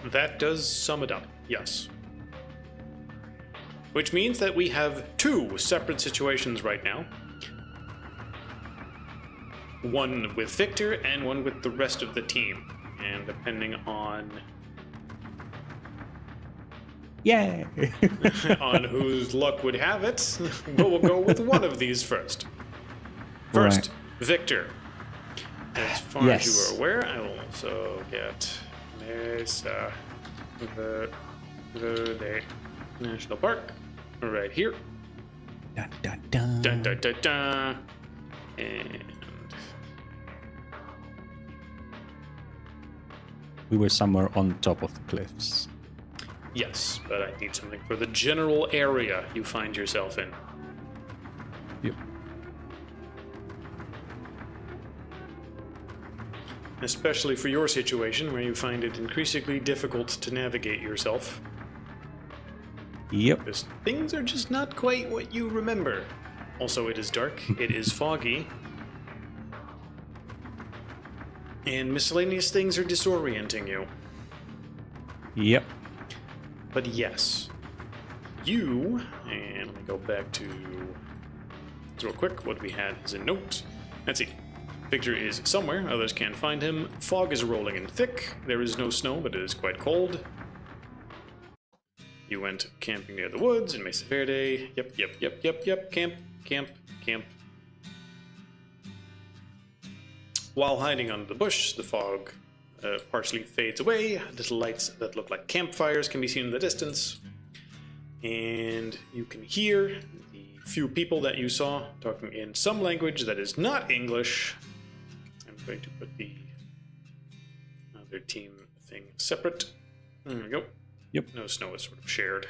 That does sum it up, yes. Which means that we have two separate situations right now. One with Victor and one with the rest of the team. And depending on Yay! on whose luck would have it, we'll go with one of these first. First, Victor. As far as you are aware, I will also get Mesa Verde National Park right here. Dun, dun, dun. Dun, dun, dun, dun. And We were somewhere on top of the cliffs. yes, but I need something for the general area you find yourself in. Yep. Especially for your situation where you find it increasingly difficult to navigate yourself. Yep. Because things are just not quite what you remember. Also, it is dark, it is foggy, and miscellaneous things are disorienting you. Yep. But yes, you, and let me go back to real quick what we had as a note. Let's see. Victor is somewhere, others can't find him. Fog is rolling in thick. There is no snow, but it is quite cold. You went camping near the woods in Mesa Verde. Yep. Camp. While hiding under the bush, the fog partially fades away. Little lights that look like campfires can be seen in the distance. And you can hear the few people that you saw talking in some language that is not English. I'm going to put the other team thing separate. There we go. Yep. No snow is sort of shared.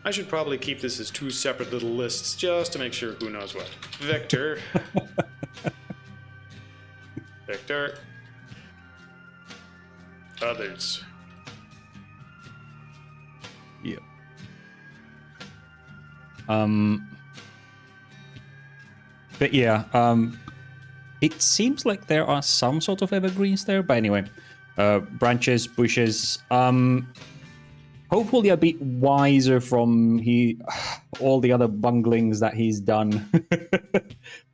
I should probably keep this as two separate little lists just to make sure who knows what. Victor. Victor. Others. Yep. But yeah, it seems like there are some sort of evergreens there, but anyway, branches, bushes. Hopefully a bit wiser from all the other bunglings that he's done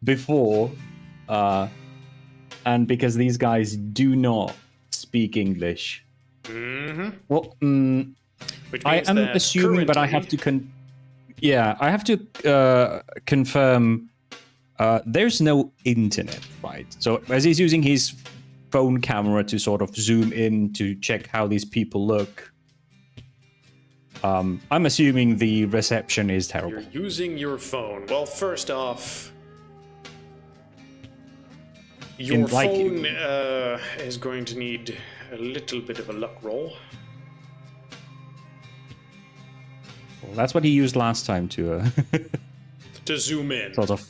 before, and because these guys do not speak English. Well, I am assuming, but I have to I have to confirm. There's no internet, right? So as he's using his phone camera to sort of zoom in to check how these people look, I'm assuming the reception is terrible. You're using your phone. Well, first off, your phone is going to need a little bit of a luck roll. Well, that's what he used last time to to zoom in. Sort of.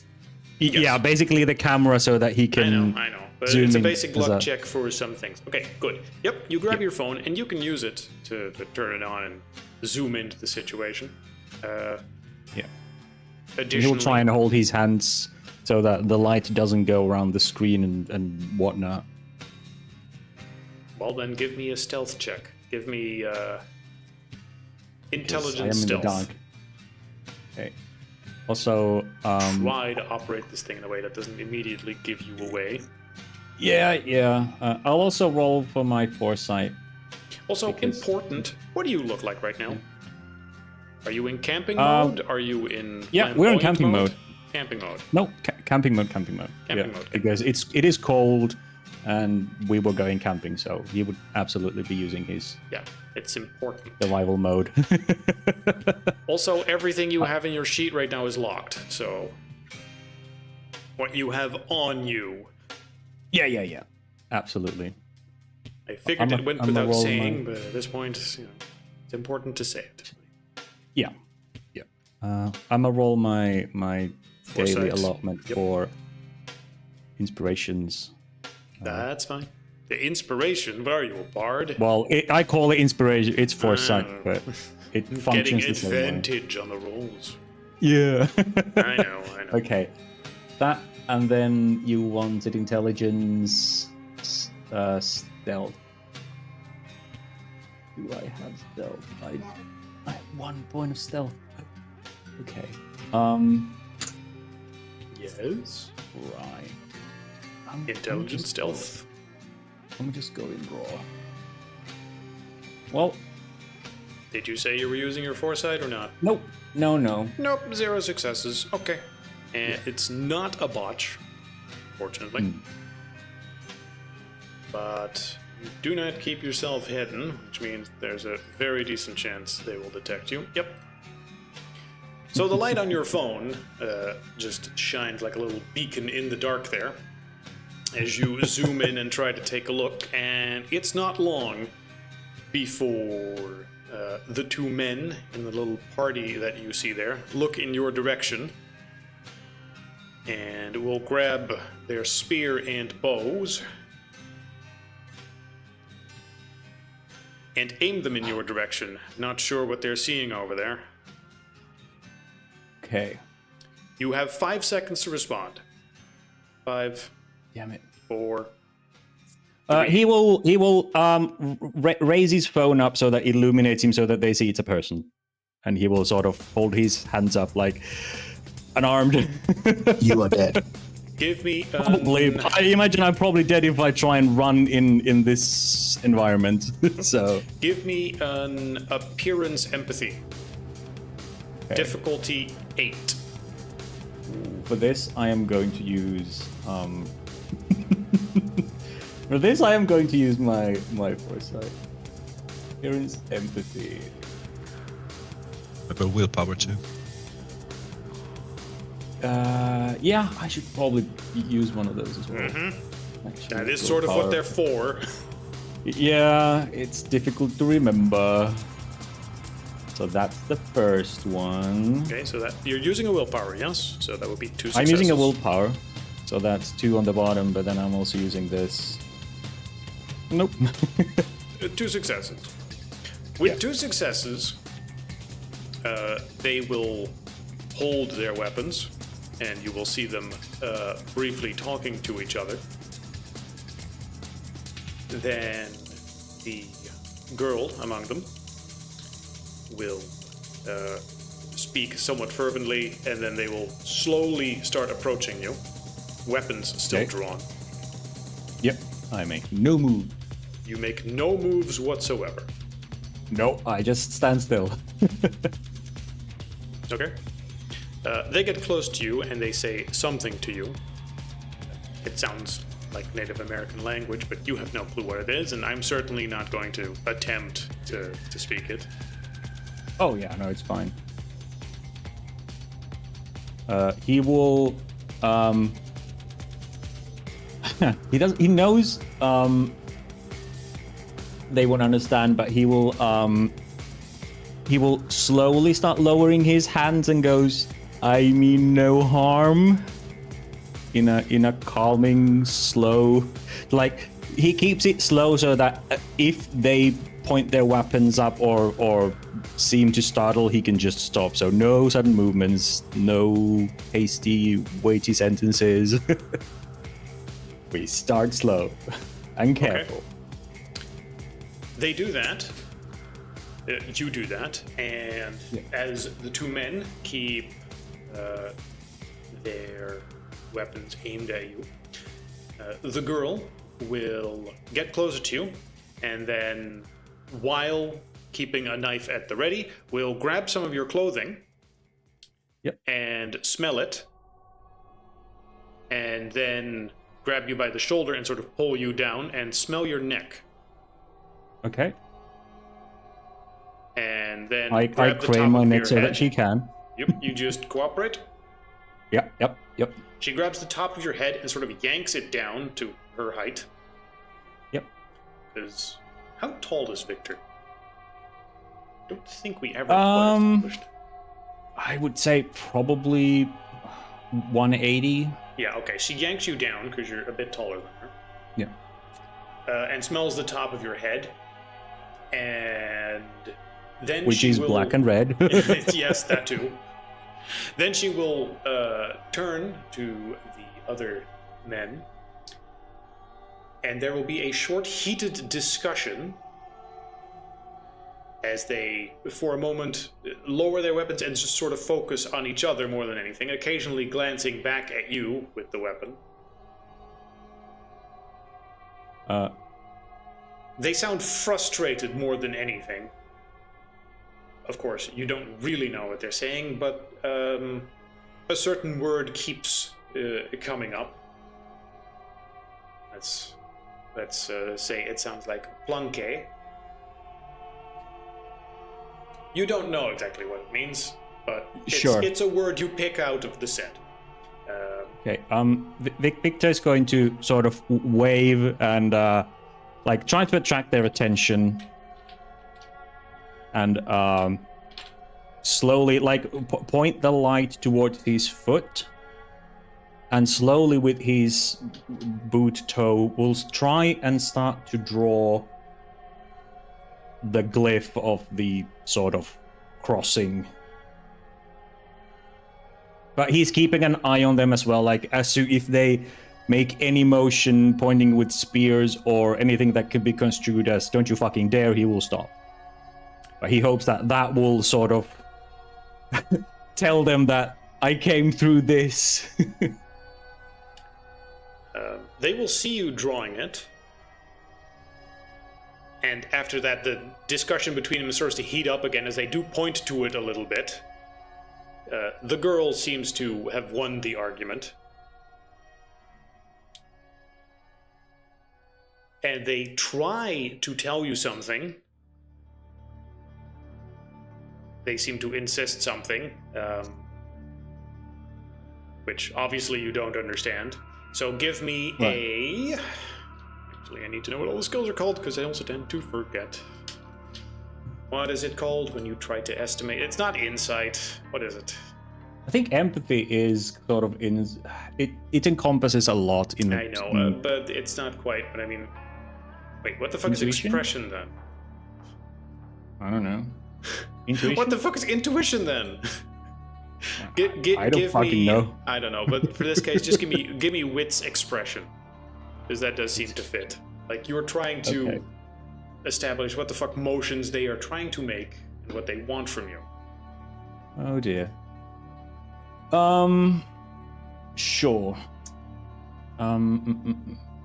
Yes. Yeah, basically the camera so that he can. I know. But it's a basic luck check for some things. Okay, good. Yep, you grab your phone and you can use it to turn it on and zoom into the situation. Yeah. Additionally, He'll try and hold his hands so that the light doesn't go around the screen and whatnot. Well, then give me a stealth check. Give me intelligence I am stealth. in the dark. Okay. Also, try to operate this thing in a way that doesn't immediately give you away. Yeah. I'll also roll for my foresight. Also, important, what do you look like right now? Are you in camping mode? Are you in we're in camping mode. Camping mode. No, camping mode. Camping mode. Because it is cold, and we were going camping, so he would absolutely be using his. Yeah, it's important. Survival mode. Also, everything you have in your sheet right now is locked, so what you have on you. Yeah. Absolutely. I figured it went without saying, but at this point, it's important to say it. Yeah. I'm gonna roll my daily allotment for inspirations. That's fine. The inspiration? What are you, a bard? Well, I call it inspiration. It's foresight, but it functions the same way. Getting advantage on the rolls. Yeah. I know. Okay. That, and then you wanted intelligence. stealth. Do I have stealth? I have 1 point of stealth. Okay. Yes. Right. Intelligent stealth. Let me just go in raw. Well. Did you say you were using your foresight or not? Nope. No. Nope. 0 successes. Okay. And it's not a botch, fortunately. But you do not keep yourself hidden, which means there's a very decent chance they will detect you. Yep. So the light on your phone just shines like a little beacon in the dark there as you zoom in and try to take a look, and it's not long before the 2 men in the little party that you see there look in your direction and will grab their spear and bows and aim them in your direction. Not sure what they're seeing over there. Okay. You have 5 seconds to respond. 5. Damn it. 4. He will raise his phone up so that it illuminates him so that they see it's a person, and he will sort of hold his hands up like unarmed. You are dead. Give me probably. I imagine I'm probably dead if I try and run in this environment. So give me an appearance empathy. Okay. Difficulty 8. For this, I am going to use For this, I am going to use my foresight. Appearance empathy. I've got willpower too. Yeah, I should probably use one of those as well. Actually, that is sort of what they're for. Yeah, it's difficult to remember. So that's the first one. Okay, so that you're using a willpower, yes? So that would be 2 successes. I'm using a willpower, so that's 2 on the bottom, but then I'm also using this. Nope. 2 successes. With 2 successes, they will hold their weapons, and you will see them briefly talking to each other. Then the girl among them will speak somewhat fervently, and then they will slowly start approaching you, weapons still drawn. Yep, I make no move. You make no moves whatsoever. No, I just stand still. Okay. They get close to you and they say something to you. It sounds like Native American language, but you have no clue what it is, and I'm certainly not going to attempt to speak it. Oh yeah, no, it's fine. He will. He knows. They won't understand, but he will slowly start lowering his hands and goes, "I mean no harm," in a calming, slow, like he keeps it slow so that if they point their weapons up or seem to startle, he can just stop. So no sudden movements, no hasty, weighty sentences. We start slow and careful. Okay. They do that. You do that, and as the 2 men keep their weapons aimed at you, the girl will get closer to you, and then, while keeping a knife at the ready, will grab some of your clothing and smell it, and then grab you by the shoulder and sort of pull you down and smell your neck. Okay. And then I crane my neck so that she can. Yep, you just cooperate. Yep. She grabs the top of your head and sort of yanks it down to her height. Yep. Because how tall is Victor? Don't think we ever established. I would say probably 180. Yeah, okay. She yanks you down because you're a bit taller than her. Yeah. And smells the top of your head. And then which is black and red. Yes, that too. Then she will turn to the other men and there will be a short, heated discussion as they, for a moment, lower their weapons and just sort of focus on each other more than anything, occasionally glancing back at you with the weapon. They sound frustrated more than anything. Of course, you don't really know what they're saying, but a certain word keeps coming up. Let's say it sounds like planque. You don't know exactly what it means, but it's a word you pick out of the set. Okay. Victor's going to sort of wave and try to attract their attention, and slowly point the light towards his foot, and slowly with his boot toe will try and start to draw the glyph of the sort of crossing. But he's keeping an eye on them as well, if they make any motion pointing with spears or anything that could be construed as "don't you fucking dare," he will stop. But he hopes that will sort of tell them that I came through this. They will see you drawing it. And after that, the discussion between them starts to heat up again as they do point to it a little bit. The girl seems to have won the argument. And they try to tell you something. They seem to insist something, which obviously you don't understand. So give me a... Actually, I need to know what all the skills are called, because I also tend to forget. What is it called when you try to estimate? It's not insight. What is it? I think empathy is sort of it encompasses a lot in the... I know, but it's not quite what I mean. Wait, what the fuck Intuition? Is expression then? I don't know. Intuition? What the fuck is intuition then? I don't fucking know. I don't know, but for this case, just give me wit's expression, because that does seem to fit. Like you're trying to establish what the fuck motions they are trying to make and what they want from you. Oh dear. Sure.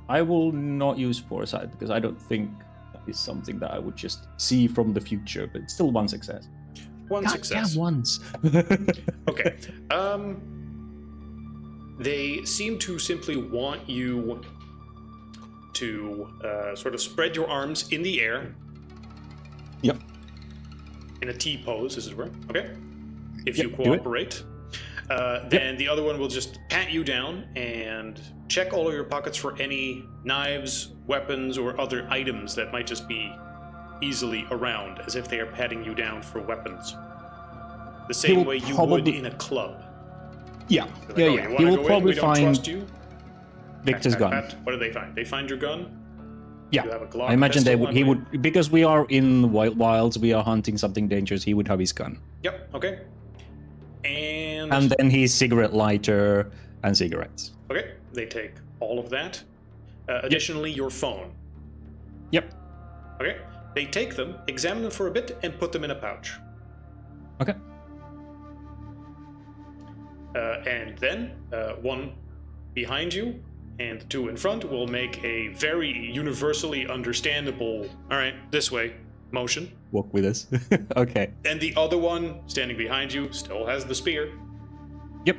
I will not use foresight because I don't think that is something that I would just see from the future, but it's still one success. One success. Yeah, once. Okay. They seem to simply want you to sort of spread your arms in the air. Yep. In a T pose, as it were. Okay. If you cooperate. Then the other one will just pat you down and check all of your pockets for any knives, weapons, or other items that might just be easily around, as if they are patting you down for weapons. The same way you would in a club. Yeah, Like, yeah. He will probably find you? Victor's gun. What do they find? They find your gun? Yeah, You have a Glock, I imagine pistol, he would, because we are in the wilds, we are hunting something dangerous, he would have his gun. Yep, okay. And then his cigarette lighter and cigarettes. Okay, they take all of that. Additionally, your phone. Yep. Okay, they take them, examine them for a bit, and put them in a pouch. Okay. And then one behind you and two in front will make a very universally understandable, all right, this way, motion. Walk with us. Okay. And the other one standing behind you still has the spear. Yep.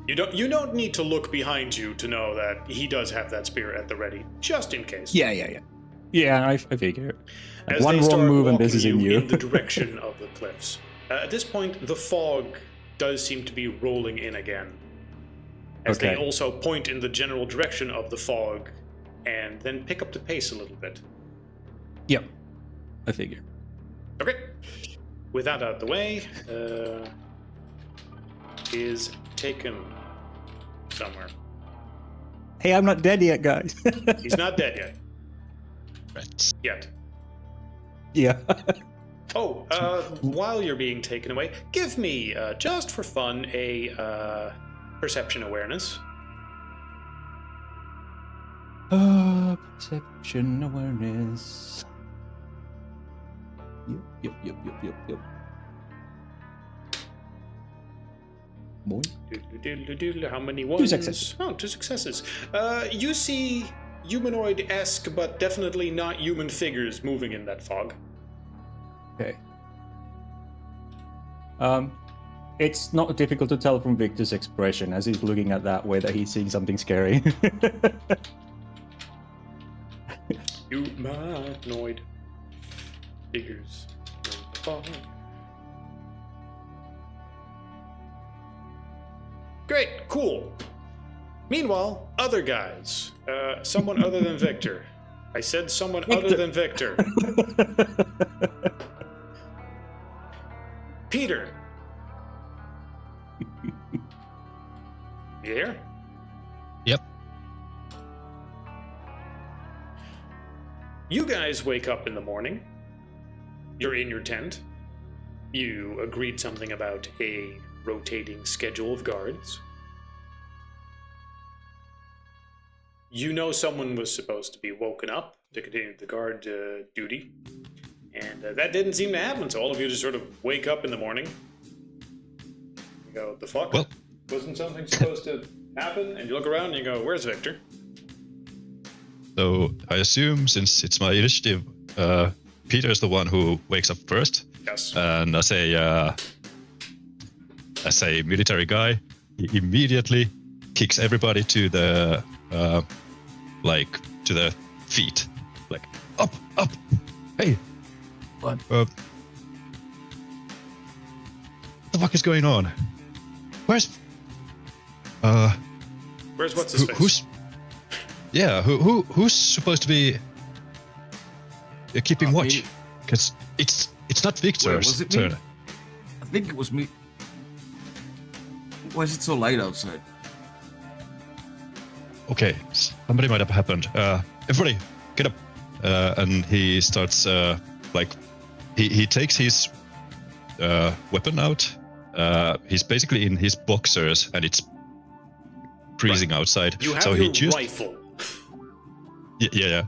You don't need to look behind you to know that he does have that spear at the ready, just in case. Yeah. Yeah, I figure. As one they wrong move and walking this is in you. in the direction of the cliffs. At this point, the fog does seem to be rolling in again. As they also point in the general direction of the fog and then pick up the pace a little bit. Yep. I figure. Okay. With that out of the way, is taken somewhere. Hey, I'm not dead yet, guys. He's not dead yet. Right. Yet. Yeah. Oh, while you're being taken away, give me, just for fun, a perception awareness. Perception awareness. Yep. Boy. How many ones? 2 successes. Oh, 2 successes. You see humanoid-esque, but definitely not human figures moving in that fog. Okay. It's not difficult to tell from Victor's expression as he's looking at that way that he's seeing something scary. Humanoid figures in the fog. Great, cool. Meanwhile, other guys. Someone other than Victor. I said someone other than Victor. Peter. You here? Yep. You guys wake up in the morning. You're in your tent. You agreed something about a rotating schedule of guards. You know someone was supposed to be woken up to continue the guard duty, and that didn't seem to happen, so all of you just sort of wake up in the morning. You go, the fuck? Well, wasn't something supposed to happen? And you look around and you go, where's Victor? so I assume since it's my initiative, Peter's the one who wakes up first. Yes. And as a military guy, he immediately kicks everybody to the to the feet, like up, hey, What? What the fuck is going on? Where's what's his face? Who's supposed to be keeping watch? Because it's not Victor's was it turn. me? I think it was me. Why is it so light outside? Okay, somebody might have happened. Everybody, get up! And he starts he takes his weapon out. He's basically in his boxers, and it's freezing outside. You have so your he just rifle. yeah.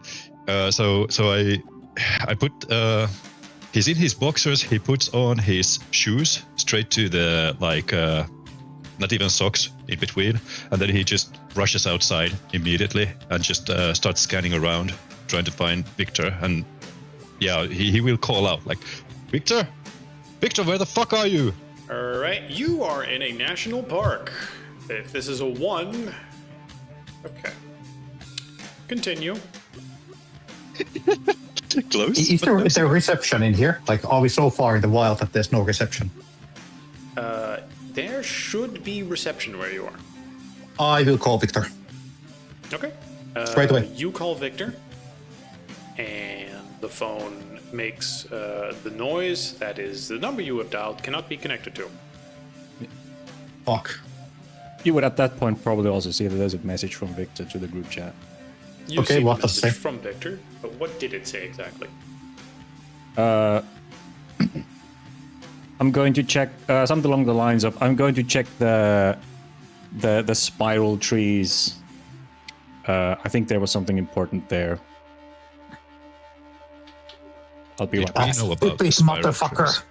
So I put he's in his boxers. He puts on his shoes straight to the not even socks in between, and then he just rushes outside immediately and just starts scanning around, trying to find Victor. And yeah, he will call out like, Victor, where the fuck are you? All right, you are in a national park. If this is a 1, okay. Continue. Close. Is there reception in here? Like, are we so far in the wild that there's no reception? There should be reception where you are. I will call Victor. Okay. Right away. You call Victor, and the phone makes the noise that is the number you have dialed cannot be connected to. Fuck. You would at that point probably also see that there's a message from Victor to the group chat. You Okay, see what the does it message say? from Victor, but what did it say exactly? I'm going to check something along the lines of I'm going to check the spiral trees. I think there was something important there. I'll be right back. We know about This the spiral motherfucker. trees.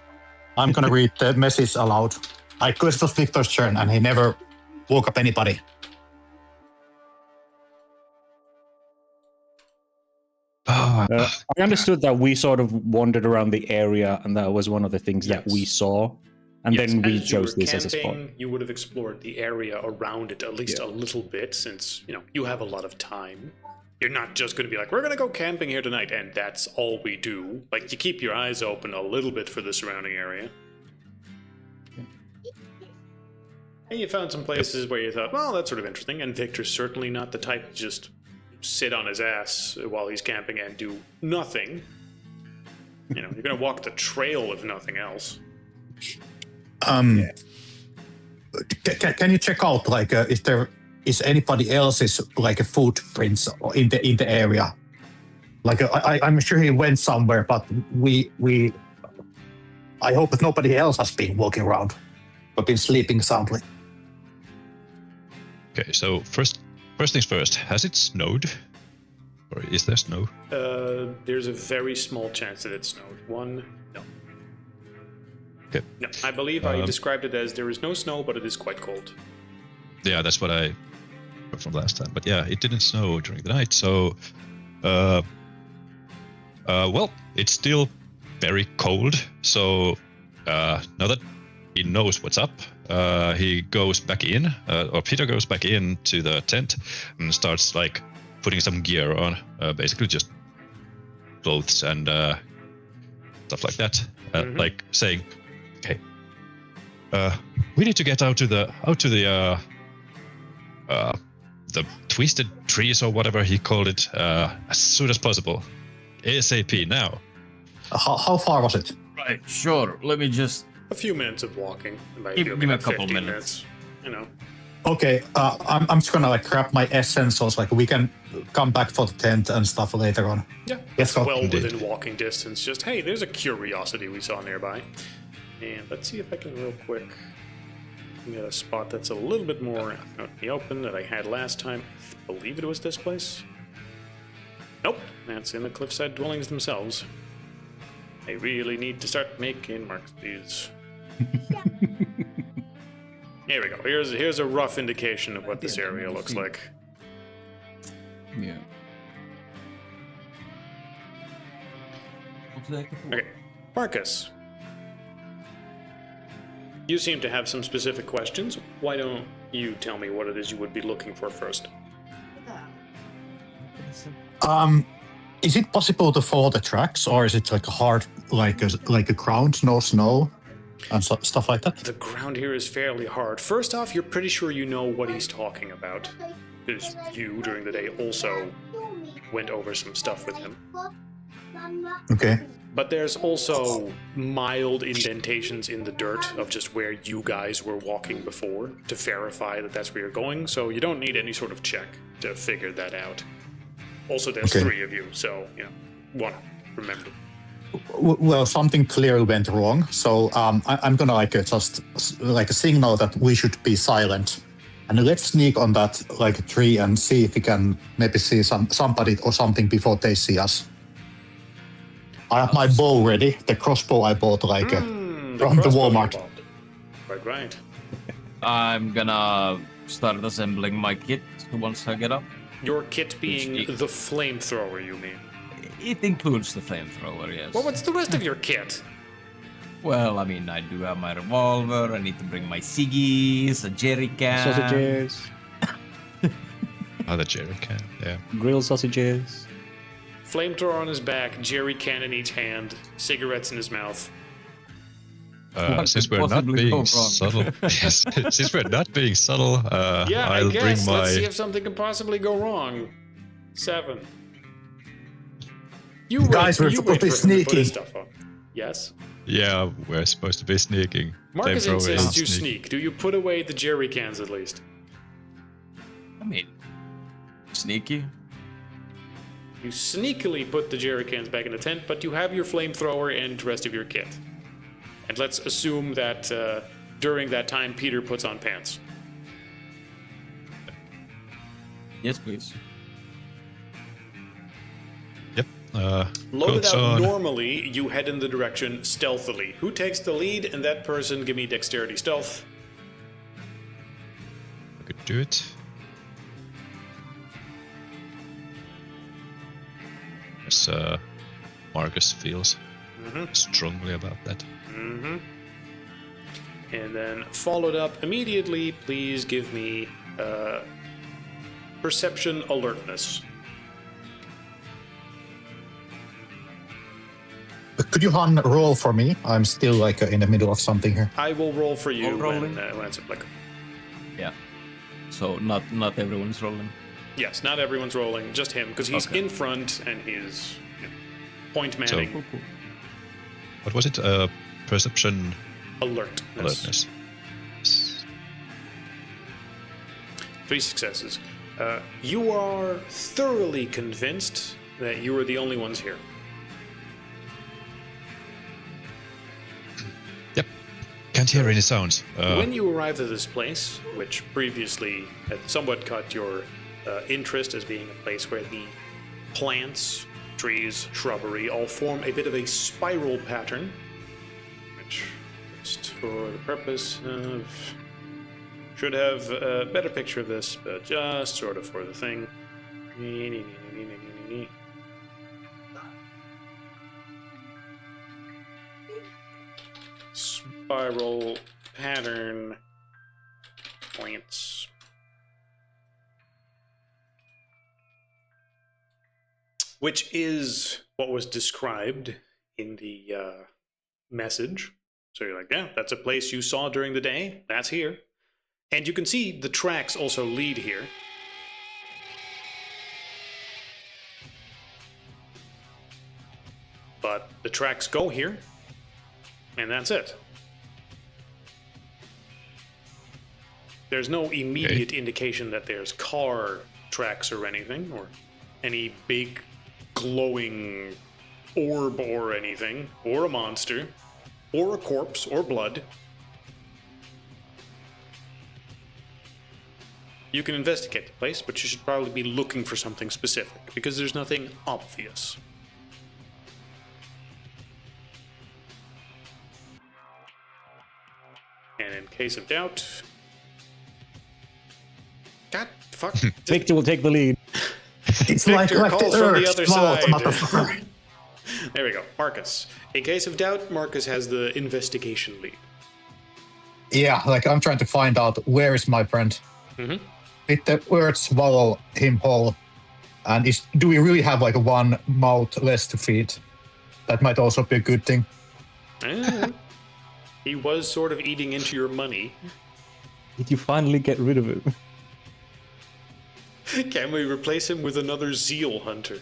I'm gonna read the message aloud. I guess it was Victor's turn, and he never woke up anybody. I understood that we sort of wandered around the area, and that was one of the things that we Yes. saw. And Yes, then we as you chose were this as a spot. camping, you would have explored the area around it at least a little bit, since you have a lot of time. You're not just going to be like, we're going to go camping here tonight, and that's all we do. Like, you keep your eyes open a little bit for the surrounding area. And you found some places where you thought, well, that's sort of interesting. And Victor's certainly not the type to just sit on his ass while he's camping and do nothing. You're going to walk the trail if nothing else. Can you check out is anybody else's footprints in the area? Like I'm sure he went somewhere, but I hope that nobody else has been walking around or been sleeping soundly. Okay, so first things first. Has it snowed Or is there snow? There's a very small chance that it snowed. One, no. Okay. No, I believe I described it as there is no snow, but it is quite cold. Yeah, that's what I heard from last time. But yeah, it didn't snow during the night, so well, it's still very cold. So now that he knows what's up, he goes back in, or Peter goes back into the tent and starts like putting some gear on, basically just clothes and stuff like that, like saying, "Okay, we need to get out to the twisted trees or whatever he called it as soon as possible, ASAP now." How far was it? Right, sure. Let me just. A few minutes of walking. Give me a couple minutes. You know. Okay, I'm just gonna like grab my essentials. Like we can come back for the tent and stuff later on. Yeah, Let's go. well Indeed. within walking distance. Just, hey, there's a curiosity we saw nearby. And let's see if I can real quick get a spot that's a little bit more out in the open that I had last time. I believe it was this place. Nope, that's in the cliffside dwellings themselves. I really need to start making marks, please. Here we go. Here's a rough indication of what this area looks like. Yeah. Okay, Marcus. You seem to have some specific questions. Why don't you tell me what it is you would be looking for first? Is it possible to follow the tracks, or is it like a hard, like a ground, no snow, and stuff like that? The ground here is fairly hard. First off, you're pretty sure you know what he's talking about, because you, during the day, also went over some stuff with him. Okay. But there's also mild indentations in the dirt of just where you guys were walking before to verify that that's where you're going, so you don't need any sort of check to figure that out. Also, there's Okay. 3 of you, so, one, remember. Well, something clearly went wrong, so I'm gonna like just like a signal that we should be silent, and let's sneak on that like tree and see if we can maybe see somebody or something before they see us. I have my bow ready. The crossbow I bought like from the crossbow Walmart. you bought. Right. I'm gonna start assembling my kit once I get up. Your kit being the flamethrower, you mean? It includes the flamethrower, yes. Well, what's the rest of your kit? Well, I mean, I do have my revolver. I need to bring my ciggies, a jerry can. Sausages, The jerry can, yeah. grilled sausages. Flamethrower on his back, jerry can in each hand, cigarettes in his mouth. What Since could we're not possibly go being wrong? subtle, yes, since we're not being subtle, Yeah, I'll I guess. bring my. Let's see if something can possibly go wrong. 7. You Guys, we're you supposed wait to for be him to put his sneaky. stuff on. Yes. Yeah, we're supposed to be sneaking. Marcus Flamethrower insists is you sneak. Do you put away the jerry cans at least? I mean, sneaky. You sneakily put the jerry cans back in the tent, but you have your flamethrower and the rest of your kit. And let's assume that during that time, Peter puts on pants. Yes, please. Yep. Loaded clothes out on. normally, you head in the direction stealthily. Who takes the lead? And that person, give me dexterity stealth. I could do it. As Marcus feels strongly about that. Mm-hmm. And then followed up immediately, please give me perception alertness. Could you Han roll for me? I'm still like in the middle of something here. I will roll for you rolling? when it's applicable. Yeah. So not everyone's rolling. Yes, not everyone's rolling, just him, because he's Okay. in front and he's point So, manning. what was it? Perception Alertness. alertness. 3 successes. You are thoroughly convinced that you are the only ones here. Yep. Can't hear any sounds. When you arrived at this place, which previously had somewhat caught your interest as being a place where the plants, trees, shrubbery all form a bit of a spiral pattern, which, just for the purpose of, should have a better picture of this, but just sort of for the thing. Spiral pattern plants. Which is what was described in the message. So you're like, yeah, that's a place you saw during the day. That's here. And you can see the tracks also lead here. But the tracks go here. And that's it. There's no immediate indication that there's car tracks or anything, or any big glowing orb or anything, or a monster, or a corpse, or blood. You can investigate the place, but you should probably be looking for something specific, because there's nothing obvious. And in case of doubt... God, fuck. Victor will take the lead. It's Victor like calls the from urge. the other Vault, side. motherfucker. There we go. Marcus. In case of doubt, Marcus has the investigation lead. Yeah, like I'm trying to find out where is my friend. Mm-hmm. Did the words swallow him whole? And do we really have like one mouth less to feed? That might also be a good thing. He was sort of eating into your money. Did you finally get rid of it? Can we replace him with another zeal hunter?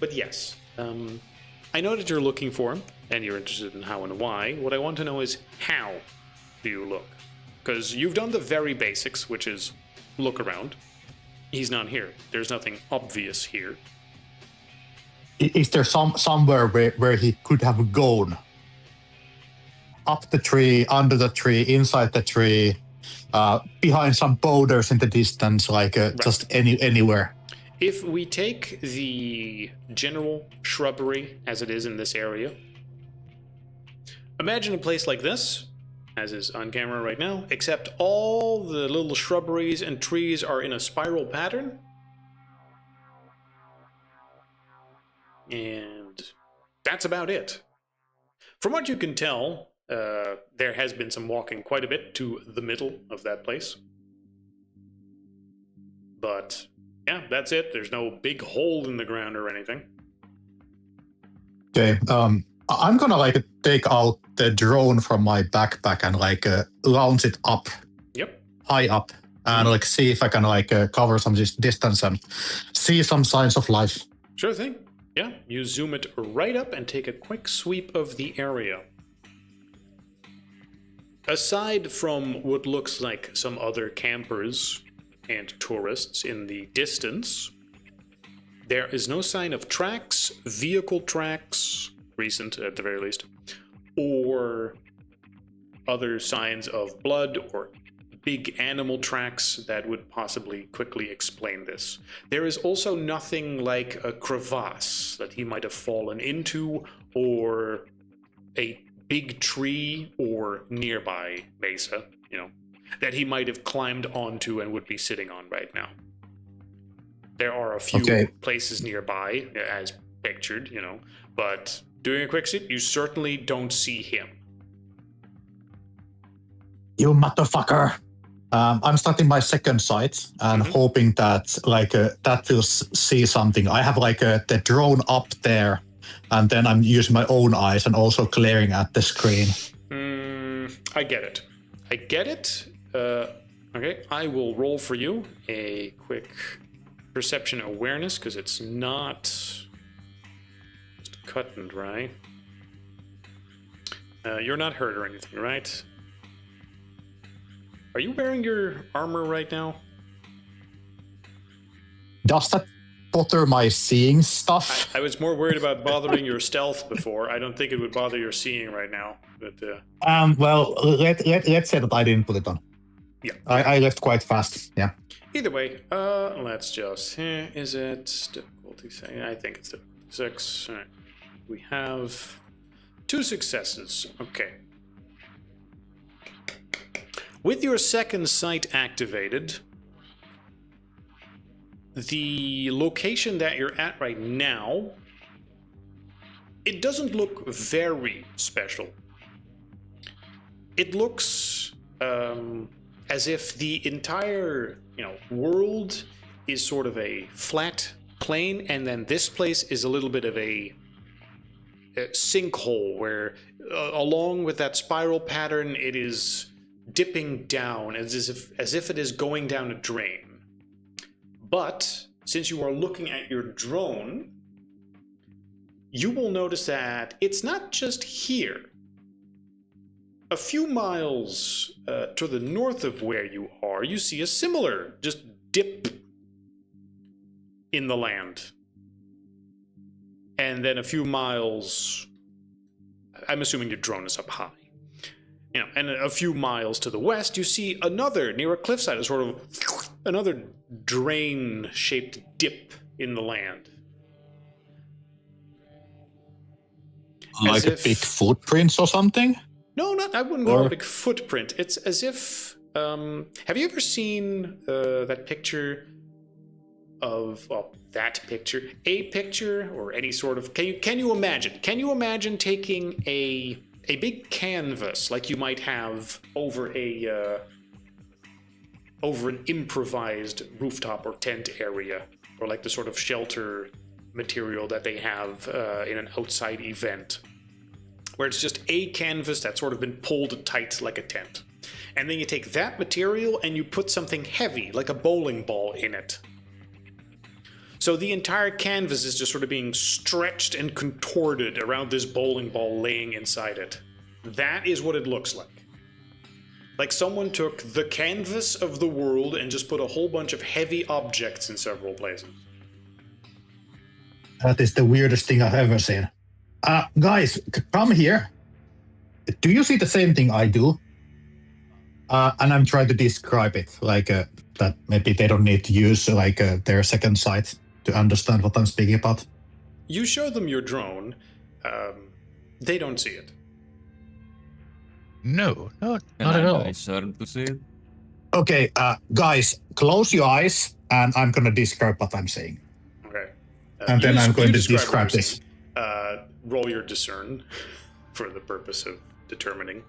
But yes, I know that you're looking for him, and you're interested in how and why. What I want to know is how do you look? Because you've done the very basics, which is look around. He's not here. There's nothing obvious here. Is there somewhere where he could have gone? Up the tree, under the tree, inside the tree, behind some boulders in the distance, like right. Just anywhere. If we take the general shrubbery as it is in this area, imagine a place like this, as is on camera right now, except all the little shrubberies and trees are in a spiral pattern. And that's about it. From what you can tell, there has been some walking quite a bit to the middle of that place. But yeah, that's it. There's no big hole in the ground or anything. Okay, I'm gonna like take out the drone from my backpack and like launch it up. Yep. High up. And like see if I can like cover some distance and see some signs of life. Sure thing. Yeah, you zoom it right up and take a quick sweep of the area. Aside from what looks like some other campers and tourists in the distance, there is no sign of tracks, vehicle tracks, recent at the very least, or other signs of blood or big animal tracks that would possibly quickly explain this. There is also nothing like a crevasse that he might have fallen into, or a big tree or nearby mesa, that he might have climbed onto and would be sitting on right now. There are a few places nearby, as pictured, but doing a quick sweep, you certainly don't see him. You motherfucker! I'm starting my second sight and hoping that like that will see something. I have like the drone up there, and then I'm using my own eyes and also glaring at the screen. I get it. Okay, I will roll for you a quick perception awareness, because it's not just cut and dry. You're not hurt or anything, right? Are you wearing your armor right now? Does that bother my seeing stuff? I was more worried about bothering your stealth before. I don't think it would bother your seeing right now. But well, let's say that I didn't put it on. Yeah. I left quite fast. Yeah. Either way, let's just... is it difficulty 6? I think it's difficulty 6. All right. We have 2 successes. Okay. With your second sight activated, the location that you're at right now, it doesn't look very special. It looks as if the entire, world is sort of a flat plane, and then this place is a little bit of a sinkhole where, along with that spiral pattern, it is dipping down as if it is going down a drain. But since you are looking at your drone, you will notice that it's not just here. A few miles to the north of where you are, you see a similar just dip in the land. And then a few miles, I'm assuming your drone is up high. And a few miles to the west, you see another, near a cliffside, a sort of another drain-shaped dip in the land. Like a big footprints or something? No, I wouldn't call it a big footprint. It's as if... have you ever seen that picture of... Well, that picture? A picture or any sort of... Can you imagine? Can you imagine taking a big canvas like you might have over an improvised rooftop or tent area, or like the sort of shelter material that they have in an outside event, where it's just a canvas that's sort of been pulled tight like a tent. And then you take that material and you put something heavy, like a bowling ball, in it. So the entire canvas is just sort of being stretched and contorted around this bowling ball laying inside it. That is what it looks like. Like someone took the canvas of the world and just put a whole bunch of heavy objects in several places. That is the weirdest thing I've ever seen. Guys, come here. Do you see the same thing I do? And I'm trying to describe it, like that maybe they don't need to use their second sight to understand what I'm speaking about. You show them your drone. They don't see it. No, not at all. I started to see it. Okay, guys, close your eyes, and I'm going to describe what I'm saying. Okay. And then I'm going to describe this. Roll your discern for the purpose of determining.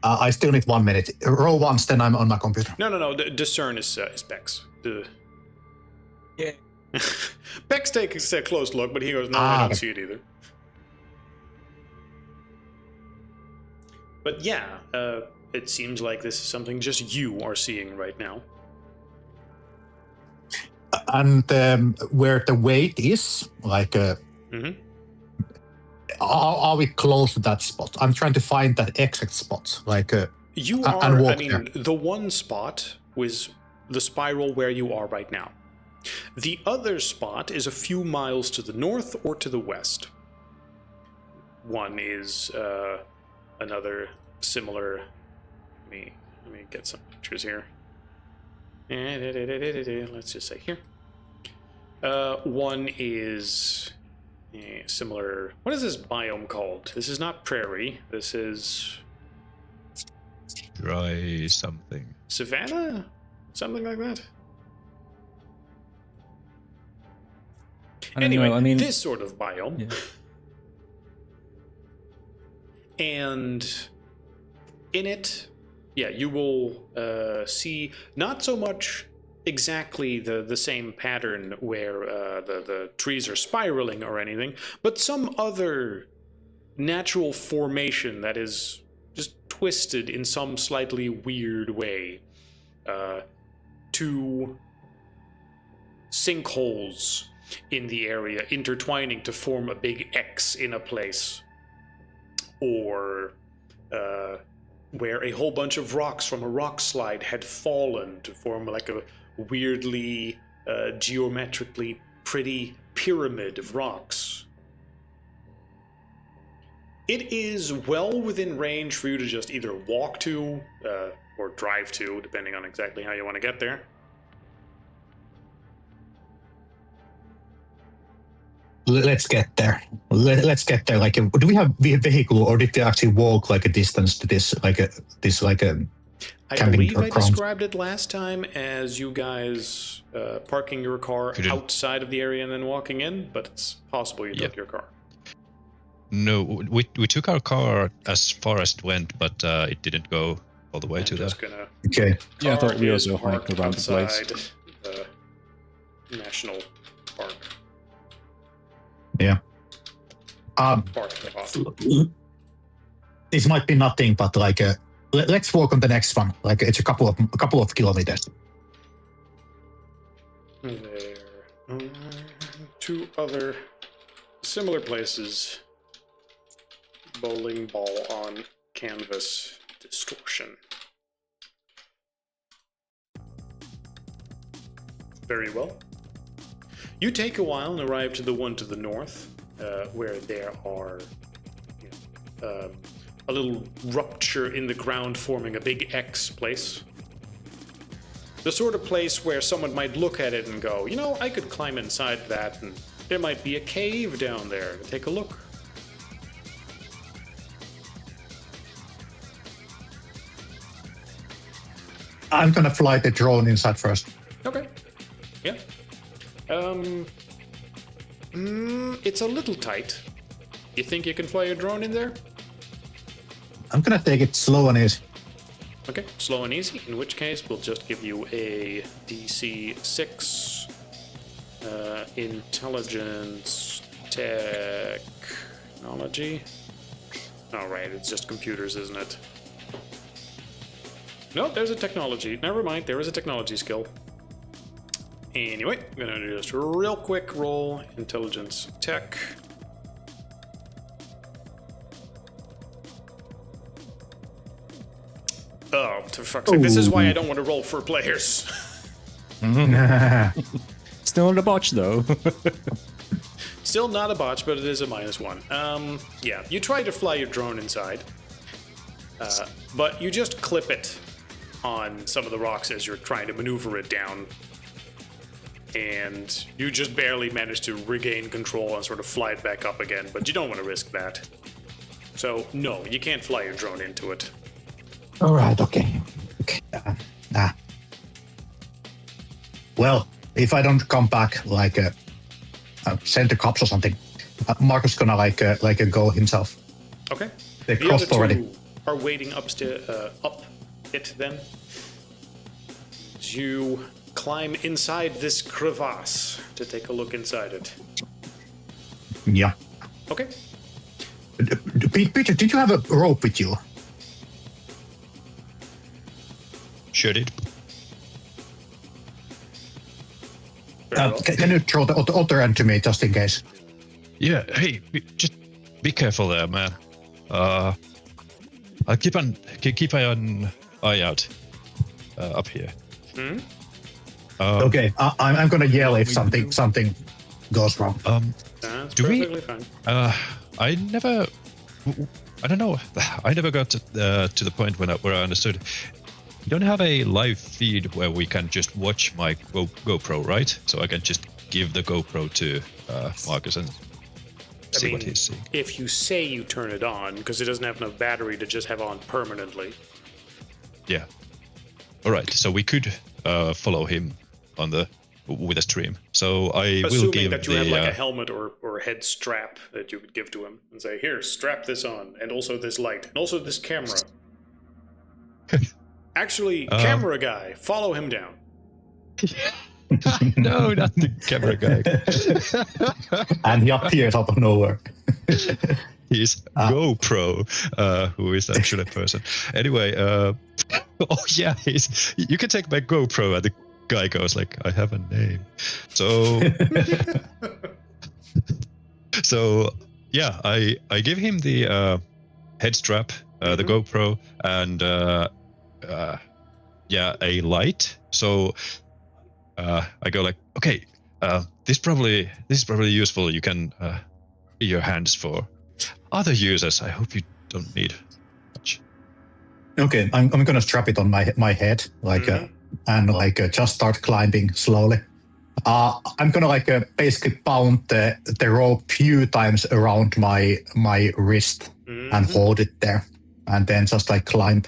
I still need 1 minute. Roll once, then I'm on my computer. No. Discern is Bex. Yeah. Bex takes a close look, but he goes, no, I don't see it either. But yeah, it seems like this is something just you are seeing right now. And where the weight is, are we close to that spot? I'm trying to find that exact spot. You are, the one spot was the spiral where you are right now. The other spot is a few miles to the north or to the west. One is another similar... Let me get some pictures here. Let's just say here. One is similar... What is this biome called? This is not prairie. This is... Dry something. Savanna? Something like that? Anyway, this sort of biome. Yeah. And in it, you will see not so much exactly the same pattern where the trees are spiraling or anything, but some other natural formation that is just twisted in some slightly weird way. Two sinkholes in the area intertwining to form a big X in a place. Or where a whole bunch of rocks from a rock slide had fallen to form like a weirdly geometrically pretty pyramid of rocks. It is well within range for you to just either walk to, or drive to, depending on exactly how you want to get there. Let's get there. Let's get there. Like, do we have a vehicle, or did they actually walk like a distance to this? I believe I described it last time as you guys parking your car outside of the area and then walking in, but it's possible you took your car. No, we took our car as far as it went, but it didn't go all the way to there. Okay. Yeah, I thought we also hiked around the place. The national park. Yeah. This might be nothing, but like, let's work on the next one. Like, it's a couple of kilometers. There are 2 other similar places. Bowling ball on canvas distortion. Very well. You take a while and arrive to the one to the north, where there are a little rupture in the ground forming a big X place. The sort of place where someone might look at it and go, you know, I could climb inside that and there might be a cave down there. Take a look. I'm gonna fly the drone inside first. Okay. Yeah. It's a little tight. You think you can fly your drone in there? I'm gonna take it slow and easy. Okay, slow and easy. In which case, we'll just give you a DC 6 intelligence technology. All right, it's just computers, isn't it? No, there's a technology. Never mind, there is a technology skill. Anyway, I'm gonna do just a real quick roll. Intelligence tech. Oh, for fuck's sake. This is why I don't want to roll for players. Still not a botch, though. Still not a botch, but it is a -1. Yeah, you try to fly your drone inside, but you just clip it on some of the rocks as you're trying to maneuver it down. And you just barely manage to regain control and sort of fly it back up again, but you don't want to risk that. So, no, you can't fly your drone into it. All right, okay. Well, if I don't come back, like, send the cops or something, Marcus gonna go himself. Okay. They the crossed other already. two are waiting upstairs, up it then. You climb inside this crevasse to take a look inside it. Yeah. Okay. Peter, did you have a rope with you? Sure did. Very well. Can you throw the other end to me just in case? Yeah, hey, just be careful there, man. I'll keep an eye out up here. Hmm? Okay, I'm gonna yell if something goes wrong. That's Do we- perfectly fine. I never got to the point where I understood. You don't have a live feed where we can just watch my GoPro, right? So I can just give the GoPro to Marcus and see what he's seeing. If you say you turn it on, because it doesn't have enough battery to just have on permanently. Yeah. All right. So we could follow him with a stream. So I will Assuming give that you the have like a helmet or head strap that you could give to him and say, here, strap this on, and also this light, and also this camera. Actually, camera guy, follow him down. No, not the camera guy. And he appears out of nowhere. He's GoPro, who is actually a person. Anyway, oh yeah, you can take my GoPro, and the guy goes like, I have a name. So, so yeah, I give him the head strap, the GoPro, and yeah, a light. So I go like, okay, this is probably useful. You can your hands for other users. I hope you don't need much. Okay, I'm gonna strap it on my head, and just start climbing slowly. I'm gonna basically pound the rope few times around my wrist and hold it there, and then just climb.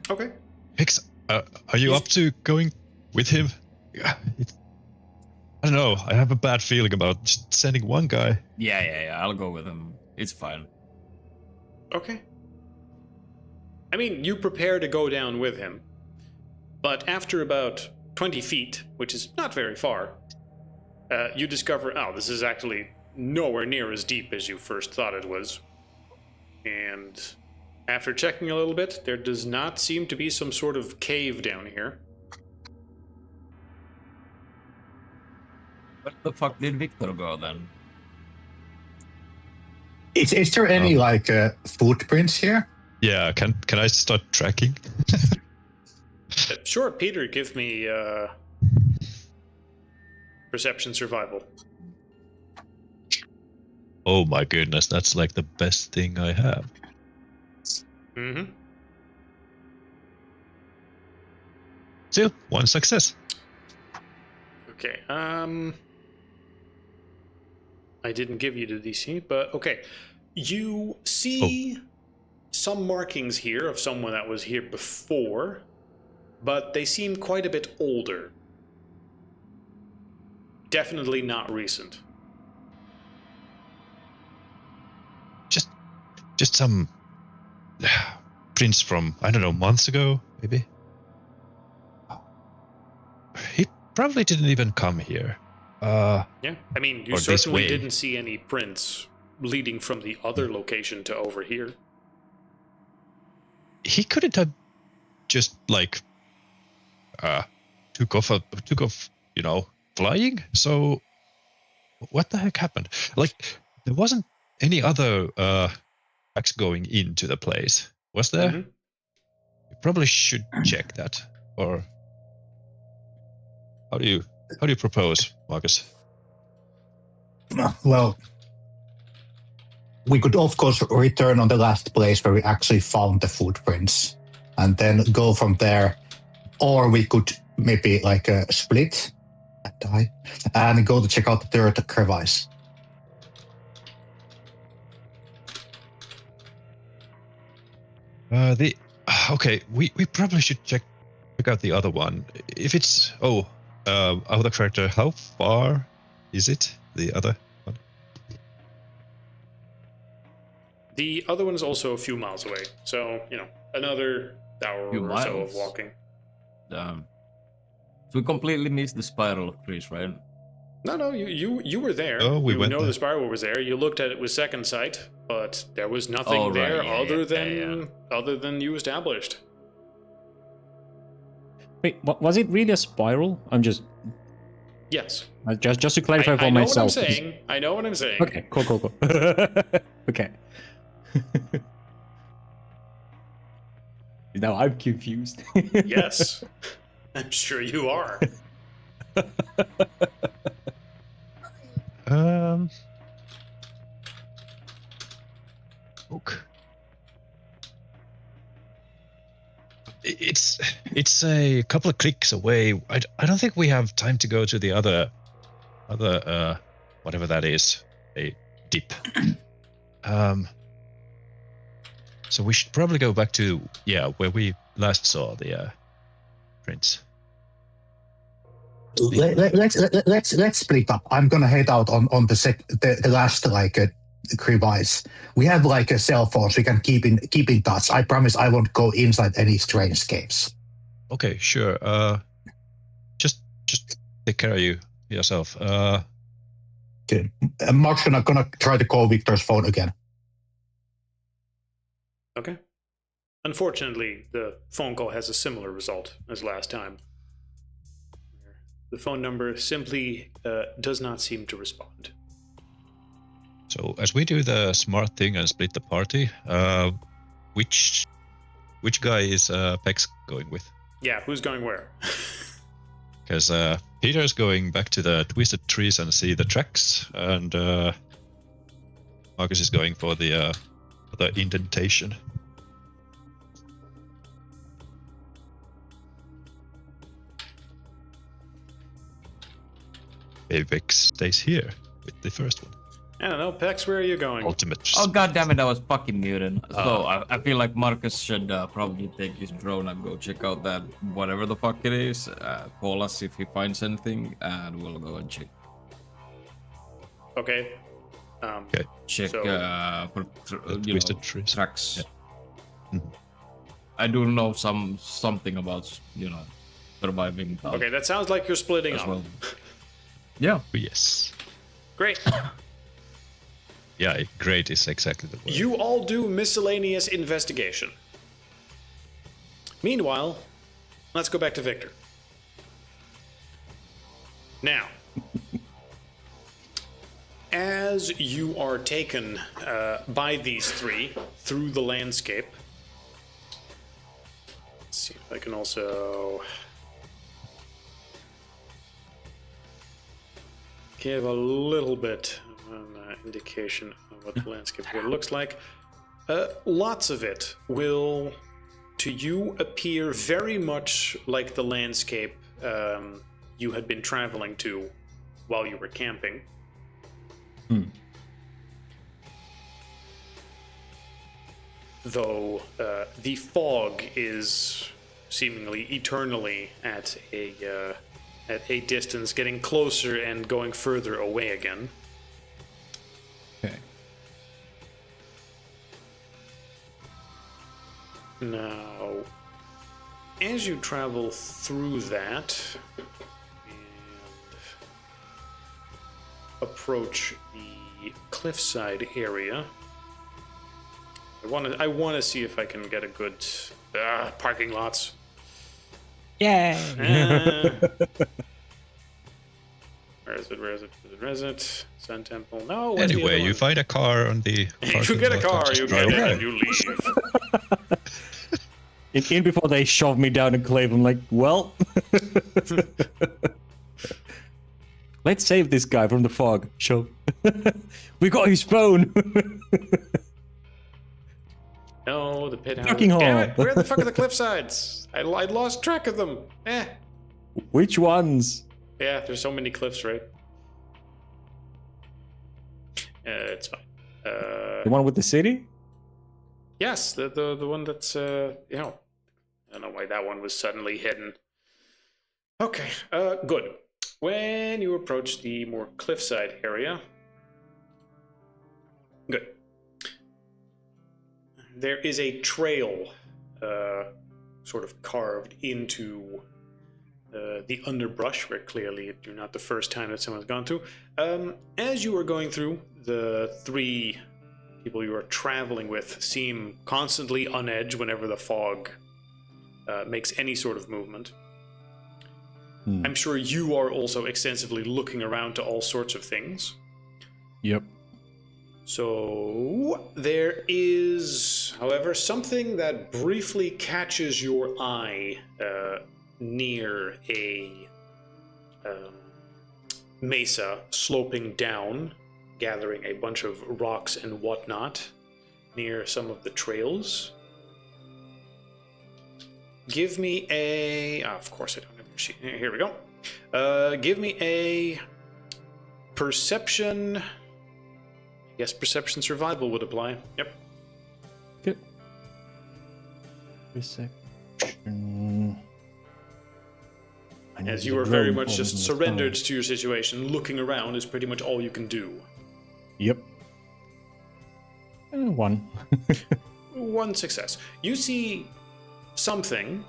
Okay. Hicks, are you up to going with him? I don't know. I have a bad feeling about just sending one guy. Yeah. I'll go with him. It's fine. Okay. I mean, you prepare to go down with him, but after about 20 feet, which is not very far, you discover, this is actually nowhere near as deep as you first thought it was. And after checking a little bit, there does not seem to be some sort of cave down here. Where the fuck did Victor go then? Is there any footprints here? Yeah, can I start tracking? Sure, Peter, give me perception survival. Oh my goodness, that's like the best thing I have. Mm-hmm. Still, one success. Okay, I didn't give you the DC, but okay. You see some markings here of someone that was here before, but they seem quite a bit older. Definitely not recent. Just some prints from, I don't know, months ago, maybe? He probably didn't even come here. Yeah, I mean, you or this certainly way. didn't see any prints leading from the other location to over here. He couldn't have just took off, flying. So what the heck happened? There wasn't any other tracks going into the place, was there? Mm-hmm. You probably should check that. Or how do you propose, Marcus? Well, we could of course return on the last place where we actually found the footprints, and then go from there, or we could maybe split and die and go to check out the third crevice. We probably should check out the other one. If it's other character, how far is it? The other one? The other one is also a few miles away, so another hour Few or so of miles? walking. So we completely missed the spiral of trees, right? No, you were there. Oh, we you went know there. the spiral was there. You looked at it with second sight, but there was nothing Oh, right, there yeah, other than you established. Wait, was it really a spiral? I'm just Yes. just to clarify for I know myself. what I'm saying. I know what I'm saying. Okay, cool. Okay. Now I'm confused. Yes. I'm sure you are. Look. It's a couple of clicks away. I don't think we have time to go to the other whatever that is, a dip. So we should probably go back to where we last saw the prints. Let's split up. I'm gonna head out on the last crevice. We have a cell phone, so we can keep in touch. I promise I won't go inside any strange caves. Okay, sure. Just take care of yourself. Okay. Mark's gonna try to call Victor's phone again. Okay. Unfortunately, the phone call has a similar result as last time. The phone number simply does not seem to respond. So as we do the smart thing and split the party, which guy is Pex going with? Yeah, who's going where? Because Peter's going back to the twisted trees and see the tracks, and Marcus is going for the indentation. maybe Vex stays here with the first one. I don't know, Pex, where are you going? Ultimate. Oh god damn it! I was fucking muted. So I feel like Marcus should probably take his drone and go check out that whatever the fuck it is. Call us if he finds anything, and we'll go and check. Okay. Okay. Check So- for Twisted trees. tracks. Yeah. Mhm. I do know something about surviving. Okay, that sounds like you're splitting as up. well. Yeah. Yes. Great. Yeah, great is exactly the word. You all do miscellaneous investigation. Meanwhile, let's go back to Victor. Now, as you are taken by these three through the landscape, let's see if I can also give a little bit of an indication of what the landscape here looks like. Lots of it will, to you, appear very much like the landscape you had been traveling to while you were camping. Though the fog is seemingly eternally at a distance, getting closer and going further away again. Okay. Now, as you travel through that and approach the cliffside area, I want to see if I can get a good parking lots. Yeah. Where is it? Where is it? Where is it? Sun Temple. No. Where's the Anyway, other you one? find a car on the. You get a car. You get in and you leave. In before they shove me down a cliff, I'm like, well, let's save this guy from the fog. Sure. We got his phone. No, the pit house. Fucking hole. Damn it! Where the fuck are the cliffsides? I lost track of them. Which ones? Yeah, there's so many cliffs, right? It's fine. The one with the city? Yes, the one that's I don't know why that one was suddenly hidden. Okay, good. When you approach the more cliffside area, good. There is a trail, sort of carved into the underbrush, where clearly you're not the first time that someone's gone through. As you are going through, the three people you are traveling with seem constantly on edge whenever the fog makes any sort of movement. I'm sure you are also extensively looking around to all sorts of things. Yep. So there is, however, something that briefly catches your eye near a mesa sloping down, gathering a bunch of rocks and whatnot near some of the trails. Give me a... of course I don't have a sheet. Here we go. Give me a perception... I guess perception survival would apply. Yep. Good. Perception. As you are very much just surrendered to your situation, looking around is pretty much all you can do. Yep. One. One success. You see something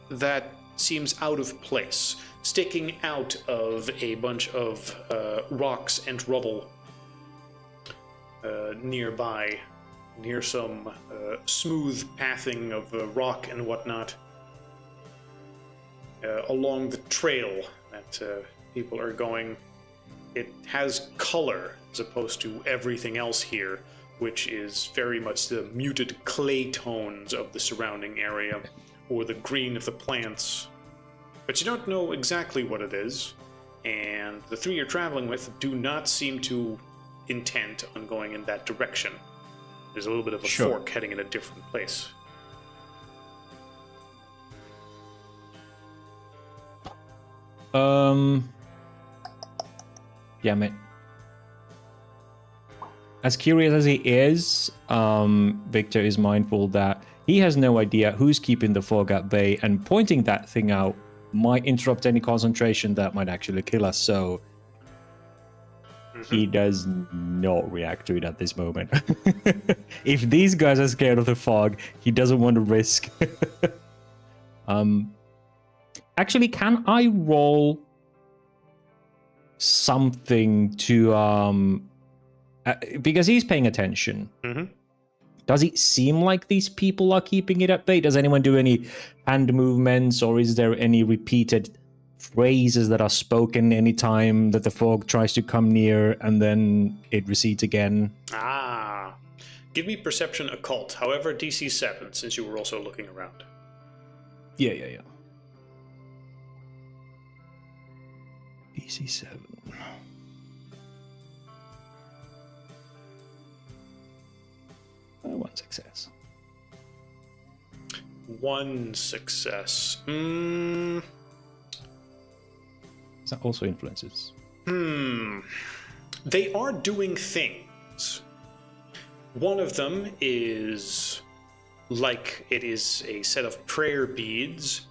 that seems out of place, sticking out of a bunch of rocks and rubble nearby, near some smooth pathing of rock and whatnot, along the trail that people are going. It has color as opposed to everything else here, which is very much the muted clay tones of the surrounding area, or the green of the plants. But you don't know exactly what it is, and the three you're traveling with do not seem to intent on going in that direction. There's a little bit of a fork heading in a different place. Damn it. As curious as he is, Victor is mindful that he has no idea who's keeping the fog at bay, and pointing that thing out might interrupt any concentration that might actually kill us, so he does not react to it at this moment. If these guys are scared of the fog, he doesn't want to risk. Actually, can I roll something to because he's paying attention. Does it seem like these people are keeping it at bay? Does anyone do any hand movements, or is there any repeated phrases that are spoken anytime that the fog tries to come near and then it recedes again? Give me perception occult. However, DC 7, since you were also looking around. Yeah. DC 7. One success. One success. Is that also influences? They are doing things. One of them is like it is a set of prayer beads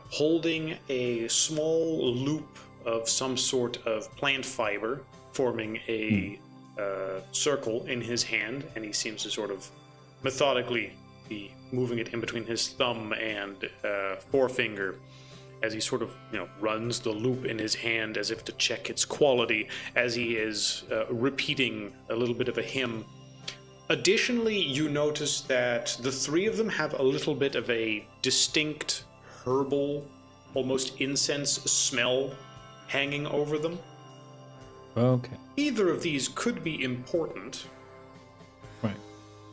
holding a small loop of some sort of plant fiber, forming a circle in his hand, and he seems to sort of methodically be moving it in between his thumb and forefinger as he sort of, runs the loop in his hand as if to check its quality, as he is repeating a little bit of a hymn. Additionally, you notice that the three of them have a little bit of a distinct herbal, almost incense smell hanging over them. Okay. Either of these could be important. Right.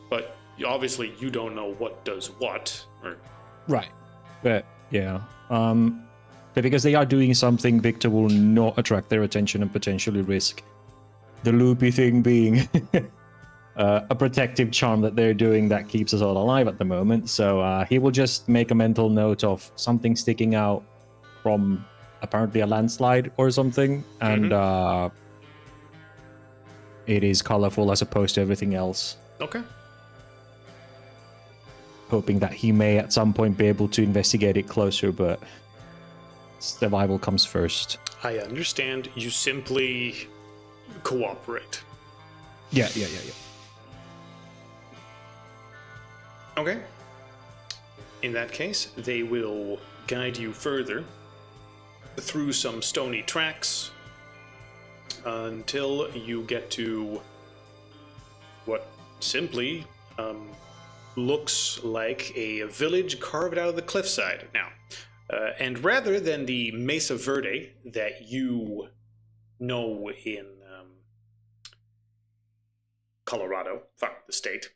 But obviously you don't know what does what. Right. But, yeah. But because they are doing something, Victor will not attract their attention and potentially risk the loopy thing being a protective charm that they're doing that keeps us all alive at the moment. So he will just make a mental note of something sticking out from apparently a landslide or something, and it is colorful as opposed to everything else. Okay. Hoping that he may at some point be able to investigate it closer, but survival comes first. I understand. You simply cooperate. Yeah. Okay. In that case, they will guide you further through some stony tracks until you get to what simply looks like a village carved out of the cliffside. Now, and rather than the Mesa Verde that you know in Colorado, fuck the state,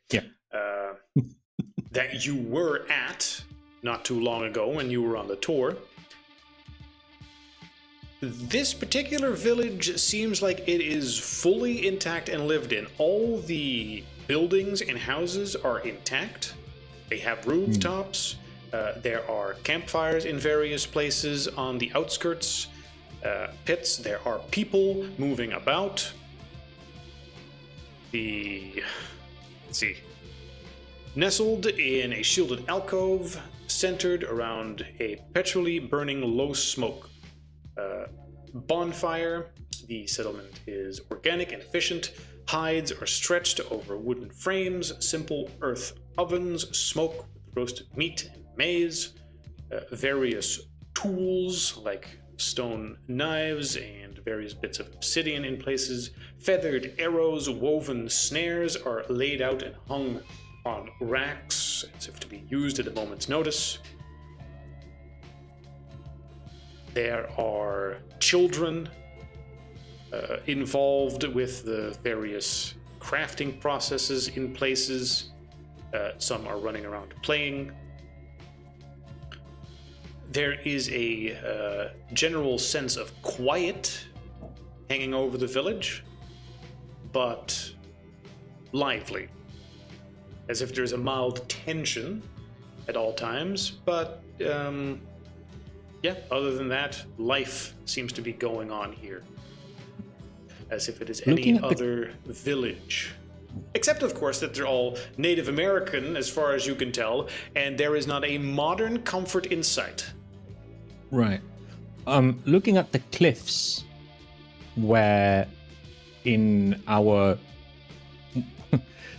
that you were at not too long ago when you were on the tour, this particular village seems like it is fully intact and lived in. All the buildings and houses are intact. They have rooftops. There are campfires in various places on the outskirts, pits. There are people moving about. Let's see. Nestled in a shielded alcove, centered around a perpetually burning low smoke bonfire. The settlement is organic and efficient. Hides are stretched over wooden frames. Simple earth ovens smoke with roasted meat and maize. Various tools like stone knives and various bits of obsidian in places. Feathered arrows, woven snares are laid out and hung on racks as if to be used at a moment's notice. There are children involved with the various crafting processes in places. Some are running around playing. There is a general sense of quiet hanging over the village, but lively, as if there's a mild tension at all times, but other than that, life seems to be going on here. as if it is Looking any at other village. Except, of course, that they're all Native American, as far as you can tell, and there is not a modern comfort in sight. Right. Looking at the cliffs, where in our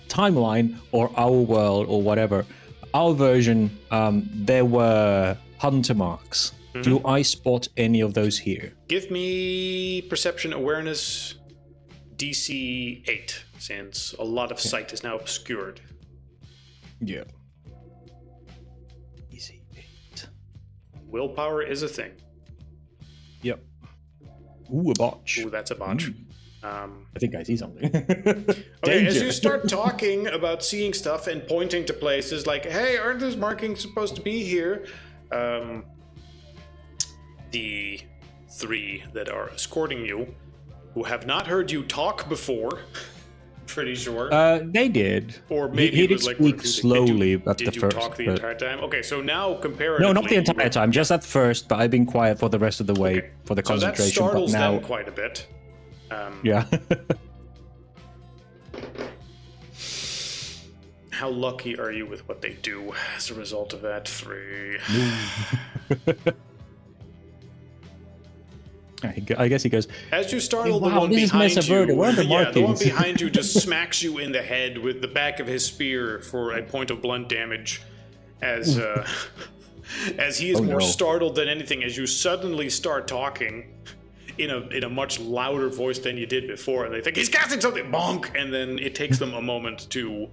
timeline or our world or whatever, our version, there were hunter marks. Do I spot any of those here? Give me perception awareness DC 8, since a lot of sight is now obscured. Yeah. Easy 8. Willpower is a thing. Yep. Ooh, a botch. Ooh, that's a botch. I think I see something. Okay, as you start talking about seeing stuff and pointing to places like, hey, aren't those markings supposed to be here? The 3 that are escorting you, who have not heard you talk before, pretty sure. They did. Or maybe he it did was like speak slowly at the Did you first. talk the entire time? Okay, so now comparatively... No, not the entire time, just at first, but I've been quiet for the rest of the way Okay. for the So that concentration. startles but now, them quite a bit. yeah. How lucky are you with what they do as a result of that? 3. I guess he goes, As you startle, Wow, the one this is behind Mesa Verde. you, Where are the the one markings? behind you just smacks you in the head with the back of his spear for a point of blunt damage, as he is more startled than anything. As you suddenly start talking in a much louder voice than you did before, and they think he's casting something, bonk, and then it takes them a moment to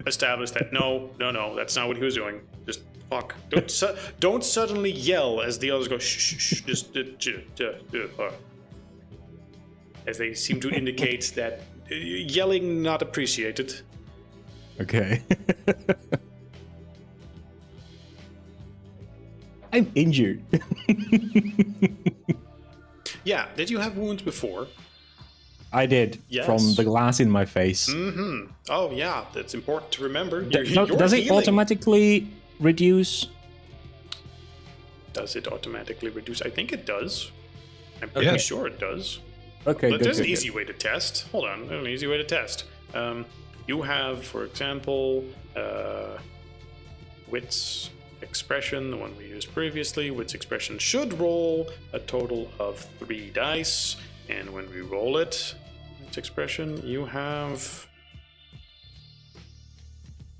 establish that no, that's not what he was doing. Just fuck. Don't suddenly yell as the others go shh. Just as they seem to indicate that yelling not appreciated. okay. I'm injured. Yeah, did you have wounds before? I did, Yes. from the glass in my face. Mm-hmm. Oh yeah, that's important to remember. Does it healing. automatically reduce? Does it automatically reduce? I think it does. I'm Yeah. pretty sure it does. Okay, But good, there's good, an easy way to test. Hold on, there's an easy way to test. You have, for example, Wit's Expression, the one we used previously. Wit's Expression should roll a total of 3 dice, and when we roll it, Wit's Expression, you have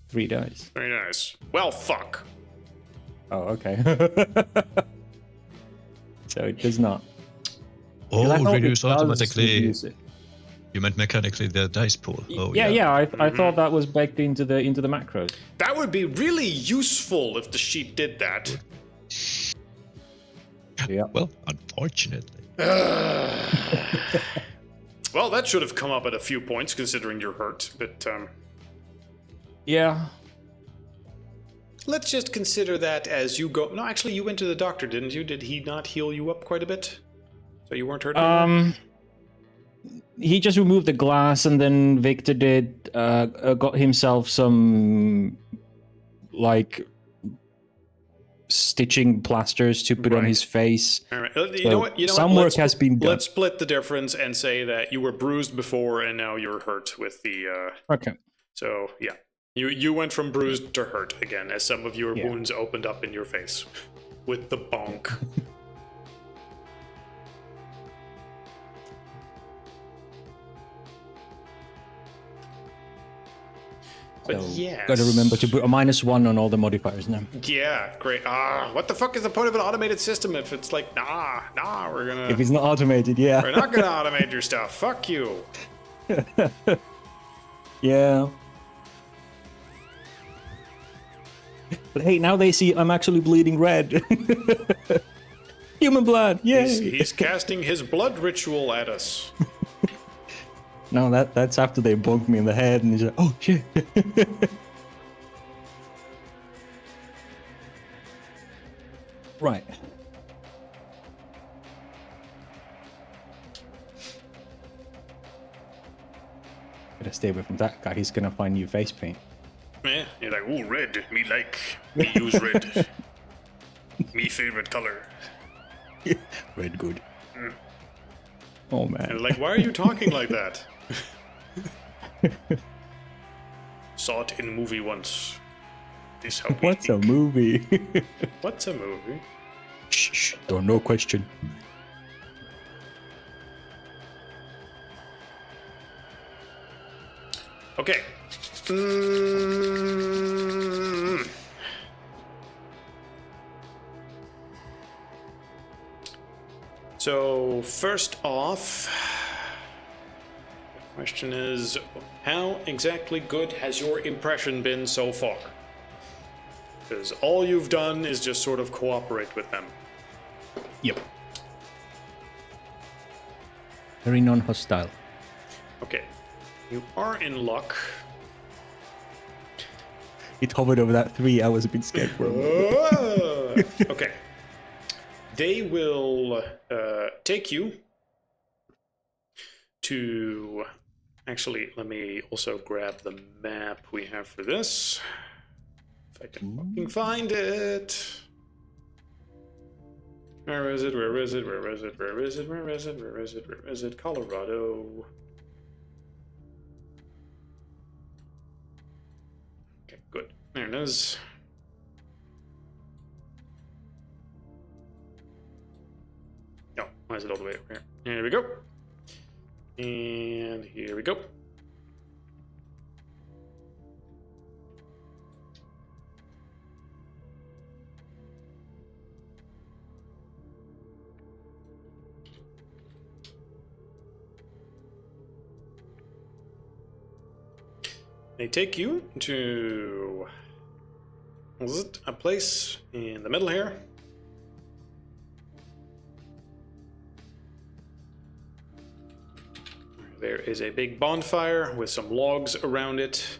3 dice. 3 dice. Well, fuck. Oh, okay. So it does not. I Oh, thought it reduce does automatically. reduce it. You meant mechanically the dice pool. Oh, Yeah. I thought that was baked into the macros. That would be really useful if the sheet did that. Yeah. Well, unfortunately. Well, that should have come up at a few points considering you're hurt, but Yeah. let's just consider that as you go. No, actually, you went to the doctor, didn't you? Did he not heal you up quite a bit? So you weren't hurt anymore? He just removed the glass, and then Victor did got himself some like stitching plasters to put on his face. All right. You know what? Some work has been done. Let's split the difference and say that you were bruised before and now you're hurt with the. Okay. So yeah, you went from bruised to hurt again as some of your Yeah. wounds opened up in your face with the bonk. But So, yes. got to remember to put a -1 on all the modifiers now. Yeah, great. What the fuck is the point of an automated system if it's like, nah, we're gonna... If it's not automated, yeah. We're not gonna automate your stuff. Fuck you. Yeah. But hey, now they see I'm actually bleeding red. Human blood, yay! He's casting his blood ritual at us. No, that's after they bonked me in the head, and he's like, oh shit. Right. Gotta stay away from that guy. He's gonna find new face paint. Yeah, you're like, ooh, red. Me use red. Me favorite color. Red good. Oh man. And like, why are you talking like that? Saw it in a movie once. This how we What's speak. a movie? What's a movie? Shh, don't no question. Okay. So first off, the question is, how exactly good has your impression been so far? Because all you've done is just sort of cooperate with them. Yep. Very non-hostile. Okay. You are in luck. It hovered over that 3. I was a bit scared for a moment. Okay. They will take you to... Actually, let me also grab the map we have for this. If I can fucking find it. Where is it? Where is it? Where is it? Where is it? Where is it? Where is it? Where is it? Colorado. Okay, good. There it is. No, why is it all the way over here? Here we go. And here we go. They take you to a place in the middle here. There is a big bonfire with some logs around it.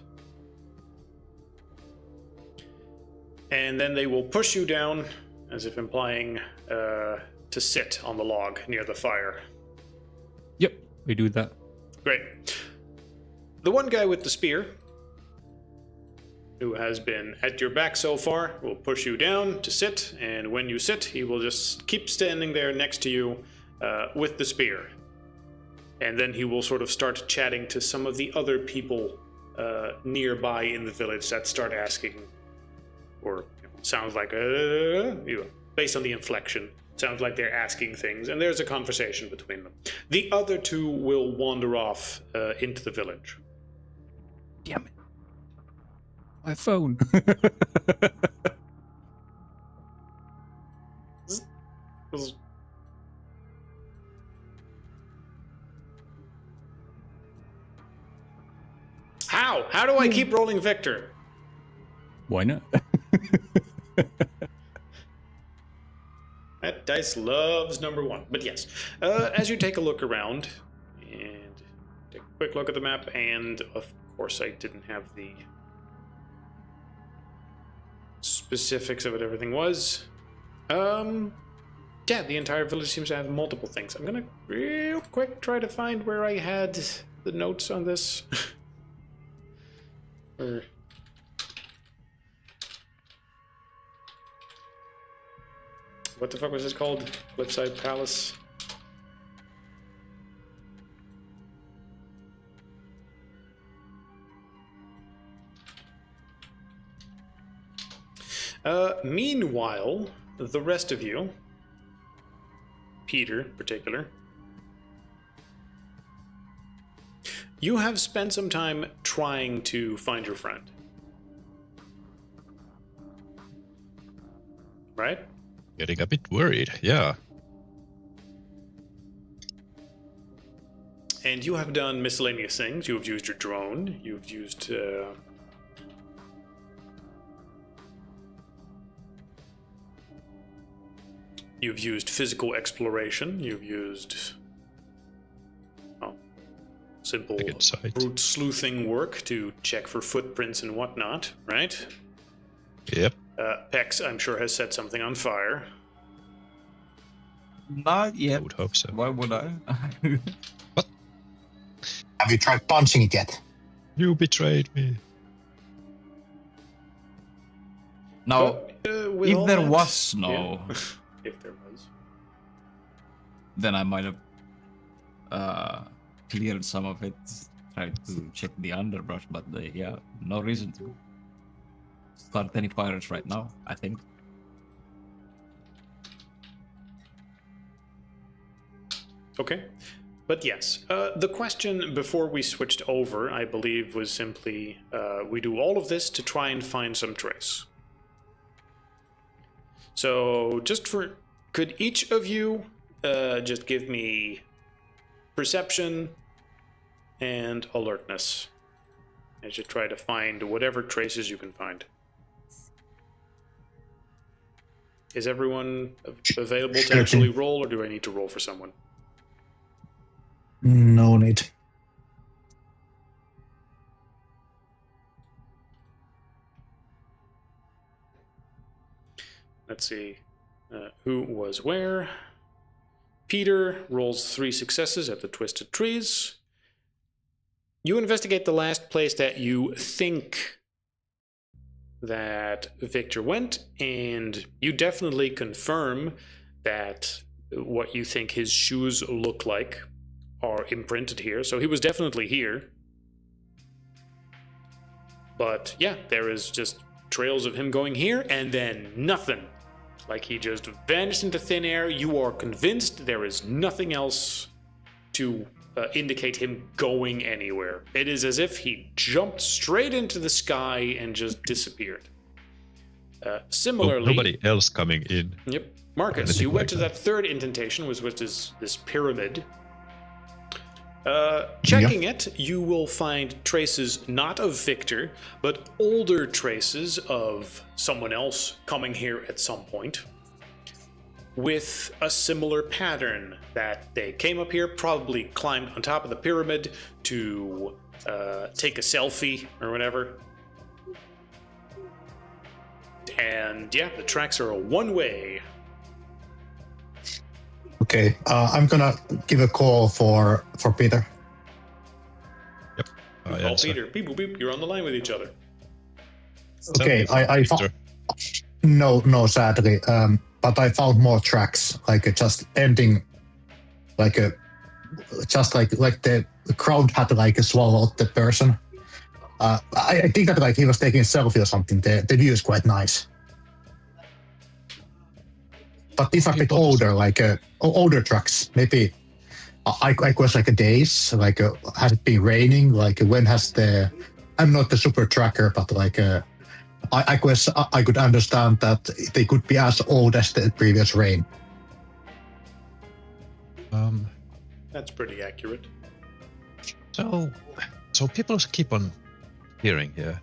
And then they will push you down, as if implying to sit on the log near the fire. Yep, we do that. Great. The one guy with the spear, who has been at your back so far, will push you down to sit, and when you sit, he will just keep standing there next to you with the spear. And then he will sort of start chatting to some of the other people nearby in the village that start asking, or sounds like, based on the inflection, sounds like they're asking things, and there's a conversation between them. The other two will wander off into the village. Damn it. My phone. How? How do I keep rolling Victor? Why not? That dice loves number 1. But yes, as you take a look around and take a quick look at the map, and of course I didn't have the specifics of what everything was. Yeah, the entire village seems to have multiple things. I'm gonna real quick try to find where I had the notes on this. Or... What the fuck was this called? Cliffside Palace? Meanwhile, the rest of you, Peter in particular, you have spent some time trying to find your friend. Right? Getting a bit worried, yeah. And you have done miscellaneous things. You have used your drone. You've used... You've used physical exploration. You've used simple brute sleuthing work to check for footprints and whatnot, right? Yep. Pex, I'm sure, has set something on fire. Not yet. I would hope so. Why would I? What? Have you tried punching it yet? You betrayed me. Now, But, if there was snow, if there was, then I might have cleared some of it. Tried to check the underbrush, but no reason to start any fires right now, I think. Okay. But yes, the question before we switched over, I believe, was simply, we do all of this to try and find some trace. So, could each of you just give me perception and alertness as you try to find whatever traces you can find? Is everyone available to actually roll, or do I need to roll for someone? No need. Let's see. Who was where? Peter rolls 3 successes at the Twisted Trees. You investigate the last place that you think that Victor went, and you definitely confirm that what you think his shoes look like are imprinted here. So he was definitely here. But yeah, there is just trails of him going here and then nothing. Like he just vanished into thin air. You are convinced there is nothing else to indicate him going anywhere. It is as if he jumped straight into the sky and just disappeared. Similarly, nobody else coming in. Yep. Marcus, you went to that third indentation, which is this pyramid. Checking it, you will find traces not of Victor, but older traces of someone else coming here at some point with a similar pattern, that they came up here, probably climbed on top of the pyramid to take a selfie or whatever. And yeah, the tracks are a one-way. Okay, I'm gonna give a call for Peter. Yep. Call Peter. Beep, boop, beep. You're on the line with each other. Okay, I found... No, sadly. But I found more tracks, like just ending, like the crowd had like swallowed the person. I think that like he was taking a selfie or something. The view is quite nice. But these are a bit older, like older tracks. Maybe I was like a days, like has it been raining? Like when has I'm not the super tracker, but like I guess I could understand that they could be as old as the previous rain. That's pretty accurate. So people keep on hearing here.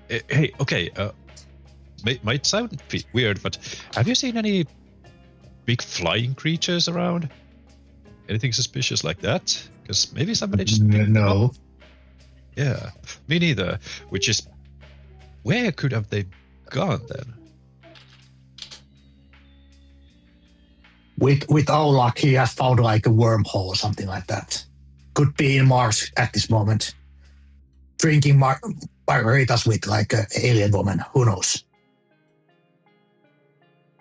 Hey, okay. Might sound weird, but have you seen any big flying creatures around? Anything suspicious like that? Because maybe somebody just... No. Yeah, me neither. Which is, where could have they gone then? With our luck, he has found like a wormhole or something like that. Could be in Mars at this moment. Drinking margaritas with like an alien woman. Who knows?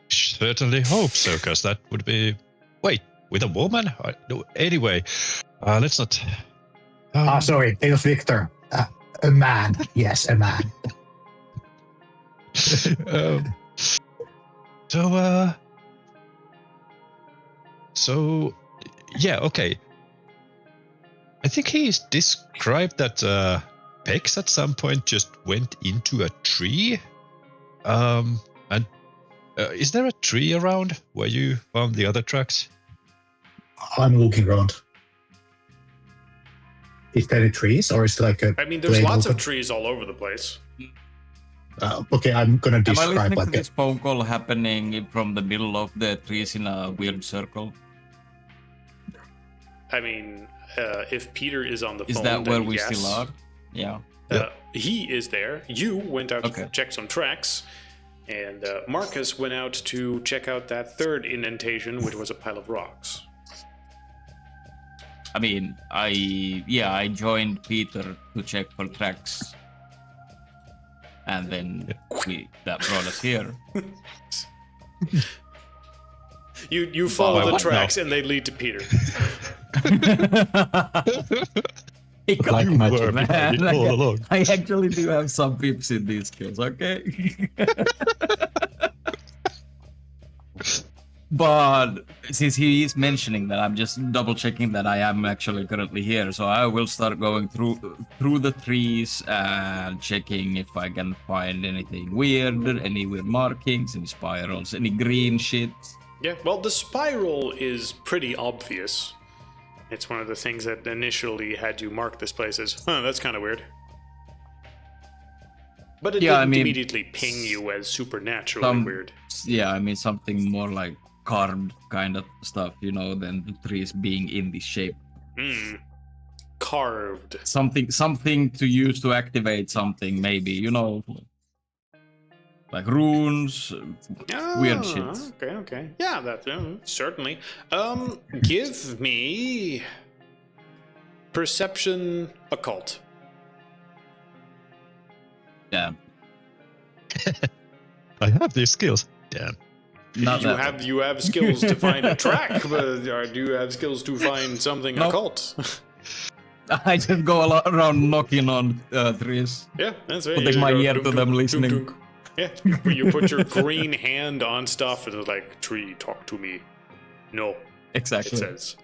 Certainly hope so, because that would be... Wait, with a woman? No, anyway, let's not... Sorry, it was Victor. A man. Yes, a man. So, yeah, okay. I think he's described that Pex at some point just went into a tree. And is there a tree around where you found the other tracks? I'm looking around. Is there any trees, or is it like a... I mean, there's lots of trees all over the place. Okay, I'm gonna Am I describe listening like to this phone call happening from the middle of the trees in a weird circle? I mean, if Peter is on the phone, Is that where we yes. still are? Yeah. He is there. You went out Okay. to check some tracks, and Marcus went out to check out that third indentation, which was a pile of rocks. I mean, I joined Peter to check for tracks. And then that brought us here. You follow the tracks and they lead to Peter. He got Like you, magic. man. all along. I actually do have some pips in these skills, okay? But since he is mentioning that, I'm just double checking that I am actually currently here. So I will start going through the trees and checking if I can find anything weird, any weird markings, any spirals, any green shit. Yeah, well, the spiral is pretty obvious. It's one of the things that initially had you mark this place as, that's kind of weird. But it didn't immediately ping you as supernaturally weird. Yeah, I mean something more like carved kind of stuff, you know, than the trees being in this shape. Carved. Something to use to activate something, maybe, you know, like runes, weird shit. Okay. Yeah, that certainly. Give me perception occult. Yeah. I have these skills. Damn. You have skills to find a track, but do you have skills to find something occult? I just go around knocking on trees. Yeah, that's right. Putting my ear to them, listening. Dunk. Yeah, you put your green hand on stuff and it's like, tree, talk to me. No. Exactly. It says.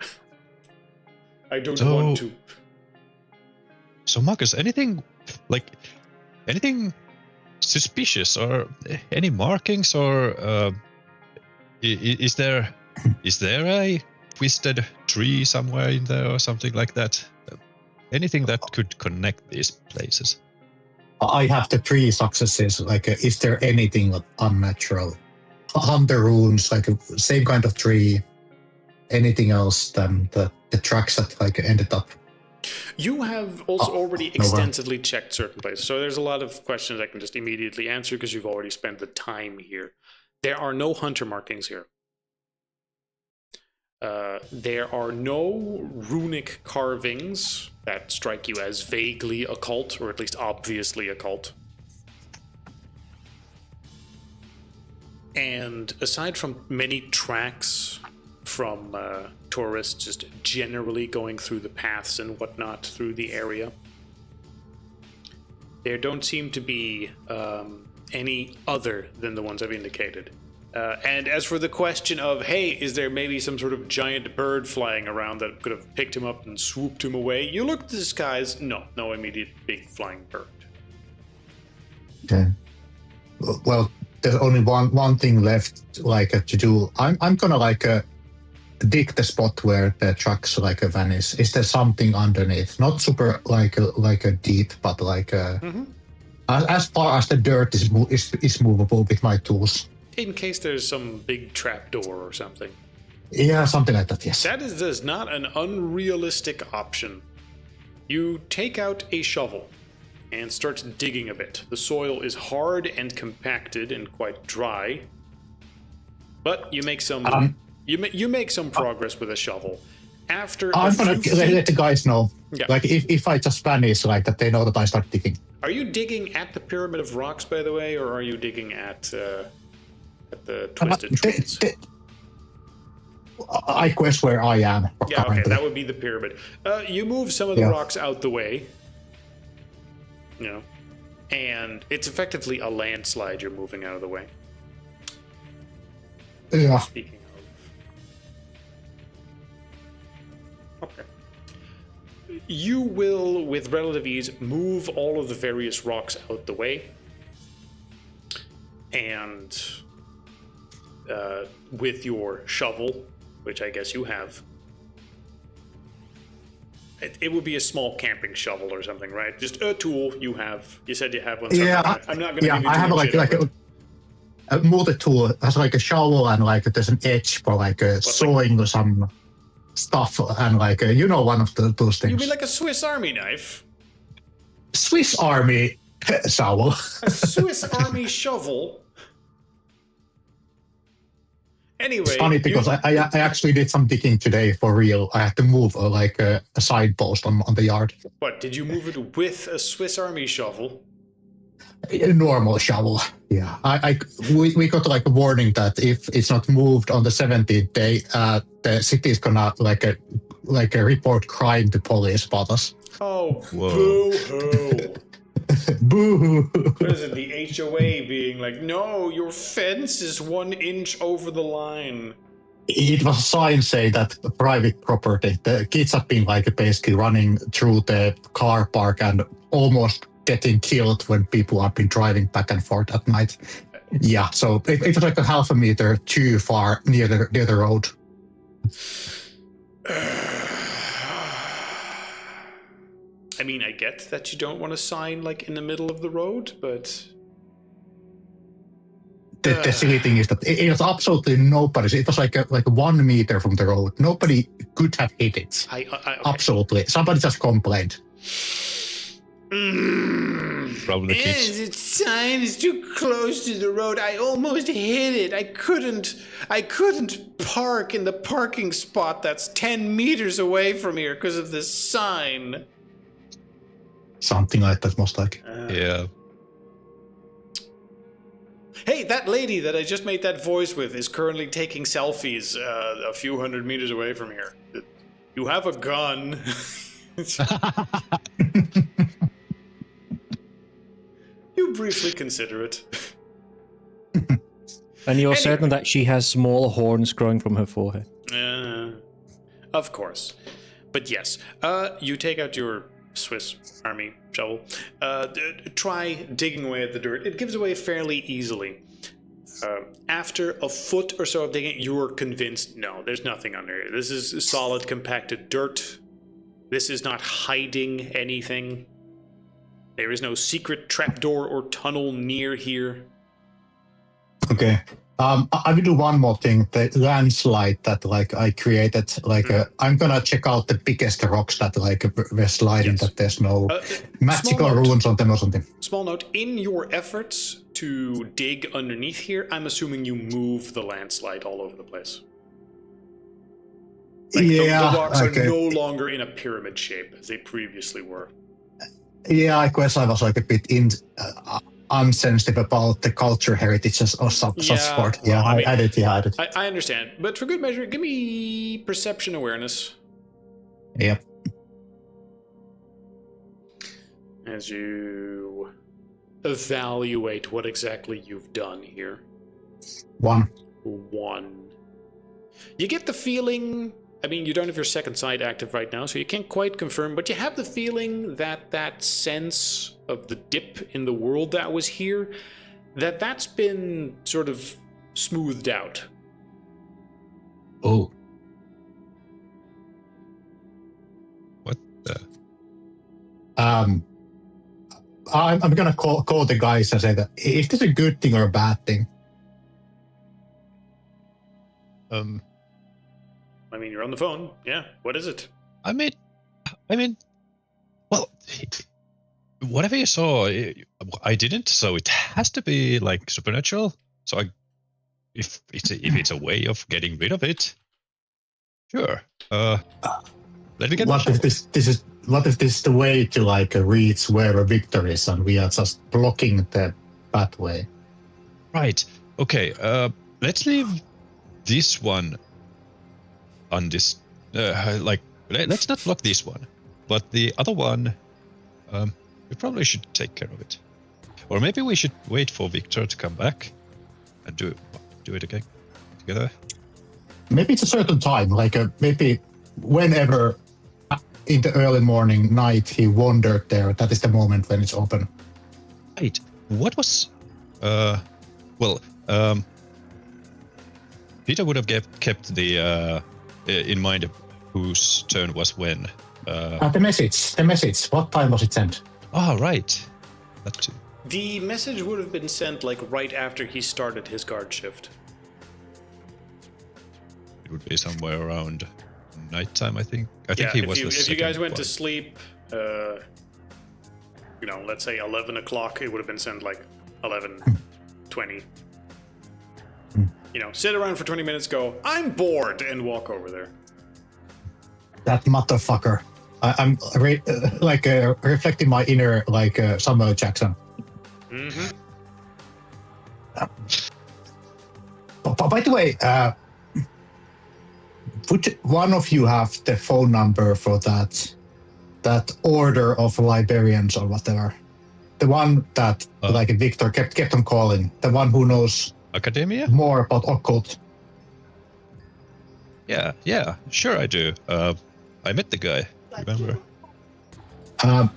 I don't want to. So Marcus, anything suspicious or any markings or is there a twisted tree somewhere in there or something like that? Anything that could connect these places? I have the 3 successes. Like, is there anything unnatural? Hunter runes, like same kind of tree. Anything else than the tracks that like ended up? You have also already extensively checked certain places, so there's a lot of questions I can just immediately answer because you've already spent the time here. There are no hunter markings here. There are no runic carvings that strike you as vaguely occult, or at least obviously occult. And aside from many tracks from tourists just generally going through the paths and whatnot through the area, there don't seem to be any other than the ones I've indicated. And as for the question of, hey, is there maybe some sort of giant bird flying around that could have picked him up and swooped him away? You look at the skies, no immediate big flying bird. Okay. Well, there's only one thing left, like to do. I'm gonna like dig the spot where the tracks like vanish. Is there something underneath? Not super like a deep, but like as far as the dirt is movable with my tools. In case there's some big trapdoor or something. Yeah, something like that, yes. That is not an unrealistic option. You take out a shovel and start digging a bit. The soil is hard and compacted and quite dry, but you make some you make some progress with a shovel. After I'm gonna let the guys know. Yeah. Like if I just vanish like that, they know that I start digging. Are you digging at the pyramid of rocks, by the way, or are you digging at the twisted trees? I guess where I am. Yeah, okay, that would be the pyramid. You move some of the rocks out the way, you know, and it's effectively a landslide you're moving out of the way. Yeah. Speaking of. Okay. You will, with relative ease, move all of the various rocks out the way, and with your shovel, which I guess you have, it would be a small camping shovel or something, right? Just a tool you have. You said you have one. So Yeah, I'm not going to give you I have like a multi-tool. Has like a shovel and like there's an edge for like sewing some stuff and like you know one of those things. You mean like a Swiss Army knife? Swiss Army shovel. A Swiss Army shovel. Anyway, it's funny because I actually did some digging today for real. I had to move like a side post on the yard. What, did you move it with a Swiss Army shovel? A normal shovel. Yeah, we got like a warning that if it's not moved on the 17th day, the city is gonna like a report crime to police about us. Oh, Whoa. boo-hoo. Boo! What is it, the HOA being like, no, your fence is 1 inch over the line. It was a sign saying that private property. The kids have been like basically running through the car park and almost getting killed when people have been driving back and forth at night. Yeah, so it was like a half a meter too far near the road. I mean, I get that you don't want a sign like in the middle of the road, but The silly thing is that it was absolutely nobody's. It was like 1 meter from the road. Nobody could have hit it. okay. Absolutely, somebody just complained. Probably the kids. The sign is too close to the road. I almost hit it. I couldn't park in the parking spot that's 10 meters away from here because of this sign. Something like that, most like. Yeah. Hey, that lady that I just made that voice with is currently taking selfies a few hundred meters away from here. You have a gun. You briefly consider it. And you're certain that she has small horns growing from her forehead? Of course. But yes, you take out your Swiss Army shovel. Try digging away at the dirt. It gives away fairly easily. After a foot or so of digging, you're convinced, no, there's nothing under here. This is solid, compacted dirt. This is not hiding anything. There is no secret trapdoor or tunnel near here. Okay. I will do one more thing. The landslide that like I created, I'm gonna check out the biggest rocks that like were sliding. Yes. That there's no magical ruins on them or something. Small note: in your efforts to dig underneath here, I'm assuming you move the landslide all over the place. Like the rocks are no longer in a pyramid shape as they previously were. Yeah, I guess I was like a bit unsensitive about the culture heritage of such sport. Yeah, well, I did. I understand, but for good measure, give me perception awareness. Yep. As you evaluate what exactly you've done here. 1. You get the feeling, I mean, you don't have your second sight active right now, so you can't quite confirm, but you have the feeling that that sense of the dip in the world that was here, that's been sort of smoothed out. Oh. What the? I'm gonna call the guys and say that, is this a good thing or a bad thing? I mean, you're on the phone. Yeah. What is it? I mean, well, whatever you saw, I didn't. So it has to be like supernatural. So if it's a way of getting rid of it, sure. Let me get. What if this is the way to like reach where a victory is, and we are just blocking the pathway? Right. Okay. Let's leave this one on this. Let's not block this one, but the other one, we probably should take care of it, or maybe we should wait for Victor to come back and do it again together. Maybe it's a certain time, like maybe whenever in the early morning, night he wandered there. That is the moment when it's open. Right. What was? Peter would have kept the in mind whose turn was when. The message. What time was it sent? Oh, right. That too. The message would have been sent like right after he started his guard shift. It would be somewhere around nighttime, I think. I think he was. If you guys went to sleep, let's say 11 o'clock, it would have been sent like 11:20. Sit around for 20 minutes, go, I'm bored, and walk over there. That motherfucker. I'm reflecting my inner Samuel Jackson. Mm-hmm. By the way, would one of you have the phone number for that order of librarians or whatever? The one that like Victor kept on calling, the one who knows Academia? more about occult. Yeah, sure I do. I met the guy, remember?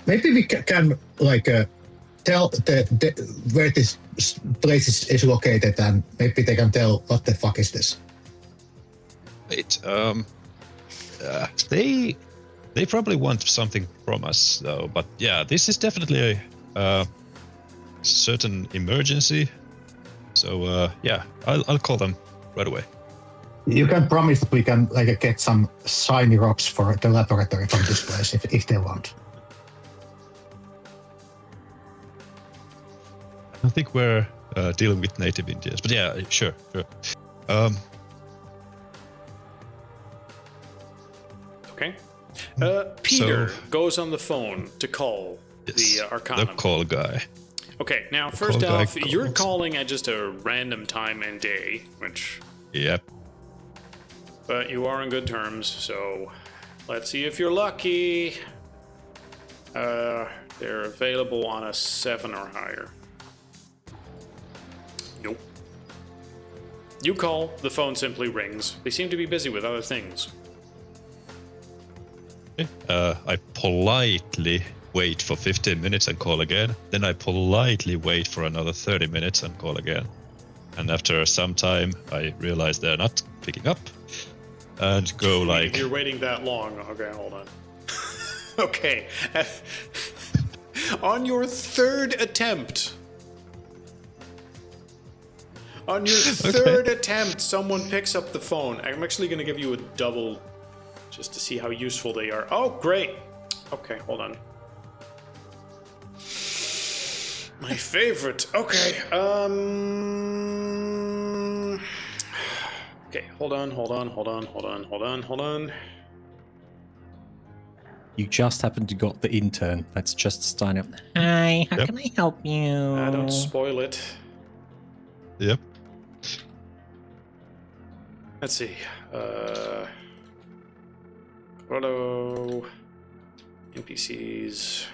Maybe we can like tell where this place is located, and maybe they can tell what the fuck is this. Wait, they probably want something from us though, but yeah, this is definitely a certain emergency. So yeah, I'll call them right away. You can promise that we can like get some shiny rocks for the laboratory from this place if they want. I don't think we're dealing with native Indians, but yeah, sure. Okay. Peter goes on the phone to call the Arcanum. The call guy. Okay, now first off, you're calling at just a random time and day, which... Yep. But you are on good terms, so let's see if you're lucky. They're available on a 7 or higher. Nope. You call, the phone simply rings. They seem to be busy with other things. I politely wait for 15 minutes and call again. Then I politely wait for another 30 minutes and call again. And after some time, I realize they're not picking up. And go like... You're waiting that long. Okay, hold on. Okay. On your third attempt... On your third attempt, someone picks up the phone. I'm actually going to give you a double... just to see how useful they are. Oh, great. Okay, hold on. My favorite. Okay. Okay, hold on. You just happened to got the intern. Let's just sign up. Hi, how can I help you? Don't spoil it. Yep. Let's see. Photo. NPCs.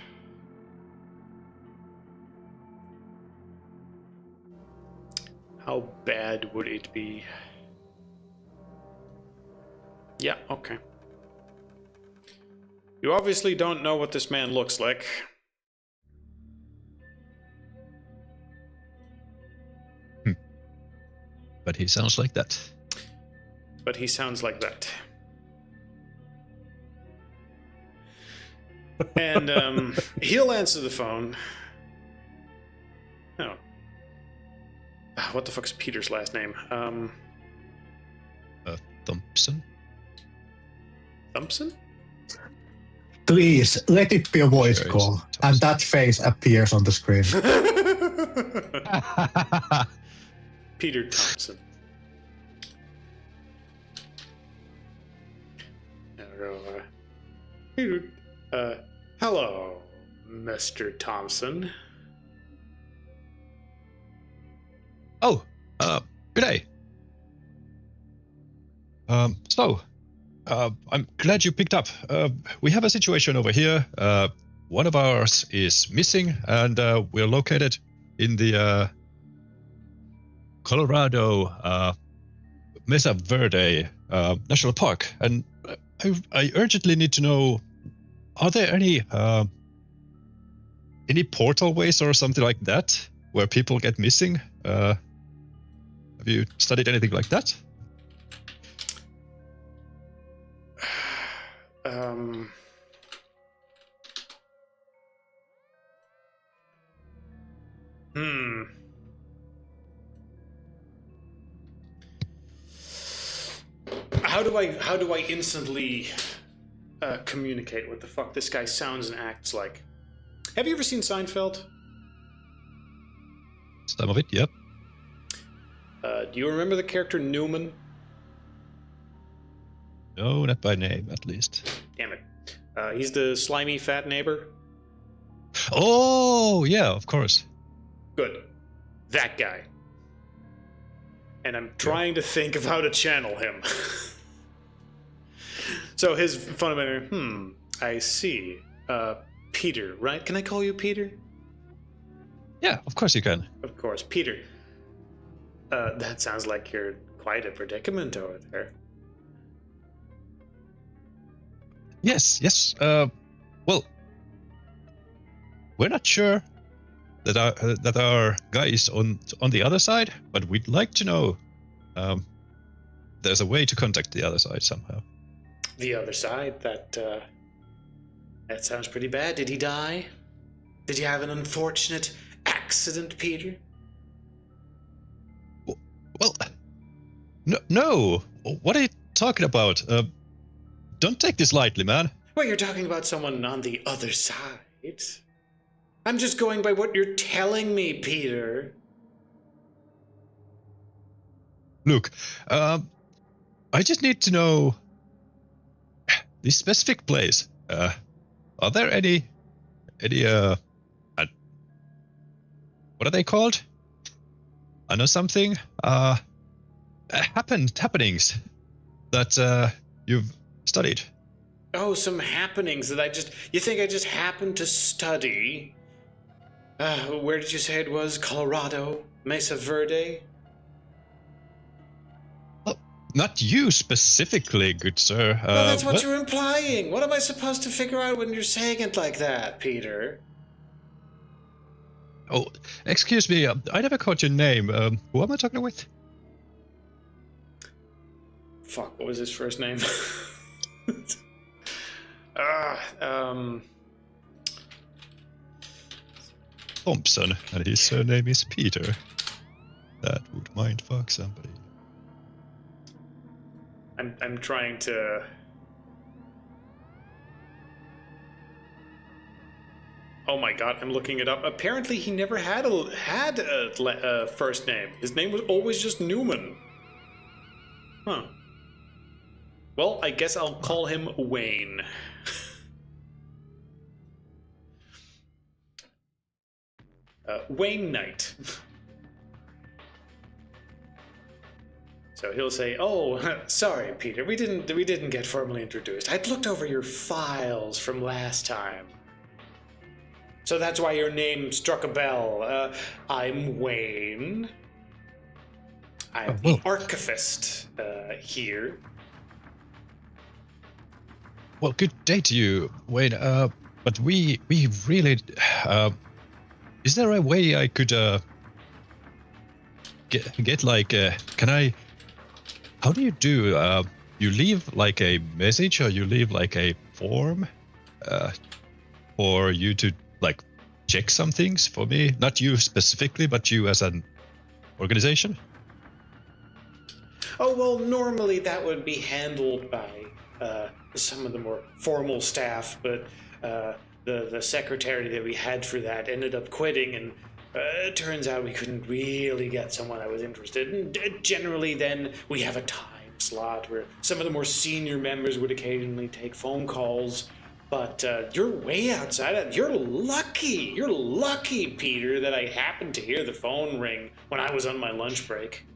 How bad would it be? Yeah, okay. You obviously don't know what this man looks like. But he sounds like that. But he sounds like that. And he'll answer the phone. Oh. What the fuck is Peter's last name? Thompson? Thompson? Please, let it be a voice call. And that face appears on the screen. Peter Thompson. Peter, hello, Mr. Thompson. Oh, good day. I'm glad you picked up. We have a situation over here. One of ours is missing, and we're located in the Colorado Mesa Verde National Park. And I urgently need to know, are there any portal ways or something like that where people get missing? Have you studied anything like that? How do I instantly communicate what the fuck this guy sounds and acts like? Have you ever seen Seinfeld? Some of it, yep. Do you remember the character Newman? No, not by name, at least. Damn it. He's the slimy fat neighbor. Oh, yeah, of course. Good. That guy. And I'm trying to think of how to channel him. So his fundamental, I see. Peter, right? Can I call you Peter? Yeah, of course you can. Of course, Peter. That sounds like you're quite a predicament over there. Yes. Well, we're not sure that our guy is on the other side, but we'd like to know. There's a way to contact the other side somehow. The other side? That sounds pretty bad. Did he die? Did you have an unfortunate accident, Peter? Well, no. What are you talking about? Don't take this lightly, man. Well, you're talking about someone on the other side. I'm just going by what you're telling me, Peter. Look, I just need to know this specific place. Are there any what are they called? I know something. Happenings that you've studied. Oh, some happenings that you think I just happened to study? Where did you say it was? Colorado? Mesa Verde? Well, not you specifically, good sir. Well, that's what you're implying. What am I supposed to figure out when you're saying it like that, Peter? Oh, excuse me, I never caught your name. Who am I talking with? Fuck, what was his first name? Thompson, and his surname is Peter. That would mindfuck somebody. I'm trying to... Oh my god, I'm looking it up. Apparently he never had a first name. His name was always just Newman. Huh. Well, I guess I'll call him Wayne. Wayne Knight. So he'll say, "Oh, sorry, Peter. We didn't get formally introduced. I'd looked over your files from last time. So that's why your name struck a bell. I'm Wayne. I'm the archivist here." Well, good day to you, Wayne. But we really... is there a way I could get like... can I... How do you do... you leave like a message, or you leave like a form for you to like check some things for me? Not you specifically, but you as an organization? Oh, well, normally that would be handled by some of the more formal staff, but the secretary that we had for that ended up quitting, and it turns out we couldn't really get someone that was interested. And generally then we have a time slot where some of the more senior members would occasionally take phone calls, but you're way outside of... You're lucky, Peter, that I happened to hear the phone ring when I was on my lunch break.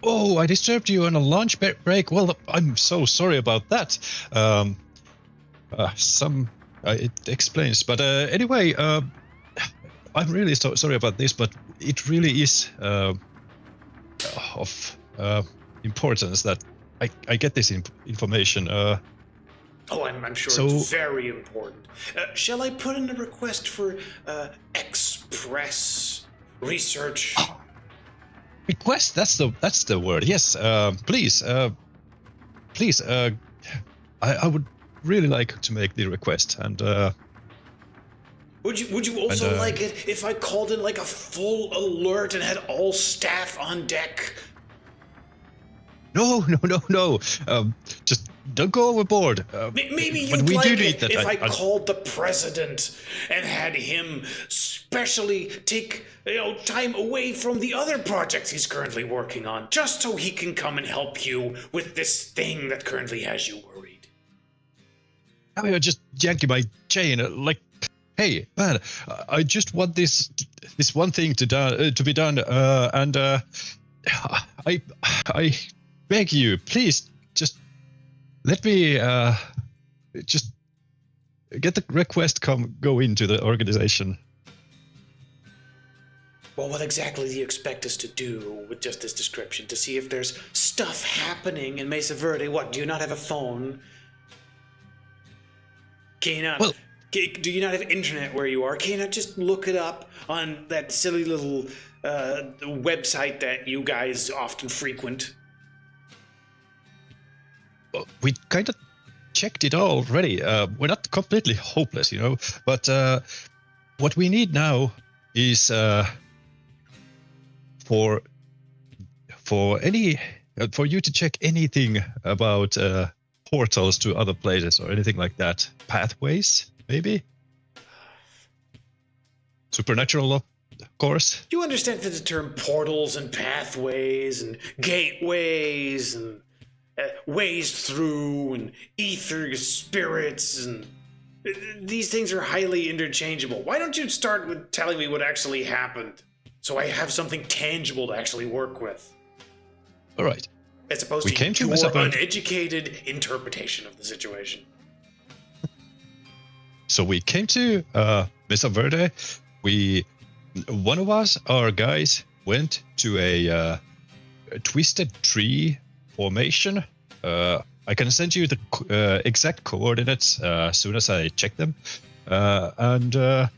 Oh, I disturbed you on a lunch break. Well, I'm so sorry about that. It explains. But anyway, I'm really sorry about this, but it really is of importance that I get this information. Oh, I'm sure it's very important. Shall I put in a request for express research? Request? That's the word. Yes. Please. I would really like to make the request, and would you also like it if I called in like a full alert and had all staff on deck? No. Just don't go overboard. Maybe you'd like it if I called the president and had him specially take time away from the other projects he's currently working on, just so he can come and help you with this thing that currently has you worried. Now you're just yanking my chain. Like, hey man, I just want this one thing to be done, and I beg you, please just let me just get the request go into the organization. Well, what exactly do you expect us to do with just this description? To see if there's stuff happening in Mesa Verde? What, do you not have a phone? Can you not... Well, do you not have internet where you are? Can you not just look it up on that silly little website that you guys often frequent? We kind of checked it already. We're not completely hopeless, but what we need now is for you to check anything about portals to other places or anything like that. Pathways, maybe? Supernatural, of course. You understand that the term portals and pathways and gateways and ways through and ether spirits and these things are highly interchangeable. Why don't you start with telling me what actually happened so I have something tangible to actually work with? All right. As opposed to your uneducated interpretation of the situation. So we came to Mesa Verde. One of our guys went to a twisted tree formation. I can send you the exact coordinates as soon as I check them. And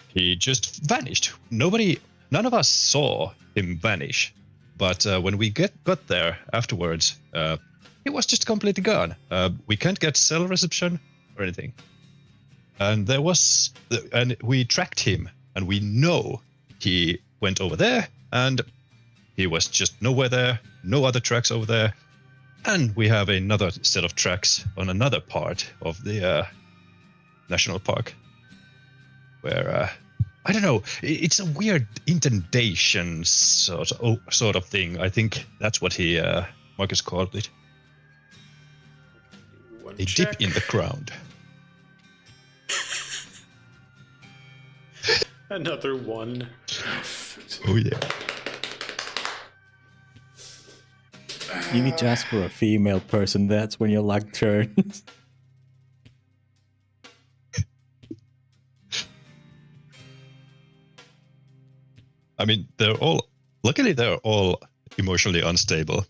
he just vanished. None of us saw him vanish. But when we got there afterwards, he was just completely gone. We can't get cell reception or anything. And and we tracked him, and we know he went over there, and he was just nowhere there, no other tracks over there. And we have another set of tracks on another part of the national park, where I don't know. It's a weird indentation sort of thing. I think that's what Marcus called it. A dip in the ground. Another one. Oh yeah. You need to ask for a female person. That's when your luck turns. I mean, luckily they're all emotionally unstable.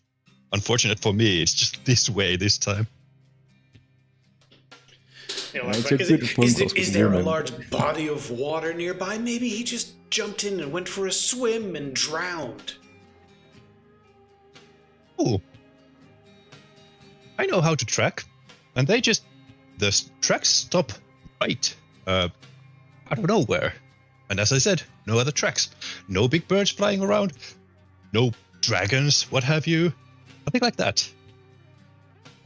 Unfortunate for me, it's just this way this time. You know, is there a large body of water nearby? Maybe he just jumped in and went for a swim and drowned. Oh, I know how to track, and the tracks stop right. I don't know where. And as I said, no other tracks, no big birds flying around, no dragons, what have you, nothing like that.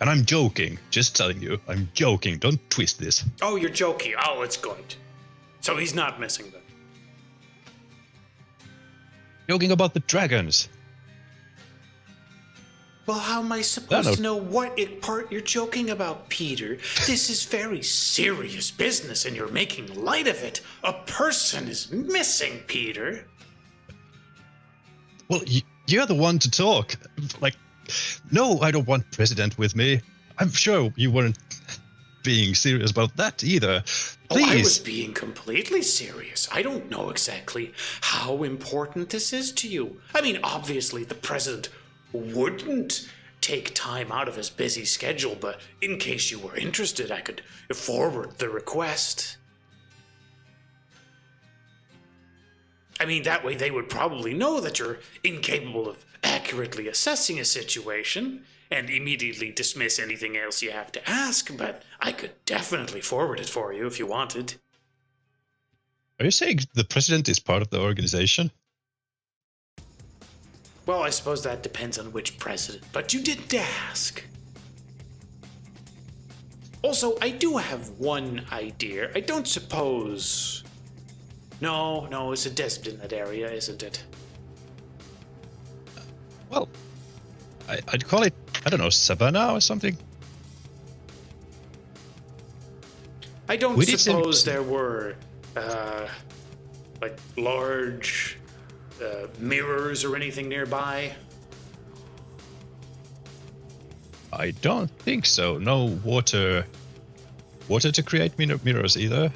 And I'm joking, just telling you, I'm joking, don't twist this. Oh, you're joking. Oh, it's good. So he's not missing them. Joking about the dragons. Well, how am I supposed to know what part you're joking about, Peter? This is very serious business and you're making light of it. A person is missing, Peter. Well, you're the one to talk. Like, no, I don't want President with me. I'm sure you weren't being serious about that either. Please. Oh, I was being completely serious. I don't know exactly how important this is to you. I mean, obviously, the President wouldn't take time out of his busy schedule, but in case you were interested, I could forward the request. I mean, that way they would probably know that you're incapable of accurately assessing a situation and immediately dismiss anything else you have to ask, but I could definitely forward it for you if you wanted. Are you saying the President is part of the organization? Well, I suppose that depends on which president, but you didn't ask. Also, I do have one idea. I don't suppose... No, it's a desert in that area, isn't it? Well, I'd call it, I don't know, Savannah or something? I don't We did some- suppose there were, like, large mirrors or anything nearby? I don't think so. No water to create mirrors either.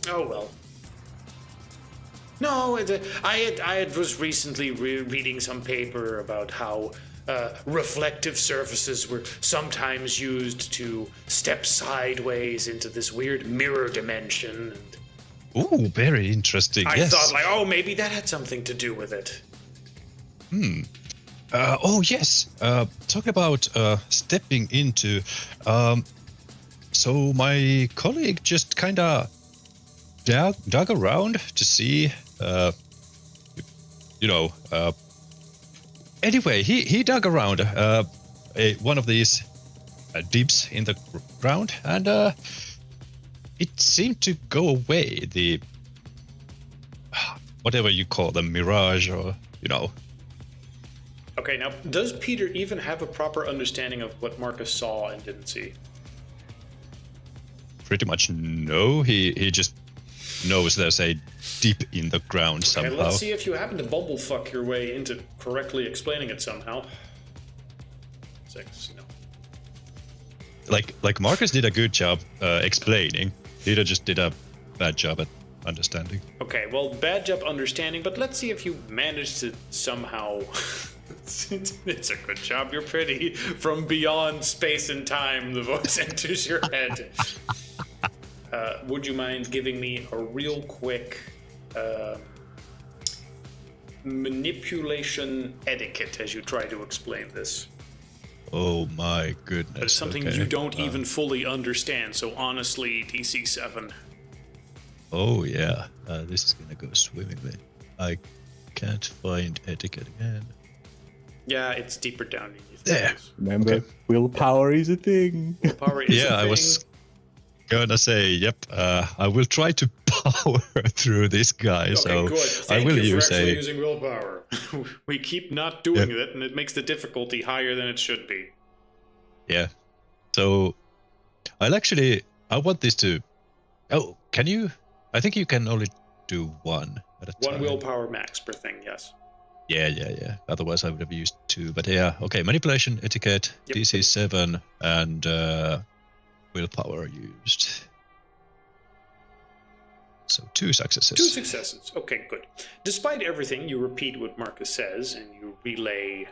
Oh well. No, I was recently reading some paper about how reflective surfaces were sometimes used to step sideways into this weird mirror dimension. Ooh, very interesting. I yes. thought, like, oh, maybe that had something to do with it. Oh yes. Talk about stepping into. So my colleague just kind of dug around to see. Anyway, he dug around one of these dips in the ground, and it seemed to go away. The whatever you call them, mirage, or Okay, now, does Peter even have a proper understanding of what Marcus saw and didn't see? Pretty much no. He just knows there's a dip in the ground somehow. Okay, let's see if you happen to bumblefuck your way into correctly explaining it somehow. 6, no. Like Marcus did a good job explaining. Peter just did a bad job at understanding. Okay, well, bad job understanding, but let's see if you managed to somehow... It's a good job, you're pretty. From beyond space and time, the voice enters your head. Would you mind giving me a real quick manipulation etiquette as you try to explain this? Oh my goodness. But it's something okay. you don't even fully understand, so honestly, DC 7. Oh yeah, this is gonna go swimmingly. I can't find etiquette again. Yeah, it's deeper down. There. Remember, willpower is a thing. Power is a Yeah, I thing. was gonna say, yep. I will try to power through this guy. Okay, so good. I Thank will you use for actually a. using willpower. We keep not doing it, and it makes the difficulty higher than it should be. Yeah. So I want this to. Oh, can you? I think you can only do one at a time. One willpower max per thing, yes. Yeah. Otherwise, I would have used 2. But yeah, okay. Manipulation, etiquette, Yep. DC 7, and willpower used. So 2 successes. 2 successes. Okay, good. Despite everything, you repeat what Marcus says, and you relay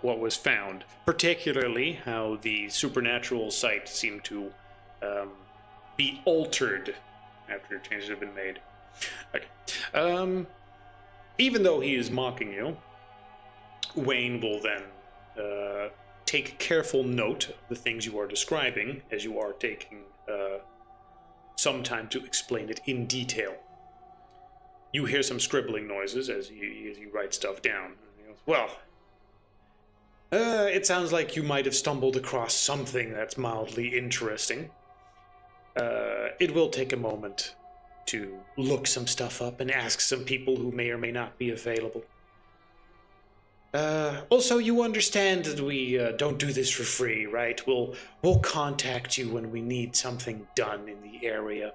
what was found, particularly how the supernatural site seemed to be altered after changes have been made. Okay. Even though he is mocking you, Wayne will then take careful note of the things you are describing, as you are taking some time to explain it in detail. You hear some scribbling noises as he writes stuff down. He goes, well, it sounds like you might have stumbled across something that's mildly interesting. It will take a moment to look some stuff up and ask some people who may or may not be available. Also, you understand that we don't do this for free, right? We'll contact you when we need something done in the area.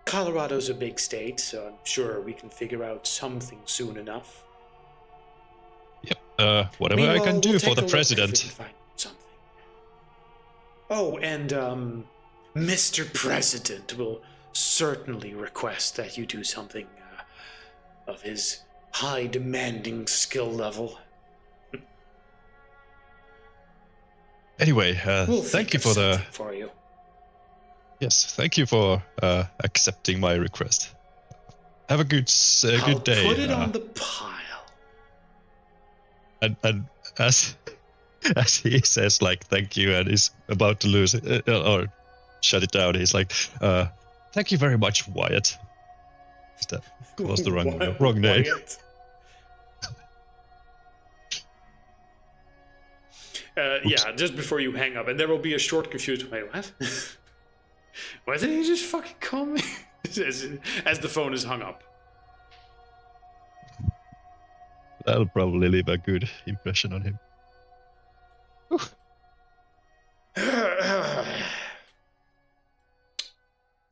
Colorado's a big state, so I'm sure we can figure out something soon enough. Yep. Whatever I can do for the president. If we can find something. Oh, and Mr. President will certainly request that you do something of his high demanding skill level. Anyway, We'll thank think you of for the. something for you. Yes, thank you for accepting my request. Have a good I'll good day. put it on the pile. And as he says like thank you and is about to lose it or shut it down, he's like, thank you very much, Wyatt. That was the wrong name. Wyatt. Yeah, just before you hang up, and there will be a short confusion. Wait, what? Why did he just fucking call me? as the phone is hung up. That'll probably leave a good impression on him.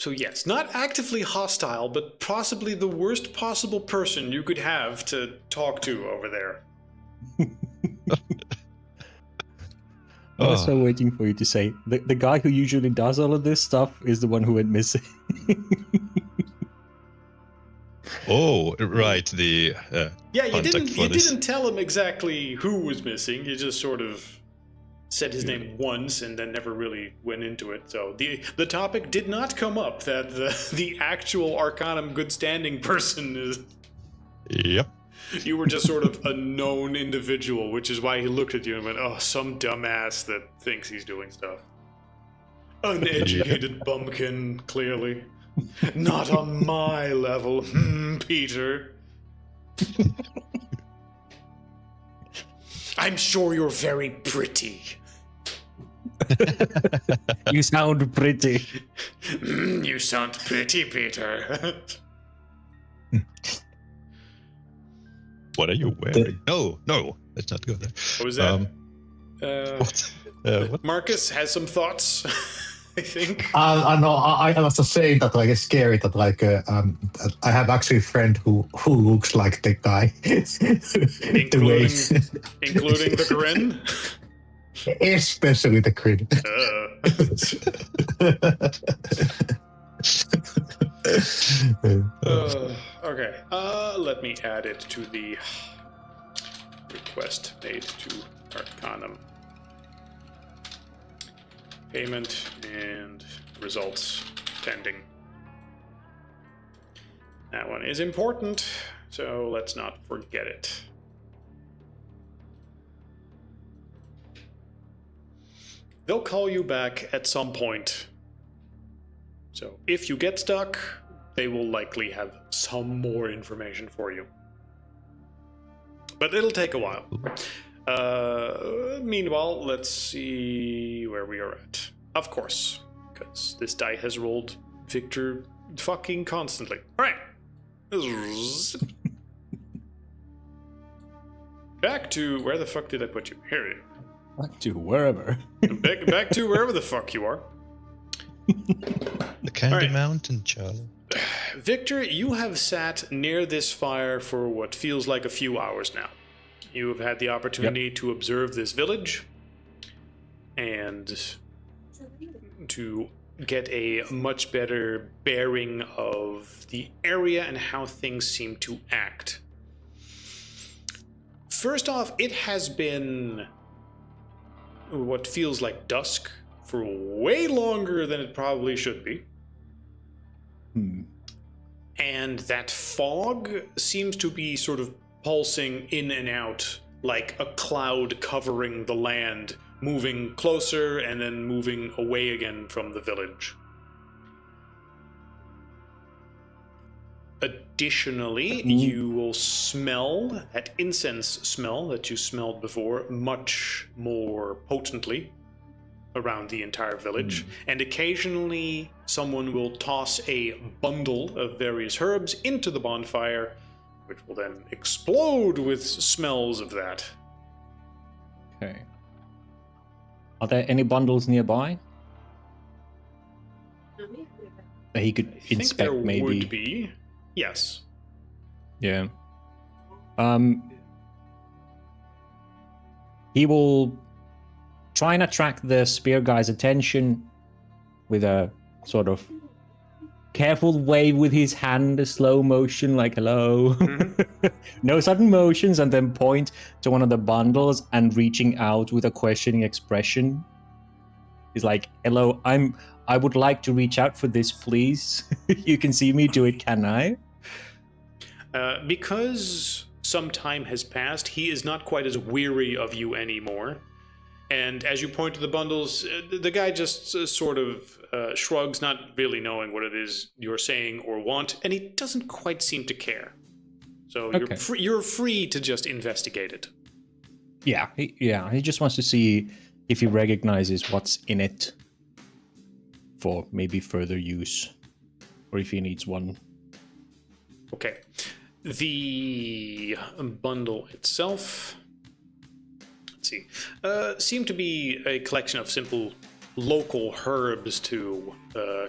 So yes, not actively hostile, but possibly the worst possible person you could have to talk to over there. I was so waiting for you to say, the guy who usually does all of this stuff is the one who went missing. Oh, right. The yeah, you contact didn't tell him exactly who was missing. You just sort of said his name once and then never really went into it. So the topic did not come up that the actual Arcanum good standing person is. Yep. You were just sort of a known individual, which is why he looked at you and went, "Oh, some dumbass that thinks he's doing stuff." Uneducated bumpkin, clearly. Not on my level, Peter. I'm sure you're very pretty. You sound pretty. You sound pretty, Peter. What are you wearing? No, let's not go there. What was that? What? Marcus has some thoughts, I think. I know. I was just saying that it's scary that I have actually a friend who looks like the guy. Including the grin? Especially the grin. Okay. Let me add it to the request made to Arcanum. Payment and results pending. That one is important, so let's not forget it. They'll call you back at some point. So if you get stuck, they will likely have some more information for you. But it'll take a while. Meanwhile, let's see where we are at. Of course, because this die has rolled Victor fucking constantly. Alright. Back to where the fuck did I put you? Here we go. Back to wherever. Back to wherever the fuck you are. The Candy Mountain, Charlie. Victor, you have sat near this fire for what feels like a few hours now. You have had the opportunity to observe this village and to get a much better bearing of the area and how things seem to act. First off, it has been what feels like dusk for way longer than it probably should be. And that fog seems to be sort of pulsing in and out like a cloud covering the land, moving closer and then moving away again from the village. Additionally, you will smell that incense smell that you smelled before much more potently around the entire village, and occasionally someone will toss a bundle of various herbs into the bonfire, which will then explode with smells of that. Okay. Are there any bundles nearby that he could inspect? There maybe would be. Yes. Yeah. He will try and attract the spear guy's attention with a sort of careful wave with his hand, a slow motion, like hello. No sudden motions, and then point to one of the bundles and reaching out with a questioning expression. He's like, hello, I would like to reach out for this, please. You can see me do it, can I? Because some time has passed, he is not quite as weary of you anymore. And as you point to the bundles, the guy just sort of shrugs, not really knowing what it is you're saying or want, and he doesn't quite seem to care. So you're free to just investigate it. Yeah, he just wants to see if he recognizes what's in it for maybe further use, or if he needs one. Okay. The bundle itself, let's see, seem to be a collection of simple local herbs to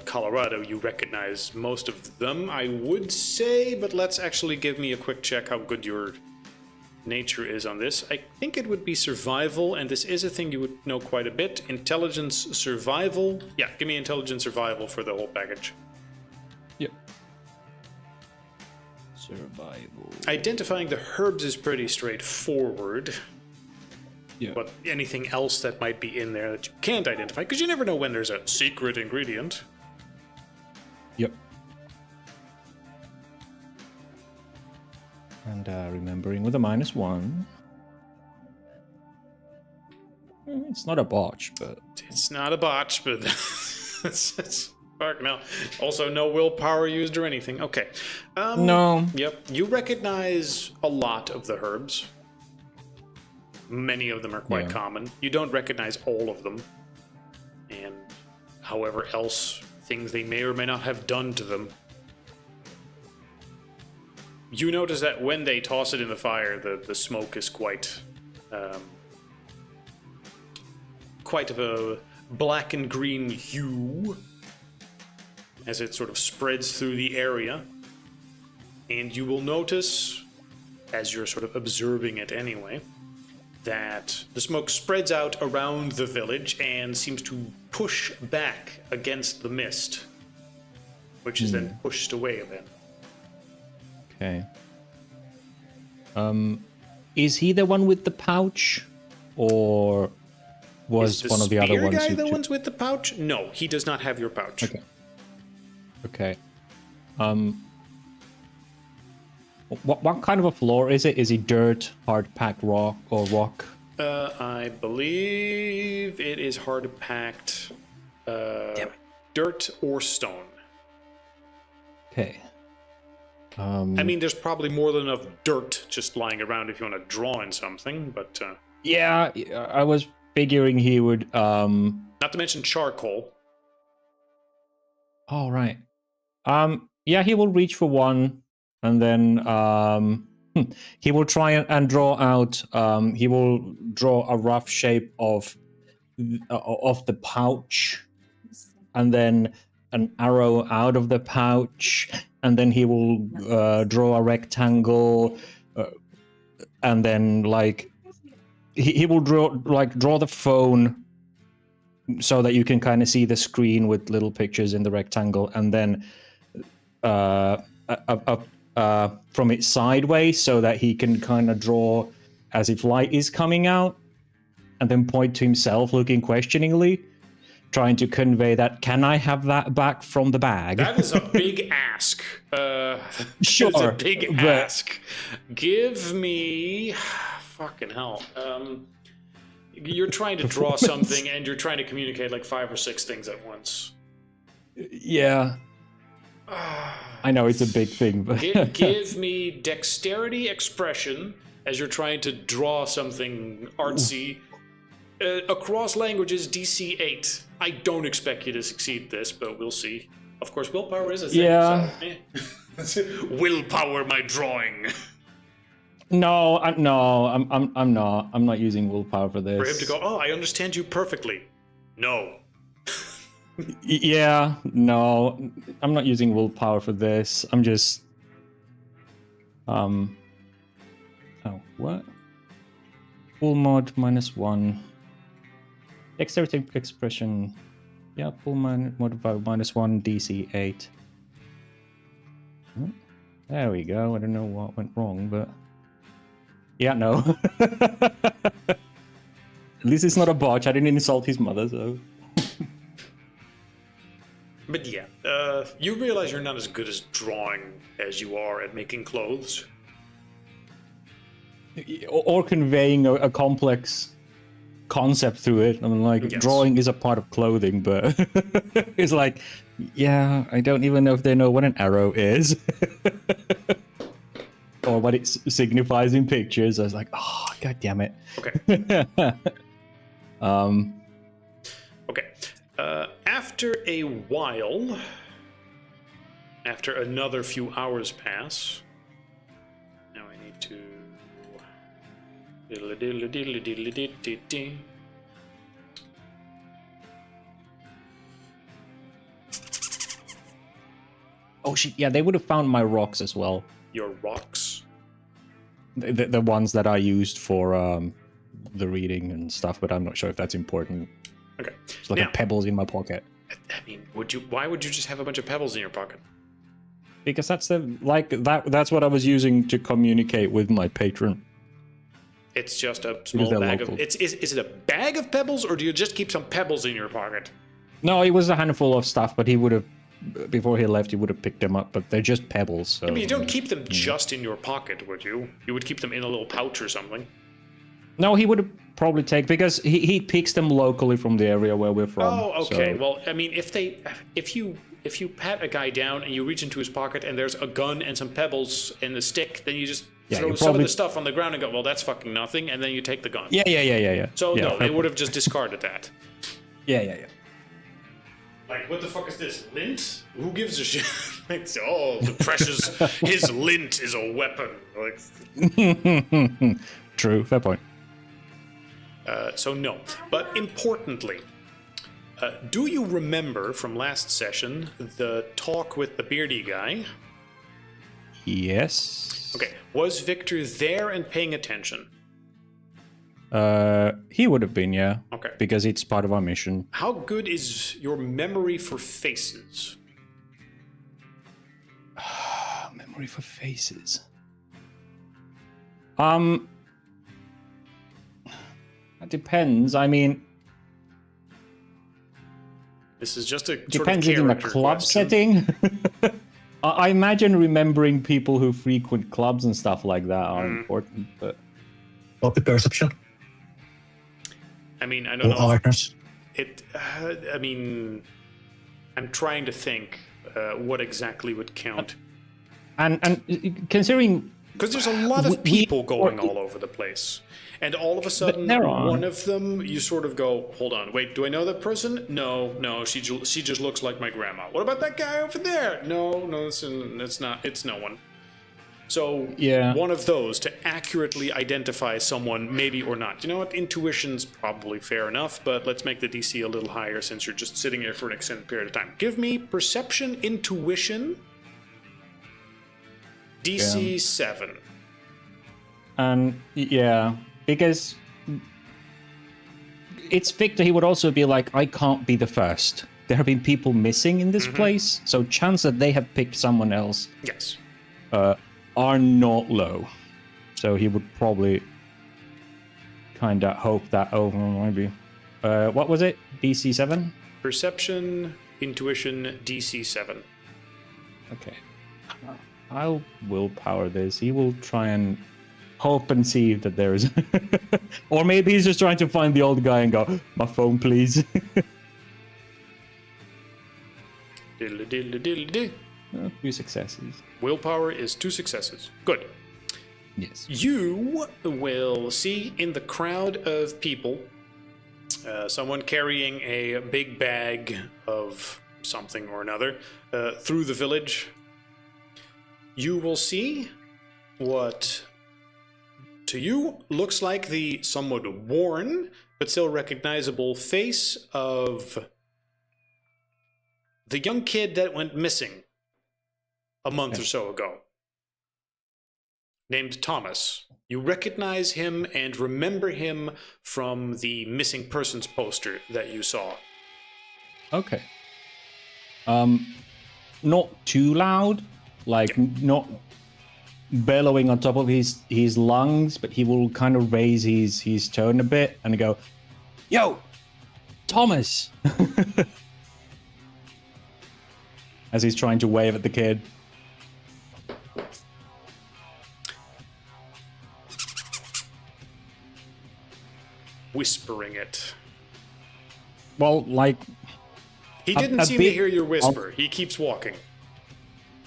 Colorado, you recognize most of them, I would say, but let's actually give me a quick check how good your nature is on this. I think it would be survival, and this is a thing you would know quite a bit. Intelligence, survival. Yeah, give me intelligence, survival for the whole package. Yep. Survival. Identifying the herbs is pretty straightforward. Yeah. But anything else that might be in there that you can't identify, because you never know when there's a secret ingredient. Yep. And remembering with a -1. It's not a botch, but... It's not a botch, but... it's fuck no. Also, no willpower used or anything. Okay. No. Yep. You recognize a lot of the herbs. Many of them are quite common. You don't recognize all of them. And however else, things they may or may not have done to them. You notice that when they toss it in the fire, the smoke is quite of a black and green hue as it sort of spreads through the area. And you will notice, as you're sort of observing it anyway, that the smoke spreads out around the village and seems to push back against the mist, which is then pushed away a bit. Okay. Is he the one with the pouch, or was one of the other ones? Is the spear guy the ones with the pouch? No, he does not have your pouch. Okay. Okay. What kind of a floor is it? Is it dirt, hard packed rock, or rock? I believe it is hard packed dirt or stone. Okay. I mean, there's probably more than enough dirt just lying around if you want to draw in something, but... yeah, I was figuring he would... Not to mention charcoal. Oh, right. Yeah, he will reach for one, and then he will try and draw out... he will draw a rough shape of the pouch, and then an arrow out of the pouch, and then he will draw a rectangle, and then like he will draw the phone so that you can kind of see the screen with little pictures in the rectangle, and then from it sideways so that he can kind of draw as if light is coming out, and then point to himself looking questioningly, trying to convey that, can I have that back from the bag? That is a big ask. Sure. It's a big ask. Give me... Fucking hell. You're trying to draw something and you're trying to communicate like 5 or 6 things at once. Yeah. I know it's a big thing, but... Give me dexterity expression as you're trying to draw something artsy. Across languages, DC 8. I don't expect you to succeed this, but we'll see. Of course, willpower is a thing. Yeah. So, willpower my drawing. No, I'm not. I'm not using willpower for this. For him to go, oh, I understand you perfectly. No. Yeah, no, I'm not using willpower for this. I'm just... Oh, what? Full mod -1. Dexterity expression. Yeah, full modifier -1, DC 8. There we go. I don't know what went wrong, but... Yeah, no. At least it's not a botch. I didn't insult his mother, so... But yeah, you realize you're not as good as drawing as you are at making clothes. Or conveying a complex concept through it. I mean, like, Yes. drawing is a part of clothing, but it's like, yeah, I don't even know if they know what an arrow is. Or what it signifies in pictures. I was like, oh, god damn it. Okay. Okay. After a while, after another few hours pass, now I need to... Oh shit! Yeah, they would have found my rocks as well. Your rocks? The ones that I used for the reading and stuff, but I'm not sure if that's important. Okay. It's like a pebbles in my pocket. I mean, why would you just have a bunch of pebbles in your pocket? Because that's that's what I was using to communicate with my patron. It's just a small bag of... Is it a bag of pebbles, or do you just keep some pebbles in your pocket? No, it was a handful of stuff, but he would have... Before he left, he would have picked them up, but they're just pebbles, so... I mean, you don't keep them just in your pocket, would you? You would keep them in a little pouch or something. No, he would have probably taken... Because he picks them locally from the area where we're from. Oh, okay. So. Well, I mean, if you pat a guy down and you reach into his pocket and there's a gun and some pebbles and a stick, then you just throw some of the stuff on the ground and go, well, that's fucking nothing, and then you take the gun. Yeah. So, yeah, no, they would have just discarded that. Yeah. Like, what the fuck is this? Lint? Who gives a shit? Like, oh, the precious... his lint is a weapon. Like... True, fair point. So, no. But importantly... do you remember from last session the talk with the beardy guy? Yes. Okay. Was Victor there and paying attention? He would have been, yeah. Okay. Because it's part of our mission. How good is your memory for faces? Memory for faces. It depends. I mean... This is just a depends sort of in a club setting. I imagine remembering people who frequent clubs and stuff like that are important, but... Copy perception. I mean, I don't know. Alertness. I mean, I'm trying to think what exactly would count. And considering... Because there's a lot of people going all over the place. And all of a sudden, one of them, you sort of go, hold on, wait, do I know that person? No, she just looks like my grandma. What about that guy over there? No, it's not, it's no one. So, one of those to accurately identify someone, maybe or not. You know what, intuition's probably fair enough, but let's make the DC a little higher since you're just sitting here for an extended period of time. Give me perception, intuition, DC 7. And, because it's Victor, he would also be like, I can't be the first. There have been people missing in this place, so chance that they have picked someone else are not low. So he would probably kind of hope that over, maybe. What was it? DC 7? Perception, intuition, DC 7. Okay. I'll willpower this. He will try and hope and see that there is... or maybe he's just trying to find the old guy and go, my phone, please. Diddle-diddle-diddle-diddle. 2 successes. Willpower is 2 successes. Good. Yes. You will see in the crowd of people someone carrying a big bag of something or another through the village. You will see what to you looks like the somewhat worn but still recognizable face of the young kid that went missing a month or so ago, named Thomas. You recognize him and remember him from the missing persons poster that you saw. Okay. Not too loud, like not bellowing on top of his lungs, but he will kind of raise his tone a bit and go, "Yo, Thomas!" As he's trying to wave at the kid. Whispering it. Well, like... He didn't seem to hear your whisper. He keeps walking.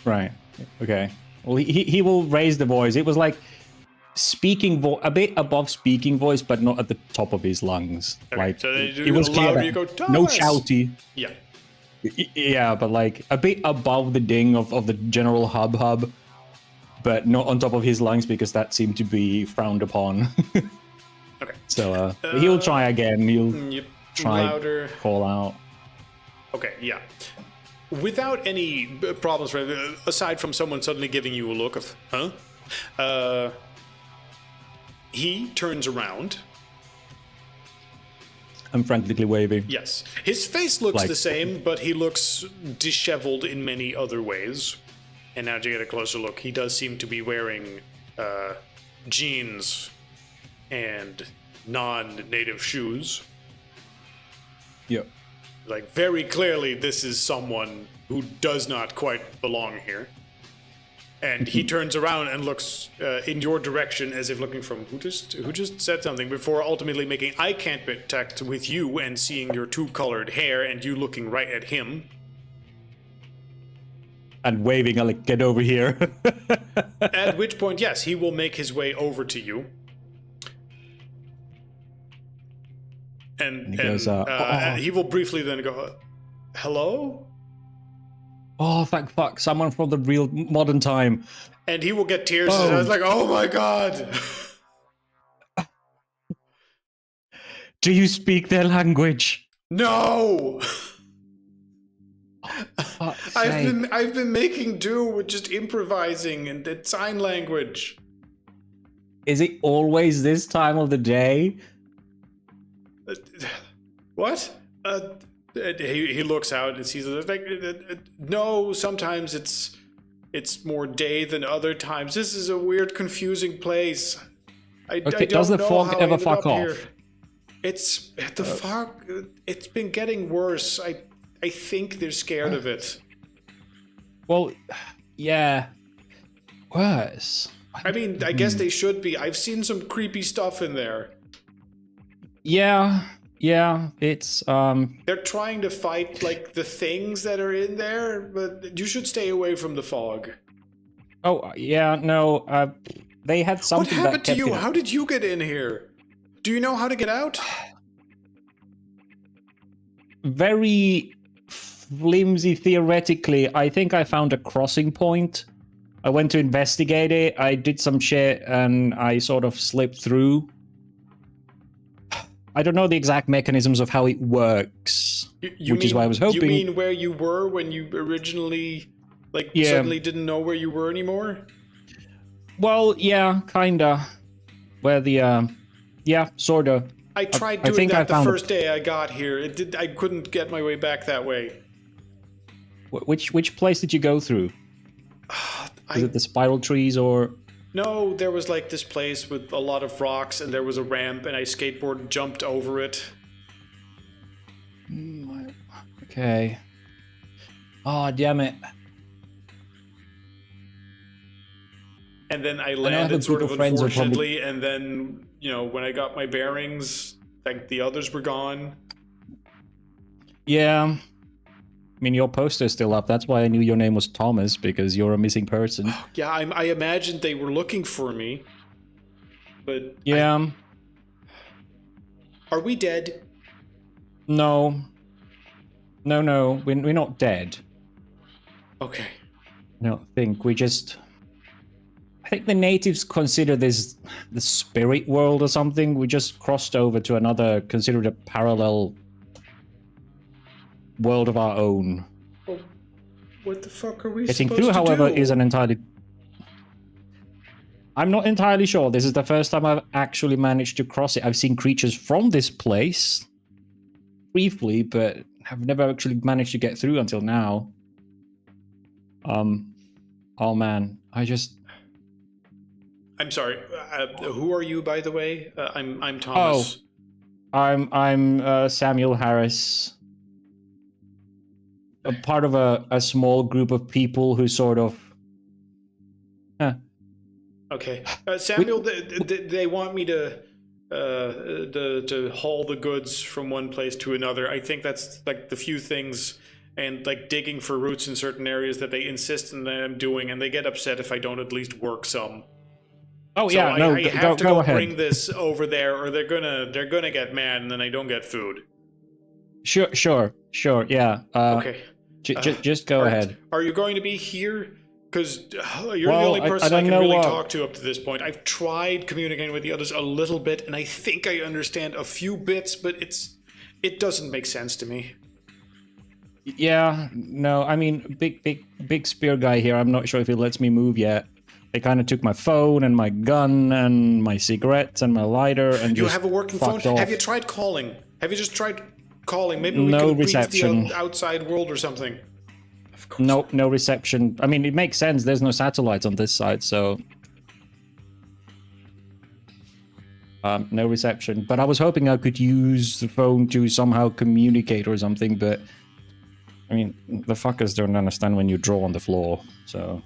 Right. Okay. Well, he will raise the voice. It was like speaking a bit above speaking voice, but not at the top of his lungs. Okay, like so it was clear that you go, no shouty. Yeah. Yeah, but like a bit above the ding of the general hub, but not on top of his lungs because that seemed to be frowned upon. Okay. So he'll try again. He'll try louder. Call out. Okay, yeah. without any problems, aside from someone suddenly giving you a look of, huh? He turns around. I'm frantically waving. Yes. His face looks Like- the same, but he looks disheveled in many other ways. And now to get a closer look, he does seem to be wearing jeans and non-native shoes. Yep. Like, very clearly, this is someone who does not quite belong here. And he turns around and looks in your direction as if looking from who just said something before ultimately making eye contact with you and seeing your two-colored hair and you looking right at him. And waving, I'm like, get over here. At which point, yes, he will make his way over to you. And he goes, he will briefly then go, hello? Oh, thank fuck, someone from the real modern time. And he will get tears. And I was like, oh my god. Do you speak their language? No! Fuck's I've sake. been making do with just improvising and sign language. Is it always this time of the day? What? He looks out and sees it. Like, no, sometimes it's more day than other times. This is a weird, confusing place. I don't does the know fog how I ever ended fuck up off? here. It's the fog. It's been getting worse. I think they're scared of it. Well, yeah. Worse. I mean, I guess they should be. I've seen some creepy stuff in there. Yeah, it's They're trying to fight like the things that are in there, but you should stay away from the fog. oh yeah, no, they had What something that happened to kept you? it- How did you get in here? Do you know how to get out? Very flimsy theoretically. I think I found a crossing point. I went to investigate it. I did some shit and I sort of slipped through. I don't know the exact mechanisms of how it works, which is why I was hoping. You mean where you were when you originally, like, Yeah. suddenly didn't know where you were anymore? Well, yeah, kinda. Where the, yeah, sorta. I tried I doing think I that the found first day I got here. I couldn't get my way back that way. Which place did you go through? Is it the spiral trees or? No, there was like this place with a lot of rocks and there was a ramp and I skateboard jumped over it. Okay. Oh, damn it. And then I I have a landed group sort of of friends who are unfortunately, and then, you know, when I got my bearings, like the others were gone. Yeah. I mean, your poster's still up. That's why I knew your name was Thomas, because you're a missing person. Yeah, I imagined they were looking for me. But Yeah. are we dead? No. No, we're not dead. Okay. I don't think. We just... I think the natives consider this the spirit world or something. We just crossed over to another, considered a parallel world of our own. Well, what the fuck are we Getting supposed through, to however, do? isn't entirely... I'm not entirely sure. This is the first time I've actually managed to cross it. I've seen creatures from this place briefly, but have never actually managed to get through until now. Oh man, I'm sorry. Who are you, by the way? I'm Thomas. I'm Samuel Harris. A part of a small group of people who sort of... Okay. Samuel, they want me to haul the goods from one place to another. I think that's like the few things, and like digging for roots in certain areas that they insist on that I'm doing, and they get upset if I don't at least work some. Oh So yeah, no, I have to go go ahead. bring this over there, or they're gonna get mad, and then I don't get food. Sure, yeah. Okay. Just go ahead. Are you going to be here? Because you're Well, the only I person I, don't can know really what- talk to up to this point. I've tried communicating with the others a little bit, and I think I understand a few bits, but it doesn't make sense to me. Yeah, no, I mean, big spear guy here. I'm not sure if he lets me move yet. They kind of took my phone and my gun and my cigarettes and my lighter and You just have a working phone? fucked off. Have you tried calling? Have you just tried calling? Maybe we No can reception. reach the outside world or something. Of course. Nope, no reception. I mean, it makes sense. There's no satellites on this side, so... no reception. But I was hoping I could use the phone to somehow communicate or something, but... I mean, the fuckers don't understand when you draw on the floor, so...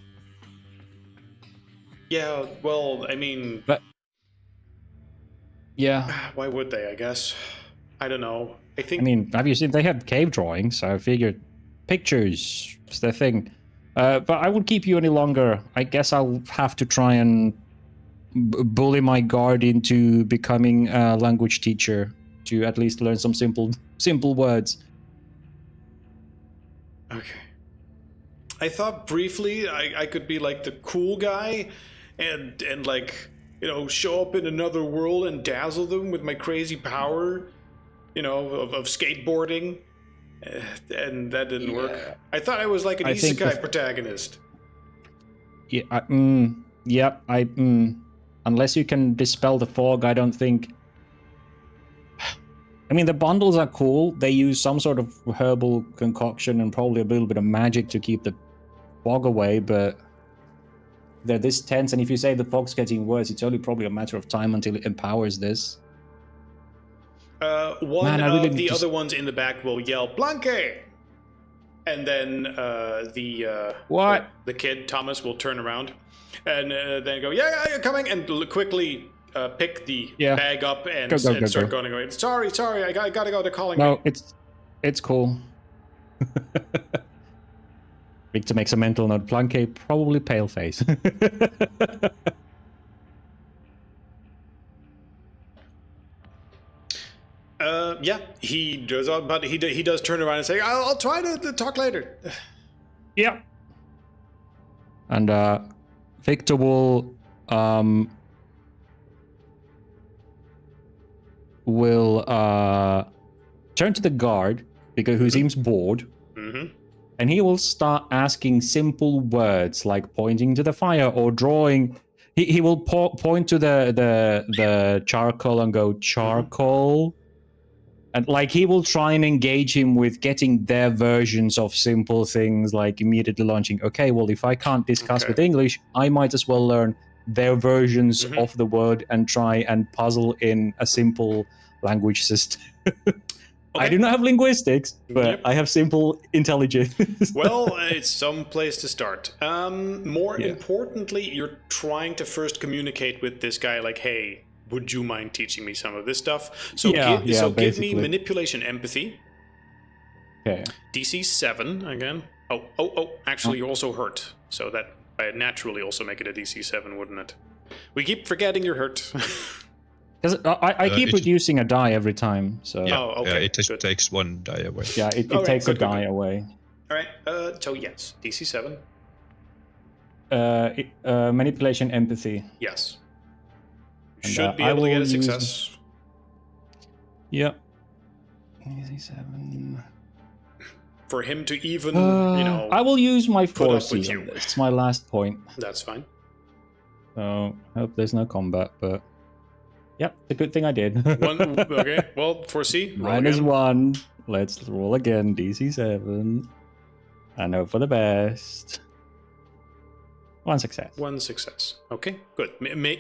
Yeah, well, I mean... But... Yeah. Why would they, I guess? I don't know. I mean, have you seen... They had cave drawings, so I figured... Pictures is their thing. But I won't keep you any longer. I guess I'll have to try and... bully my guard into becoming a language teacher to at least learn some simple words. Okay. I thought briefly I could be like the cool guy and like, you know, show up in another world and dazzle them with my crazy power, you know, of skateboarding. And that didn't work. I thought I was like an isekai protagonist. Yeah, unless you can dispel the fog, I don't think... I mean, the bundles are cool. They use some sort of herbal concoction and probably a little bit of magic to keep the fog away, but they're this tense, and if you say the fog's getting worse, it's only probably a matter of time until it empowers this. One of the other ones in the back will yell, Blanque! And then the kid, Thomas, will turn around and then go, yeah, you're coming, and quickly pick the bag up and start going away. Sorry, I gotta go, they're calling me. No, it's cool. Victor makes a mental note, Blanque, probably pale face. Yeah, he does, but he does turn around and say, I'll try to talk later. Yeah. And Victor will turn to the guard because who seems bored, and he will start asking simple words like pointing to the fire or drawing. He will point to the charcoal and go charcoal. And like he will try and engage him with getting their versions of simple things, like immediately launching, okay, well, if I can't discuss with English, I might as well learn their versions of the word and try and puzzle in a simple language system. I do not have linguistics, but I have simple intelligence. Well, it's some place to start. More importantly, you're trying to first communicate with this guy like, hey, would you mind teaching me some of this stuff? So give me manipulation empathy. Okay. DC 7 again. Oh, actually you also hurt. So that I'd naturally also make it a DC 7, wouldn't it? We keep forgetting you're hurt. Because I keep reducing a die every time, so... it just takes one die away. Yeah, it takes a die away. Alright, so yes, DC 7. Manipulation empathy. Yes. You should be able to get a success. Yep. DC 7... For him to even, you know... I will use my 4C. It's my last point. That's fine. So, I hope there's no combat, but... Yep, the good thing I did. Okay, well, 4C. -1. Let's roll again. DC 7. And hope for the best. 1 success. 1 success. Okay, good.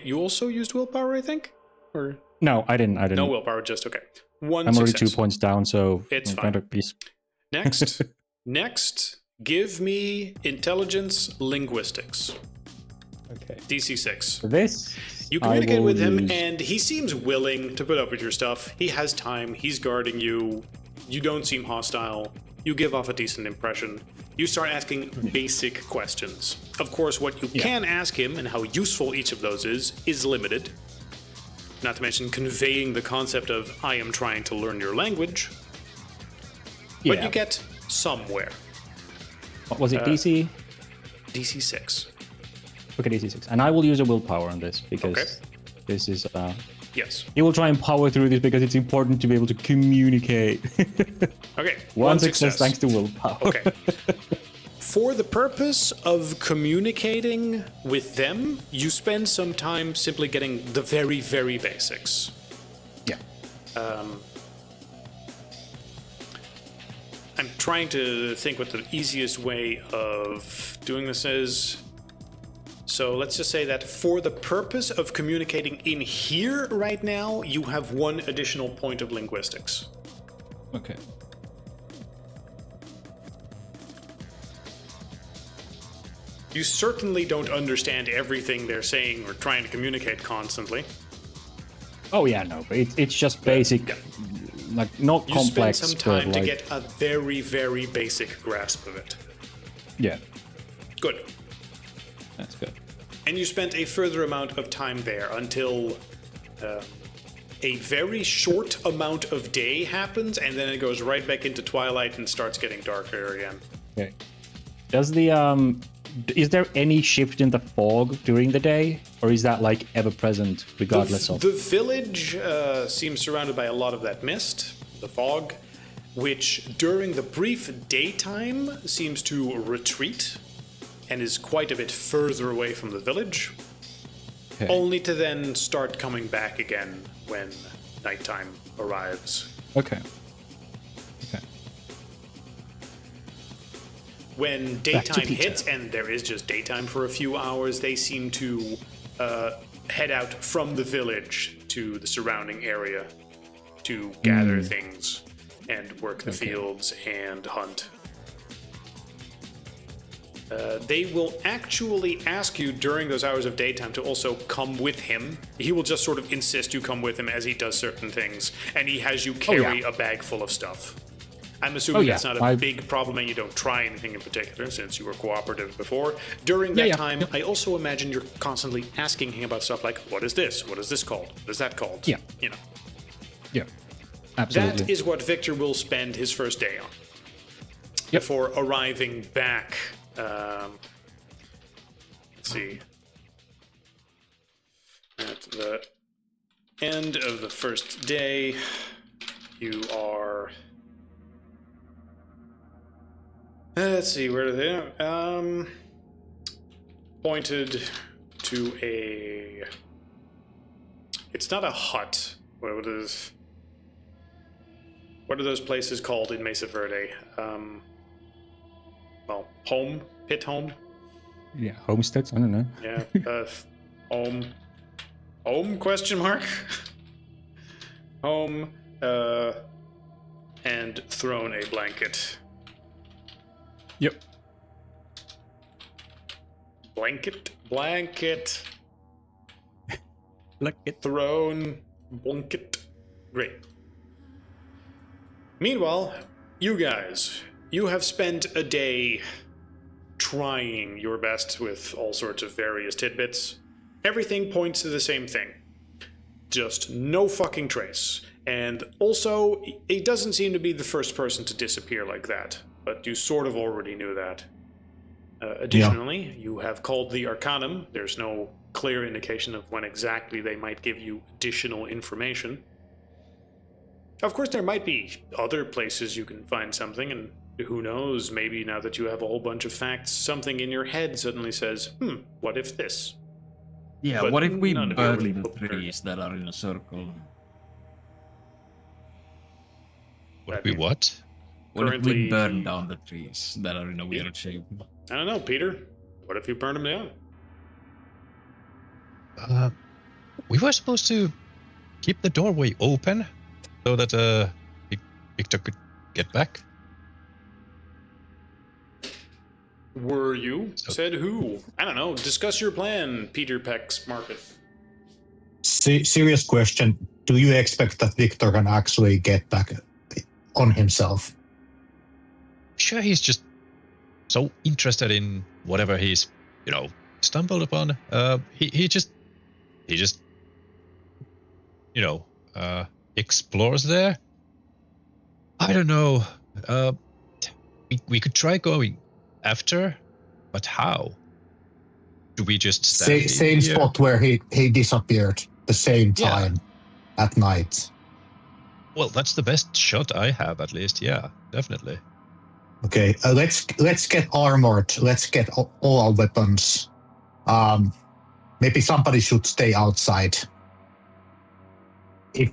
You also used willpower, I think? Or no, I didn't. No willpower, just okay. 1 I'm success. already 2 points down, so it's fine. Next, give me intelligence linguistics. Okay. DC 6. For this, you communicate with him, and he seems willing to put up with your stuff. He has time. He's guarding you. You don't seem hostile. You give off a decent impression. You start asking basic questions. Of course, what you can ask him and how useful each of those is limited. Not to mention conveying the concept of, I am trying to learn your language. But you get somewhere. What was it, DC? DC 6. Okay, DC 6. And I will use a willpower on this, because this is Yes. He will try and power through this because it's important to be able to communicate. Okay. One success thanks to willpower. Okay. For the purpose of communicating with them, you spend some time simply getting the very, very basics. Yeah. I'm trying to think what the easiest way of doing this is. So let's just say that for the purpose of communicating in here right now, you have one additional point of linguistics. Okay. You certainly don't understand everything they're saying or trying to communicate constantly. Oh yeah, no, but it's just basic, like not You complex. spend some time but to like, get a very, very basic grasp of it. Yeah, Good. that's good. And you spent a further amount of time there until a very short amount of day happens, and then it goes right back into twilight and starts getting darker again. Okay. Does the is there any shift in the fog during the day, or is that like ever present regardless of? The village seems surrounded by a lot of that mist, the fog, which during the brief daytime seems to retreat and is quite a bit further away from the village, Okay. only to then start coming back again when nighttime arrives. Okay. Okay. When daytime hits, and there is just daytime for a few hours, they seem to head out from the village to the surrounding area to gather things and work the fields and hunt. They will actually ask you during those hours of daytime to also come with him. He will just sort of insist you come with him as he does certain things, and he has you carry a bag full of stuff. I'm assuming that's not a big problem and you don't try anything in particular since you were cooperative before. During that time, I also imagine you're constantly asking him about stuff like, what is this? What is this called? What is that called? Yeah. You know. Yeah. Absolutely. That is what Victor will spend his first day on. Before arriving back. Let's see. At the end of the first day, you are. Let's see, where are they? Pointed to a. It's not a hut. What is? What are those places called in Mesa Verde? Well, home, pit home. Yeah, homesteads. I don't know. Yeah, home? Question mark. Home, and thrown a blanket. Yep. Blanket. Blanket. Thrown blanket. Great. Meanwhile, you guys, you have spent a day trying your best with all sorts of various tidbits. Everything points to the same thing. Just no fucking trace. And also, he doesn't seem to be the first person to disappear like that, but you sort of already knew that. Additionally, you have called the Arcanum. There's no clear indication of when exactly they might give you additional information. Of course, there might be other places you can find something, and who knows, maybe now that you have a whole bunch of facts, something in your head suddenly says, what if this? Yeah, But what if we none of you burn really the prepared. trees that are in a circle? What we what? What if Currently- we burn down the trees that are in a weird shape? I don't know, Peter. What if you burned them down? We were supposed to keep the doorway open so that Victor could get back. Were you? Said who? I don't know. Discuss your plan, Peter Peck's Market. Serious question. Do you expect that Victor can actually get back on himself? Sure, he's just so interested in whatever he's, stumbled upon. He just, explores there. I don't know. We could try going after, but how? Do we just stand Same here? spot where he disappeared, the same time. at night. Well, that's the best shot I have, at least. Yeah, definitely. Okay, let's get armored. Let's get all our weapons. Maybe somebody should stay outside. If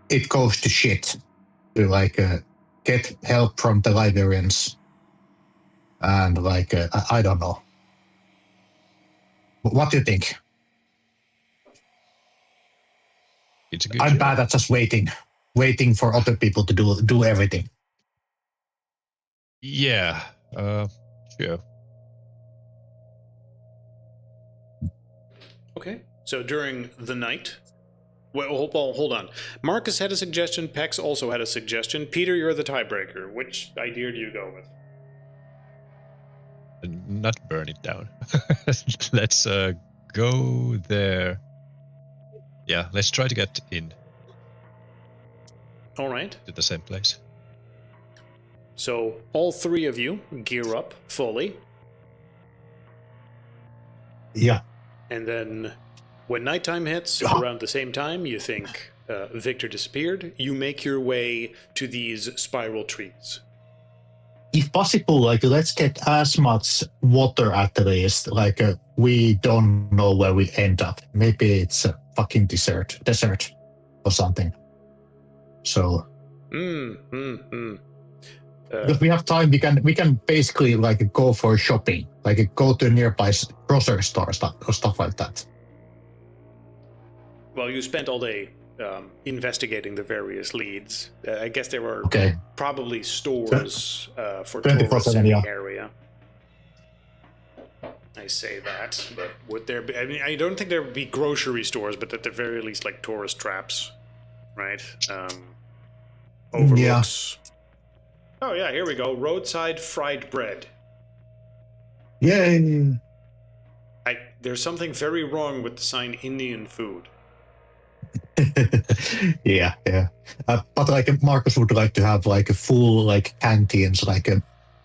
it goes to shit, to like get help from the librarians, and like I don't know. What do you think? It's a good I'm shot. bad at just waiting for other people to do everything. Yeah, sure. Okay. So during the night, well, hold on. Marcus had a suggestion. Pex also had a suggestion. Peter, you're the tiebreaker. Which idea do you go with? Not burn it down. Let's go there. Yeah, let's try to get in All right. to the same place. So all three of you gear up fully. Yeah. And then when nighttime hits, around the same time, you think Victor disappeared, you make your way to these spiral trees. If possible, like let's get as much water at least. Like we don't know where we end up. Maybe it's a fucking desert or something. So if we have time, we can basically like go for shopping, like go to a nearby grocery store or stuff like that. Well, you spent all day investigating the various leads. I guess there were probably stores for tourists in the area. I say that, but would there be? I mean, I don't think there would be grocery stores, but at the very least, like tourist traps, right? Overlooks. Yeah. Oh yeah, here we go. Roadside fried bread. Yay! There's something very wrong with the sign Indian food. yeah. But like Marcus would like to have like a full like canteens, like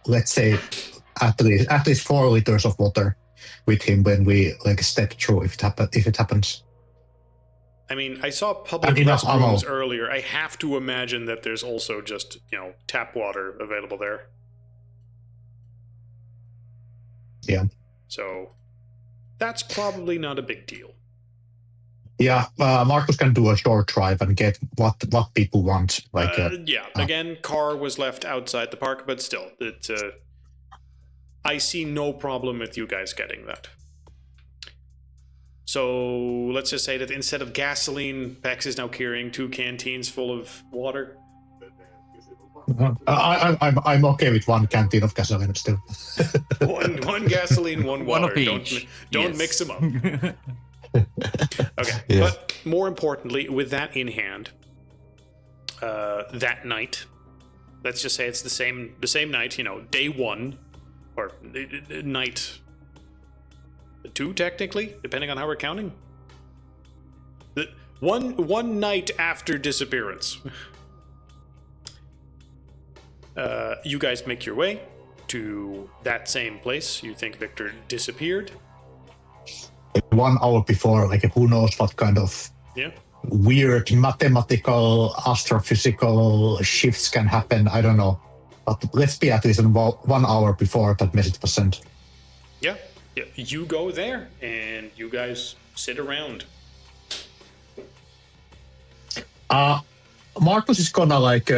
let's say at least 4 liters of water with him when we like step through if it happens. I mean, I saw public restrooms earlier. I have to imagine that there's also just, tap water available there. Yeah. So that's probably not a big deal. Yeah, Marcus can do a short drive and get what people want. Like, again, car was left outside the park, but still, I see no problem with you guys getting that. So let's just say that instead of gasoline, Pex is now carrying 2 canteens full of water. I'm okay with 1 canteen of gasoline still. one gasoline, one water. One of each. Don't mix them up. Okay, yeah. But more importantly, with that in hand, that night, let's just say it's the same night, day 1, or night 2 technically, depending on how we're counting. One night after disappearance. You guys make your way to that same place. You think Victor disappeared. 1 hour before, like who knows what kind of weird mathematical, astrophysical shifts can happen. I don't know. But let's be at least 1 hour before that message was sent. Yeah. You go there and you guys sit around. Marcus is gonna like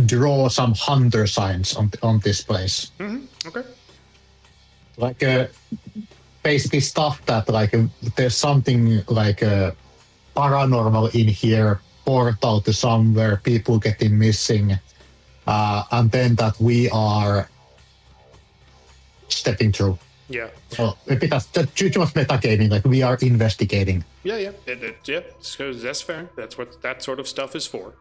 draw some hunter signs on this place. Mm-hmm. Okay. Like basically stuff that like there's something like paranormal in here, portal to somewhere, people getting missing, and then that we are stepping through. Yeah. Well, because too much metagaming, like we are investigating. Yeah. So that's fair. That's what that sort of stuff is for.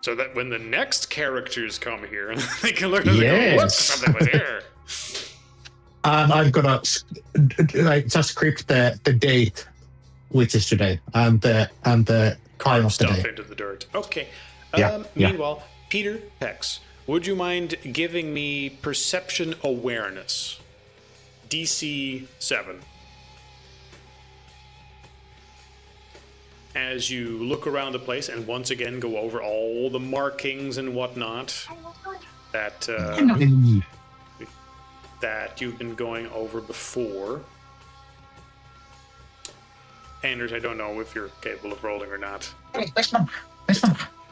So that when the next characters come here, they can look and go, "Whoops, something was here." And I'm gonna like just script the date, which is today, and the time of the day. Stuff into the dirt. Okay. Yeah. Meanwhile, Peter Pex, would you mind giving me perception awareness? DC 7. as you look around the place and once again go over all the markings and whatnot that that you've been going over before. Anders, I don't know if you're capable of rolling or not.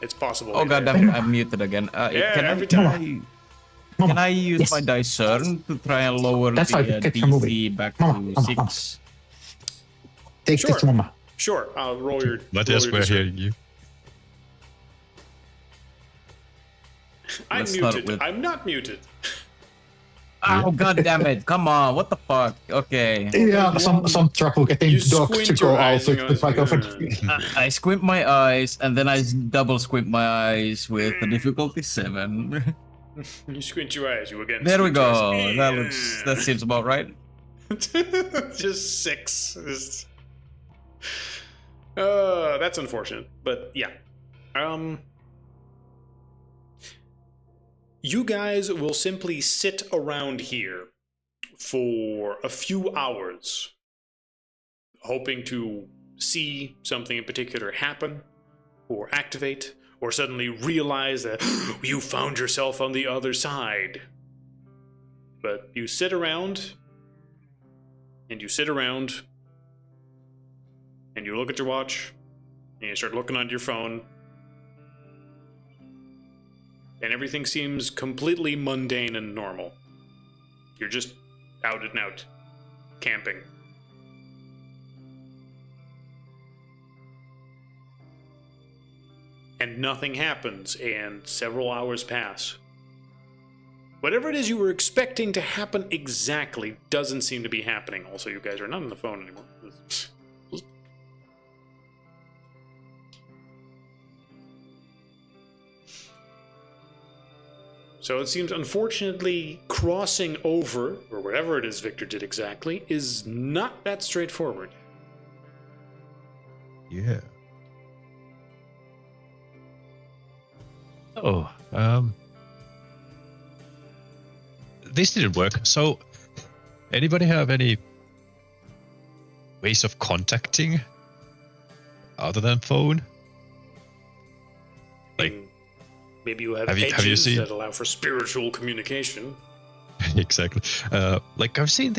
It's possible. Oh god damn it, I'm muted again. Can I use my discern to try and lower the DC back to 6? Take this, Mama. Sure, I'll roll your. Matthias, we're hearing you. I'm muted. I'm not muted. Oh god damn it! Come on, what the fuck? Okay. Yeah, some trouble getting Doc to go out with the microphone. I squint my eyes and then I double squint my eyes with the difficulty 7. You squint your eyes. You again. There we go. That seems about right. Just 6. That's unfortunate, but yeah. You guys will simply sit around here for a few hours, hoping to see something in particular happen, or activate, or suddenly realize that you found yourself on the other side. But you sit around, and you sit around, and you look at your watch, and you start looking on your phone, and everything seems completely mundane and normal. You're just out and out, camping. And nothing happens, and several hours pass. Whatever it is you were expecting to happen exactly doesn't seem to be happening. Also, you guys are not on the phone anymore. So it seems, unfortunately, crossing over, or whatever it is Victor did exactly, is not that straightforward. Yeah. Oh, this didn't work. So, anybody have any ways of contacting other than phone? Like, maybe you have you edges seen... that allow for spiritual communication. Exactly. Like I've seen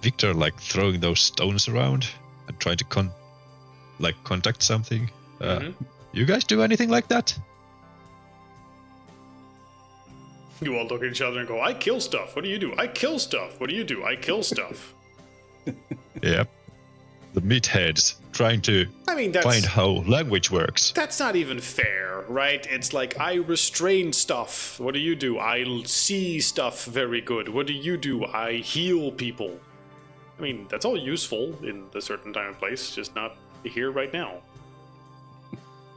Victor like throwing those stones around and trying to contact something. You guys do anything like that? You all look at each other and go, I kill stuff. What do you do? I kill stuff. What do you do? I kill stuff. Yep. The meatheads trying to find how language works. That's not even fair, right? It's like, I restrain stuff. What do you do? I see stuff very good. What do you do? I heal people. I mean, that's all useful in a certain time and place, just not here right now.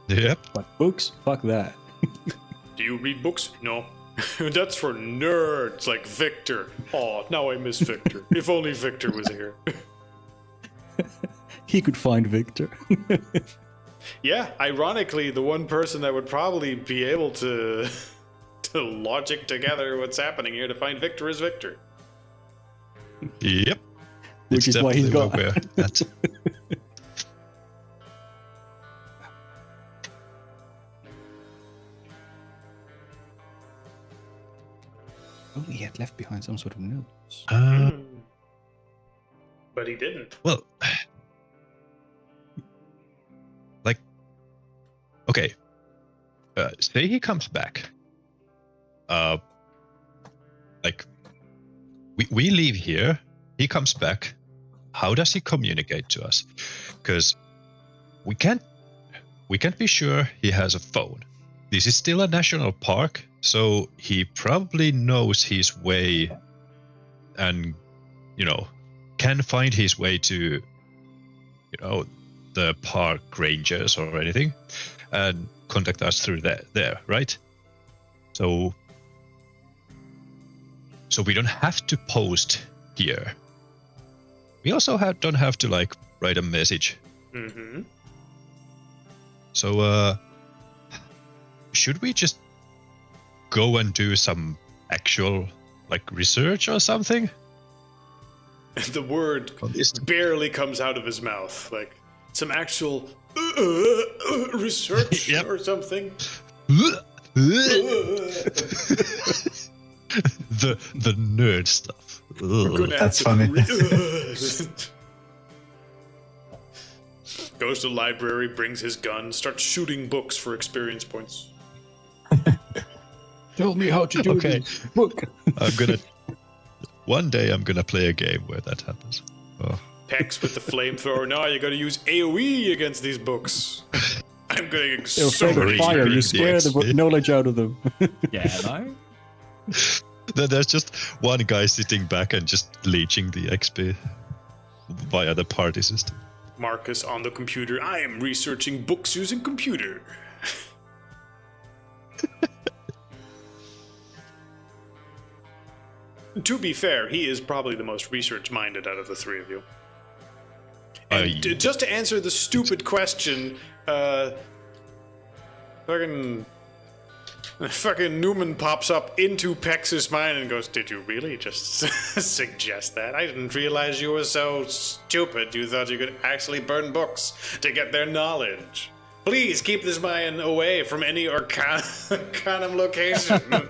Yep. But books? Fuck that. Do you read books? No. That's for nerds like Victor. Oh, now I miss Victor. If only Victor was here. He could find Victor. Yeah, ironically, the one person that would probably be able to logic together what's happening here to find Victor is Victor. Yep. Which is why he's got that. Oh, he had left behind some sort of notes. But he didn't. Well, like, okay. Say he comes back. Like, we leave here. He comes back. How does he communicate to us? Because we can't be sure he has a phone. This is still a national park, so he probably knows his way and, can find his way to, the park rangers or anything and contact us through there, right? So we don't have to post here. We also don't have to, write a message. Mm-hmm. So, should we just go and do some actual, research or something? The word barely comes out of his mouth. Some actual research Yep. or something. the nerd stuff. We're gonna have That's to funny. Goes to the library, brings his gun, starts shooting books for experience points. Tell me how to do Okay. this book. One day I'm gonna play a game where that happens. Oh. Pex with the flamethrower. No, you gotta use AoE against these books. I'm gonna get They're so afraid of many fire. You the scare the XP. knowledge out of them. Yeah, no? Then there's just one guy sitting back and just leeching the XP via the party system. Marcus on the computer. I am researching books using computer. To be fair, he is probably the most research-minded out of the three of you. And just to answer the stupid question, fucking Newman pops up into Pex's mind and goes, "Did you really just suggest that? I didn't realize you were so stupid. You thought you could actually burn books to get their knowledge. Please keep this man away from any arcanum location."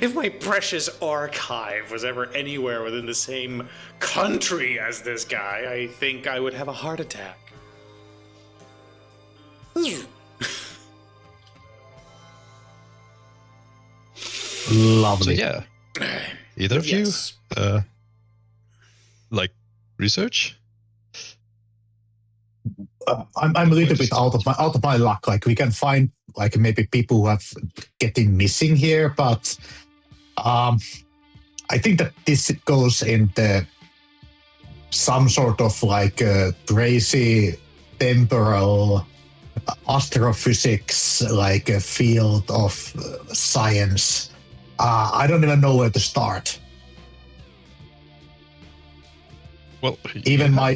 If my precious archive was ever anywhere within the same country as this guy, I think I would have a heart attack. So Lovely. yeah, either of Yes. you like research? I'm a little bit out of my luck. Like we can find like maybe people who have getting missing here, but I think that this goes into some sort of like crazy temporal astrophysics, like a field of science. I don't even know where to start. Well, Even my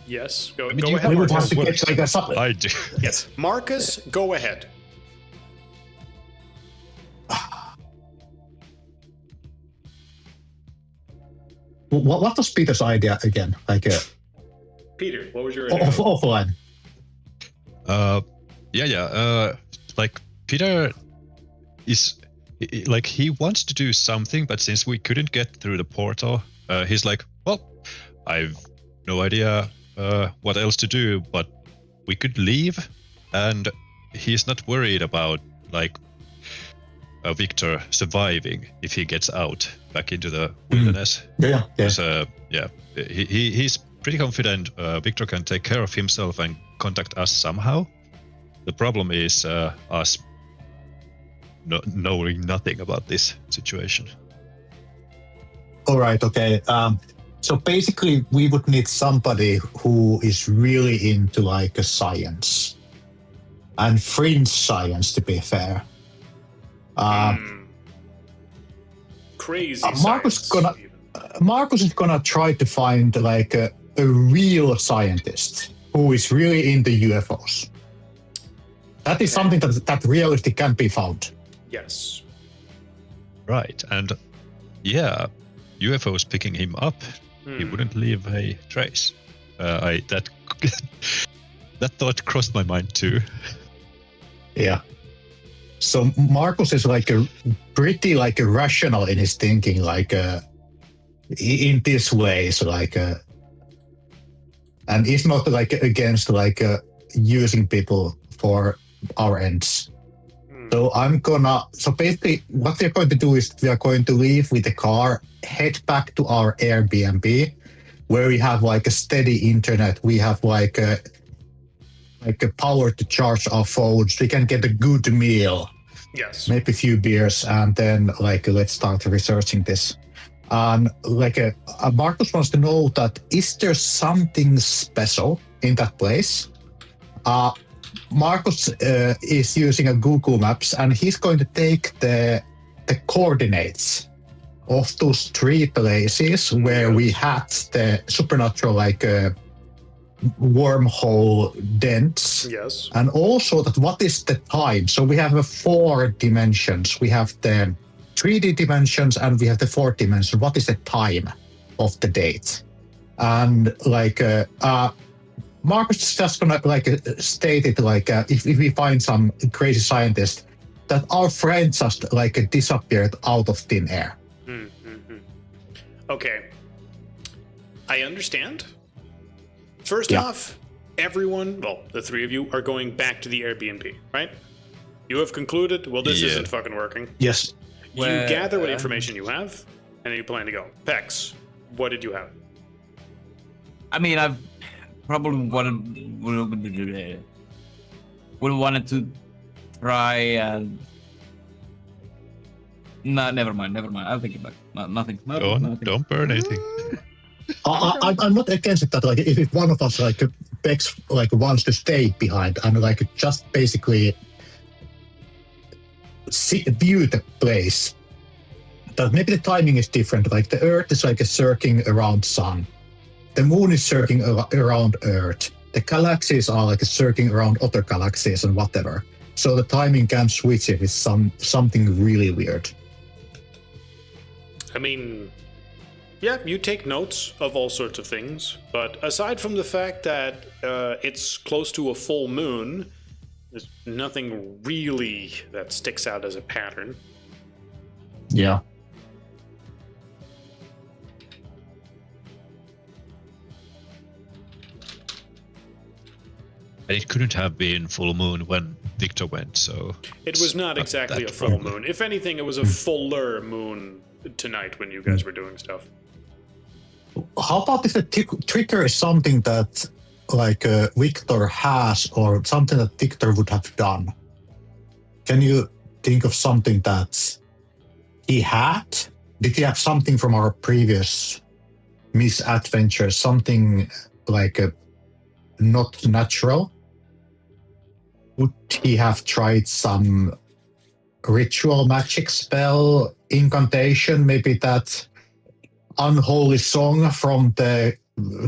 Yes, go, I mean, go you ahead, we would have Marcus. to get like a supplement. I do. Yes, Marcus, go ahead. What was Peter's idea again? Like Peter, what was your idea? offline. Like Peter is like he wants to do something, but since we couldn't get through the portal, he's like, well, I've no idea what else to do, but we could leave, and he's not worried about like Victor surviving if he gets out back into the wilderness. Yeah. Because, he's pretty confident Victor can take care of himself and contact us somehow. The problem is us knowing nothing about this situation. All right. Okay. So basically, we would need somebody who is really into like a science and fringe science, to be fair. Crazy. Marcus is gonna try to find like a real scientist who is really into UFOs. That is something that realistically can be found. Yes. Right, and yeah, UFOs picking him up, he wouldn't leave a trace. That thought crossed my mind too. Yeah. So Marcus is like a pretty like a rational in his thinking, like in this way. So like, and he's not like against like using people for our ends. So so basically what we're going to do is we are going to leave with the car, head back to our Airbnb where we have like a steady internet. We have like a power to charge our phones. We can get a good meal. Yes. Maybe a few beers, and then like let's start researching this. And Marcus wants to know that is there something special in that place? Marcus is using a Google Maps, and he's going to take the coordinates of those three places where we had the supernatural like wormhole dents. Yes. And also that what is the time? So we have 4 dimensions. We have the 3D dimensions and we have the 4th dimension. What is the time of the date? and like Marcus is just gonna like state it like if we find some crazy scientist that our friend just like disappeared out of thin air. Okay, I understand. First off, everyone, well, the three of you are going back to the Airbnb, right? You have concluded, well, this isn't fucking working. Yes. You gather what information you have, and then you plan to go. Pex, what did you have? I mean, I've probably wanted to try and... No, never mind. I'll take it back. Nothing. Don't burn anything. I'm not against it that like if one of us like begs like wants to stay behind and like just basically view the place. That maybe the timing is different. Like the Earth is like a circling around Sun. The Moon is circling around Earth. The galaxies are like circling around other galaxies and whatever. So the timing can switch if it's something really weird. I mean, yeah, you take notes of all sorts of things, but aside from the fact that it's close to a full moon, there's nothing really that sticks out as a pattern. Yeah. And it couldn't have been full moon when Victor went, so... It was not exactly a full moon. If anything, it was a fuller moon tonight when you guys were doing stuff. How about if the trigger is something that like Victor has or something that Victor would have done? Can you think of something that he had? Did he have something from our previous misadventures? Something like not natural? Would he have tried some ritual magic spell, incantation, maybe that unholy song from the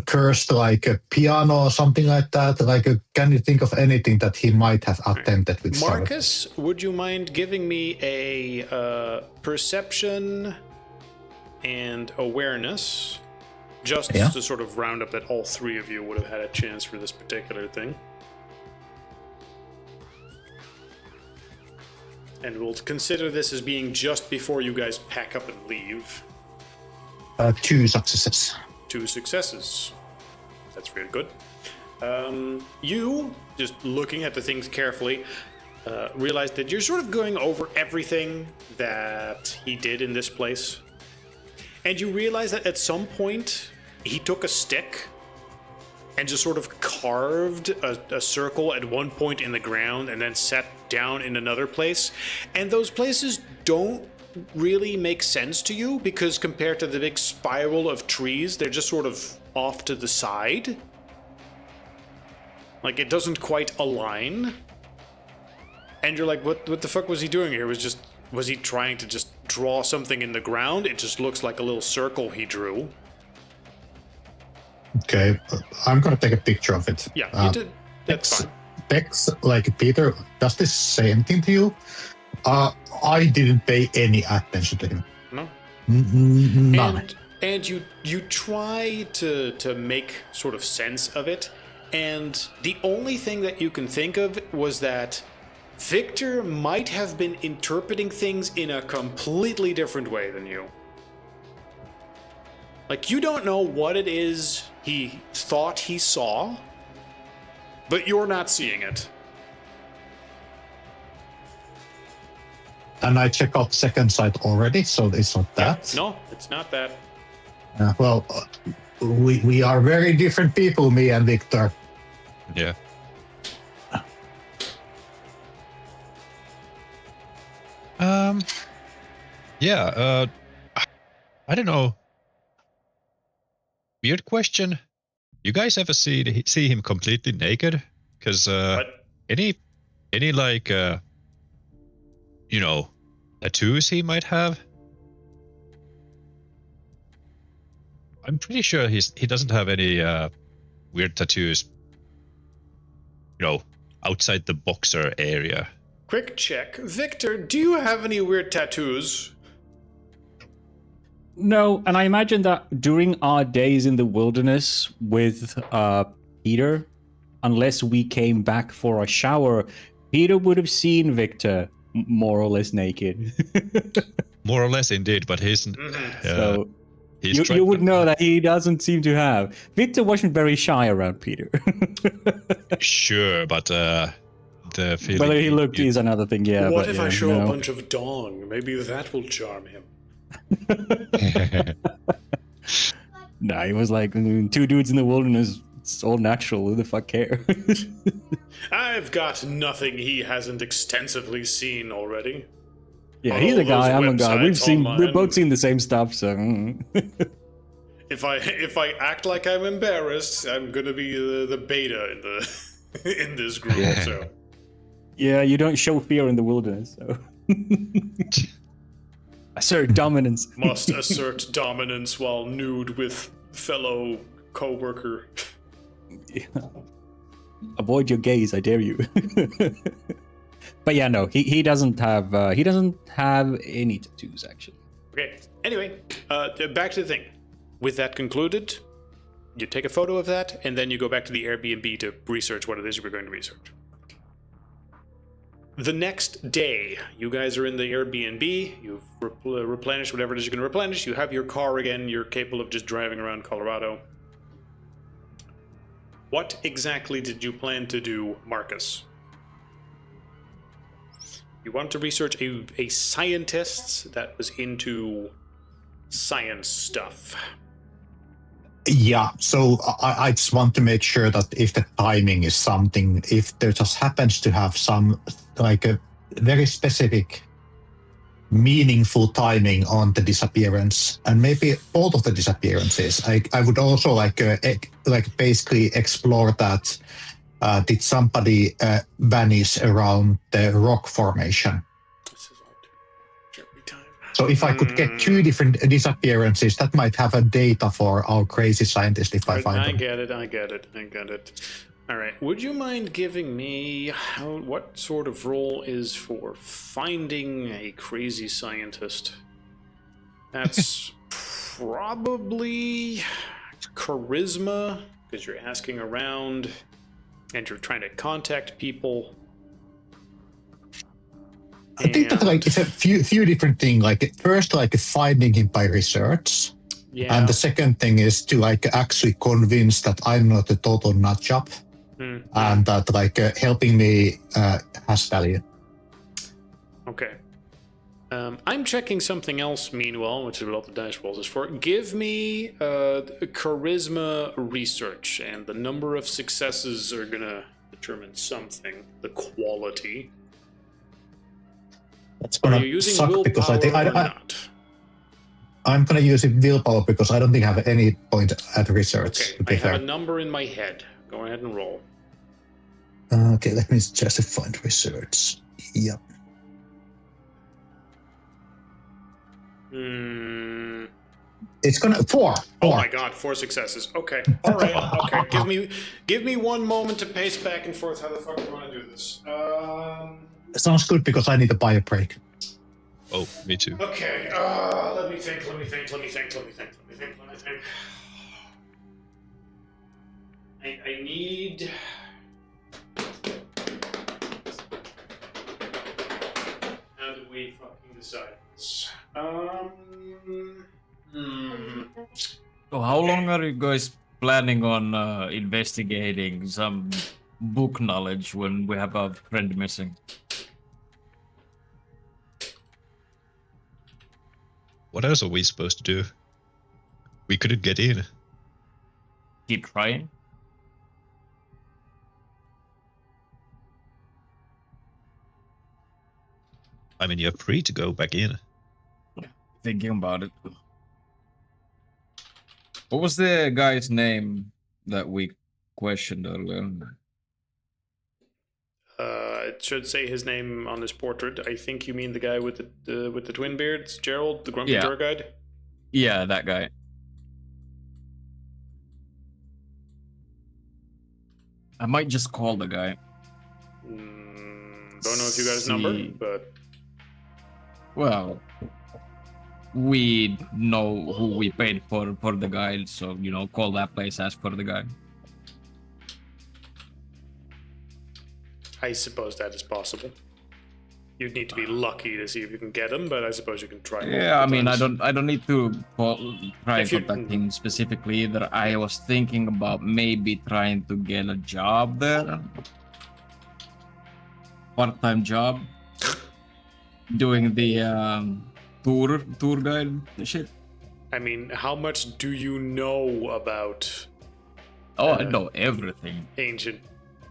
cursed like a piano or something like that? Like, can you think of anything that he might have attempted with Marcus, would you mind giving me a perception and awareness, just to sort of round up that all three of you would have had a chance for this particular thing? And we'll consider this as being just before you guys pack up and leave. 2 successes. 2 successes. That's really good. You, just looking at the things carefully, realize that you're sort of going over everything that he did in this place. And you realize that at some point, he took a stick and just sort of carved a circle at one point in the ground and then sat down in another place. And those places don't really make sense to you because compared to the big spiral of trees, they're just sort of off to the side. Like, it doesn't quite align. And you're like, what the fuck was he doing here? Was he trying to just draw something in the ground? It just looks like a little circle he drew. Okay, I'm gonna take a picture of it. Yeah, you did. That's fine. Bex, like Peter, does this say anything to you? I didn't pay any attention to him. No. None. And you try to make sort of sense of it, and the only thing that you can think of was that Victor might have been interpreting things in a completely different way than you. Like, you don't know what it is he thought he saw, but you're not seeing it. And I check out second sight already, so it's not that. No, it's not that. Well, we are very different people, me and Victor. Yeah. Yeah, I don't know. Weird question. You guys ever see him completely naked? Because any like tattoos he might have? I'm pretty sure he doesn't have any weird tattoos. Outside the boxer area. Quick check. Victor, do you have any weird tattoos? No, and I imagine that during our days in the wilderness with Peter, unless we came back for a shower, Peter would have seen Victor more or less naked. More or less, indeed, but he's So he's you would know that he doesn't seem to have. Victor wasn't very shy around Peter. Sure, but the feeling. Whether he looked is another thing, yeah. What but if yeah, I show no. a bunch of dong? Maybe that will charm him. Nah, he was like two dudes in the wilderness. It's all natural. Who the fuck care? I've got nothing he hasn't extensively seen already. Yeah, On he's all a guy. those I'm a guy. websites We've online. both seen the same stuff. So If I act like I'm embarrassed, I'm gonna be the beta in the in this group. Yeah. So yeah, you don't show fear in the wilderness. So assert dominance. must assert dominance while nude with fellow co-worker. Yeah. Avoid your gaze, I dare you. But yeah, no, he doesn't have any tattoos actually. Okay. Anyway, back to the thing. With that concluded, you take a photo of that, and then you go back to the Airbnb to research what it is you were going to research. The next day, you guys are in the Airbnb, you've replenished whatever it is you're going to replenish, you have your car again, you're capable of just driving around Colorado. What exactly did you plan to do, Marcus? You want to research a scientist that was into science stuff. Yeah, so I just want to make sure that if the timing is something, if there just happens to have some, like a very specific, meaningful timing on the disappearance, and maybe all of the disappearances, I would also like basically explore that. Did somebody vanish around the rock formation? This is all every time. So if I could get two different disappearances, that might have a data for our crazy scientist if I find them. I get it. All right. Would you mind giving me what sort of role is for finding a crazy scientist? That's probably charisma, because you're asking around and you're trying to contact people. I think that it's a few different things. Like first, finding him by research, and the second thing is to actually convince that I'm not a total nut job, and that helping me has value. Okay. I'm checking something else meanwhile, which is what the dice rolls is for. Give me charisma research, and the number of successes are gonna determine something. The quality. That's gonna Are you using suck willpower because I think or not? I'm gonna use willpower because I don't think I have any point at research. Okay, I have a number in my head. Go ahead and roll. Okay, let me just find research. Yep. It's gonna four. Oh my god, 4 successes. Okay. Alright, okay. Give me one moment to pace back and forth. How the fuck do you want to do this? Sounds good because I need to buy a break. Oh, me too. Okay, let me think. I need... How do we fucking decide this? So how long are you guys planning on investigating some book knowledge when we have a friend missing? What else are we supposed to do? We couldn't get in. Keep trying. I mean, you're free to go back in. Thinking about it. What was the guy's name that we questioned earlier? It should say his name on this portrait. I think you mean the guy with the twin beards, Gerald, the grumpy tour guide. Yeah, that guy. I might just call the guy. Don't know if you got his number, but well, we know who we paid for the guide, so call that place, ask for the guide. I suppose that is possible. You'd need to be lucky to see if you can get him, but I suppose you can try. Yeah, I mean, times. I don't need to try and If you- contact him specifically either. I was thinking about maybe trying to get a job there, part-time job, doing the tour guide shit. I mean, how much do you know about Oh, I know everything. ancient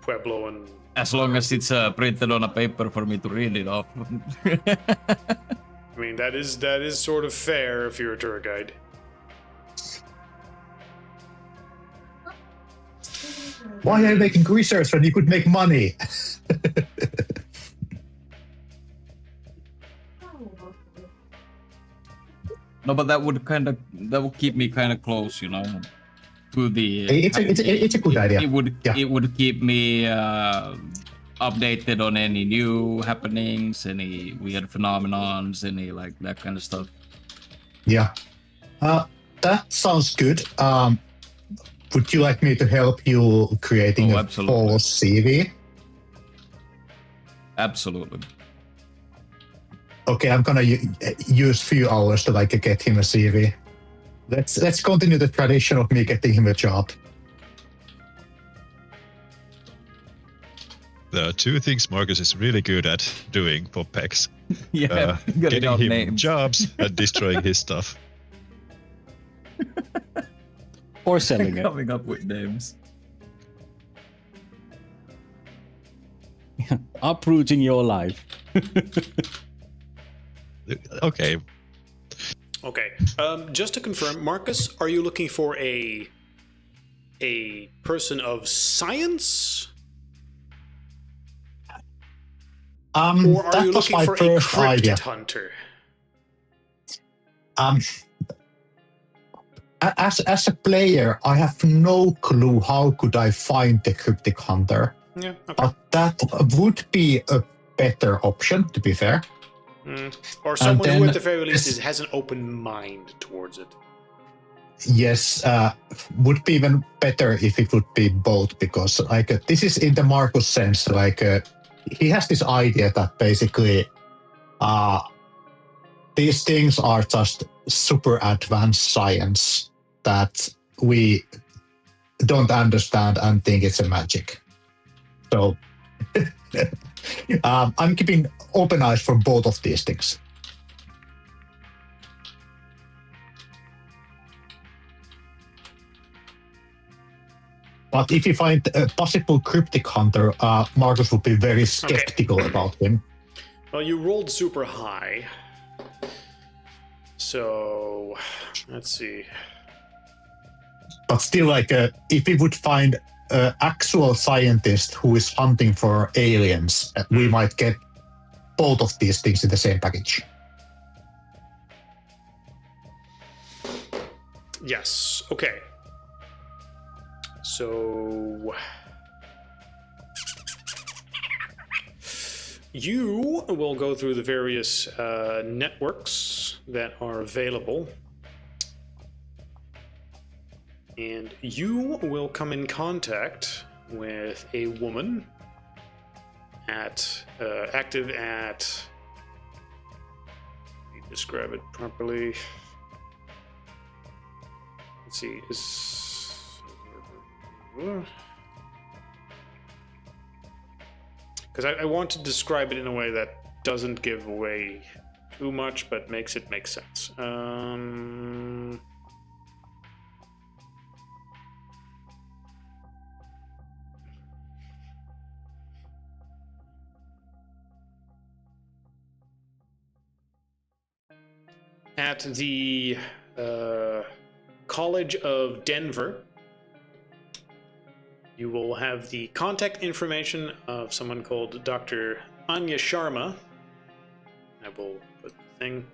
Pueblo and? As long as it's printed on a paper for me to read it off. I mean, that is sort of fair if you're a tour guide. Why are you making research when you could make money? No, but that would keep me kind of close, to the. It's a good idea. It would keep me updated on any new happenings, any weird phenomenons, any like that kind of stuff. Yeah. That sounds good. Would you like me to help you creating a full CV? Absolutely. Okay, I'm gonna use few hours to get him a CV. Let's continue the tradition of me getting him a job. There are two things Marcus is really good at doing for Pex. Yeah, getting him names. jobs and destroying his stuff. Or selling it. Coming up with names. Uprooting your life. Okay. Okay. Just to confirm, Marcus, are you looking for a person of science? Or are that you was looking my for a first cryptid idea. hunter? As a player, I have no clue how could I find the cryptic hunter. Yeah, okay. But that would be a better option, to be fair. Or someone who then at the very least has an open mind towards it. Yes, would be even better if it would be both, because this is in the Marcus sense, he has this idea that basically these things are just super advanced science that we don't understand and think it's a magic. So I'm keeping open eyes for both of these things. But if you find a possible cryptic hunter, Marcus would be very skeptical about him. Well, you rolled super high. So, let's see. But still, if we would find an actual scientist who is hunting for aliens, we might get both of these things in the same package. Yes. Okay. So you will go through the various networks that are available, and you will come in contact with a woman active at. Let me describe it properly. Let's see. Because I want to describe it in a way that doesn't give away too much, but makes it make sense. At the College of Denver, you will have the contact information of someone called Dr. Anya Sharma. I will put the thing.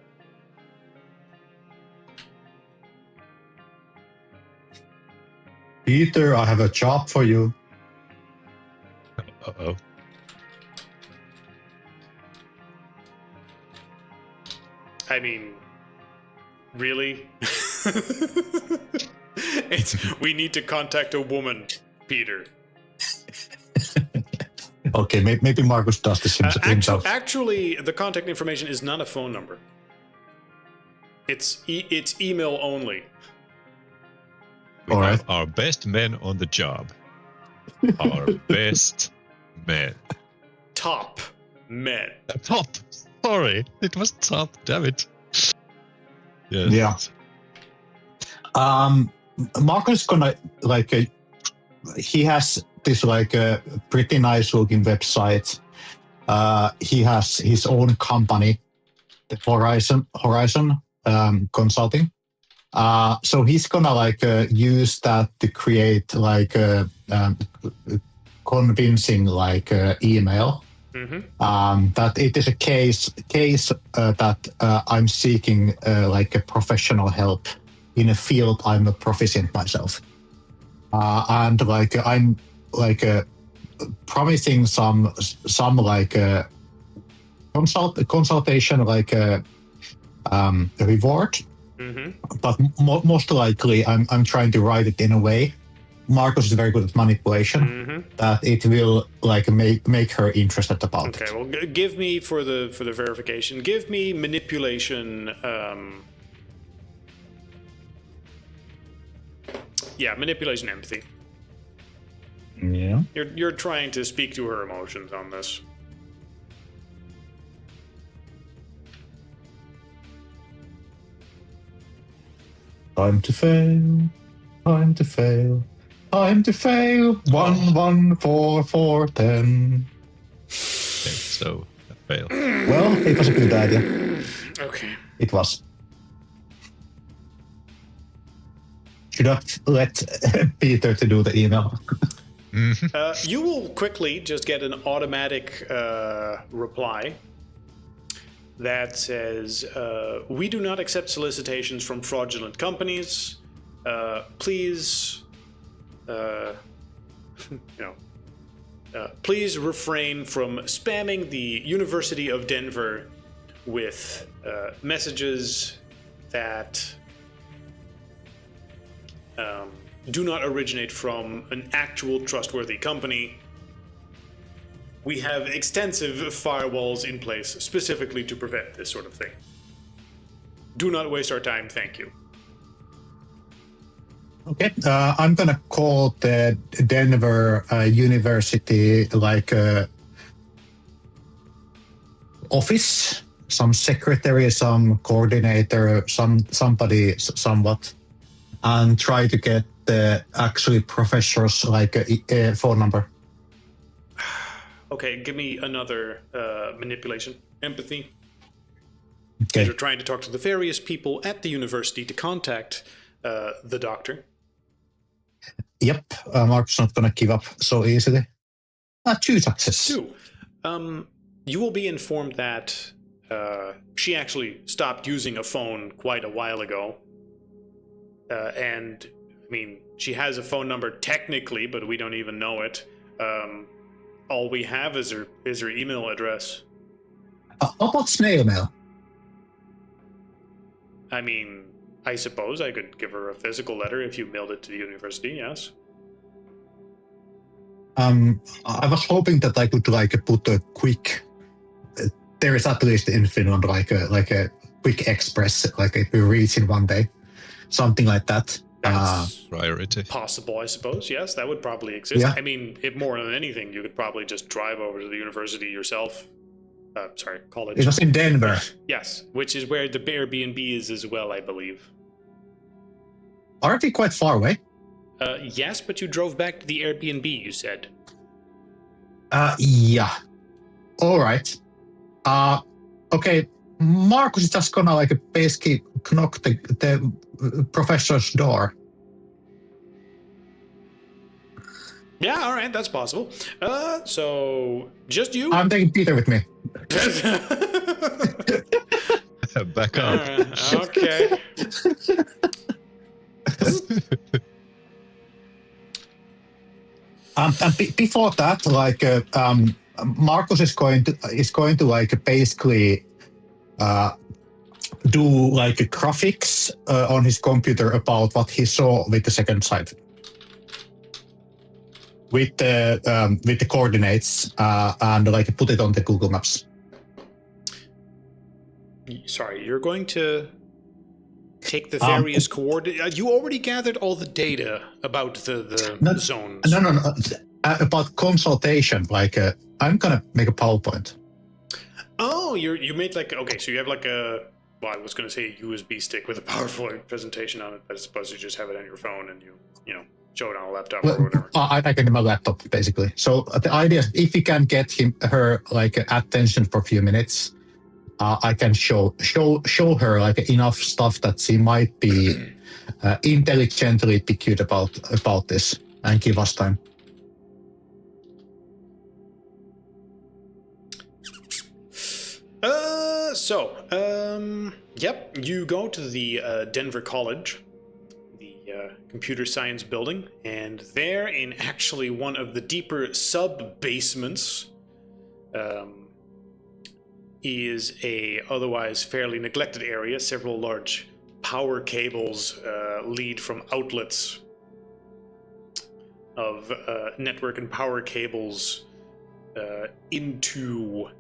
Peter, I have a job for you. Uh-oh. I mean, Really? We need to contact a woman, Peter. Okay, maybe Marcus does this himself. Actually, the contact information is not a phone number. It's email only. We All have right. our best men on the job. Our best men. Top men. Top. Sorry, it was top. Damn it. Yes. Yeah. Marcus gonna he has this pretty nice looking website. He has his own company, the Horizon Consulting. So he's gonna use that to create convincing email. Mm-hmm. That it is a case that I'm seeking a professional help in a field I'm not proficient myself, and I'm promising some consultation reward. Mm-hmm. But most likely I'm trying to write it in a way. Marcus is very good at manipulation. Mm-hmm. That it will make her interested about it. Okay, well, give me for the verification. Give me manipulation. Manipulation empathy. Yeah. You're trying to speak to her emotions on this. Time to fail. Time to fail. Time to fail. 1, 1, 4, 4, 10. Okay, so I failed. Well, it was a good idea. Okay. It was. Should I let Peter to do the email? You will quickly just get an automatic reply that says, we do not accept solicitations from fraudulent companies. Please, please refrain from spamming the University of Denver with messages that do not originate from an actual trustworthy company. We have extensive firewalls in place specifically to prevent this sort of thing. Do not waste our time, thank you. Okay, I'm gonna call the Denver University office, some secretary, some coordinator, somebody somewhat, and try to get the actually professor's phone number. Okay, give me another manipulation. Empathy. Okay. You're trying to talk to the various people at the university to contact the doctor. Yep, Mark's not gonna give up so easily. 2 success. 2. You will be informed that she actually stopped using a phone quite a while ago. And, I mean, she has a phone number technically, but we don't even know it. All we have is her email address. How about snail mail? I mean, I suppose I could give her a physical letter if you mailed it to the university, yes. I was hoping that I could put a quick. There is at least in Finland like a quick express, it will reach in one day, something like that. That's priority. Possible, I suppose. Yes, that would probably exist. Yeah. I mean, if more than anything, you could probably just drive over to the university yourself. College. It was in Denver. Yes, which is where the Airbnb is as well, I believe. Aren't we quite far away? Yes, but you drove back to the Airbnb, you said. Yeah. All right. Okay. Marcus is just gonna basically knock the professor's door. Yeah, all right, that's possible. So just you? I'm taking Peter with me. Back up. Okay. Before that, Marcus is going to basically do like graphics on his computer about what he saw with the second sight, with the coordinates, and like put it on the Google Maps. Sorry, you're going to take the various coordinates. You already gathered all the data about the zones. No. About consultation, like I'm gonna make a PowerPoint. Oh, you made like, okay, so you have like a, well, I was going to say a USB stick with a PowerPoint presentation on it, but I suppose you just have it on your phone and you know, show it on a laptop or whatever. I can get my laptop basically. So the idea is if we can get her like attention for a few minutes, I can show her like enough stuff that she might be intelligently piqued about this and give us time. Yep, you go to the Denver College, the computer science building, and there in actually one of the deeper sub-basements is a otherwise fairly neglected area. Several large power cables lead from outlets of network and power cables into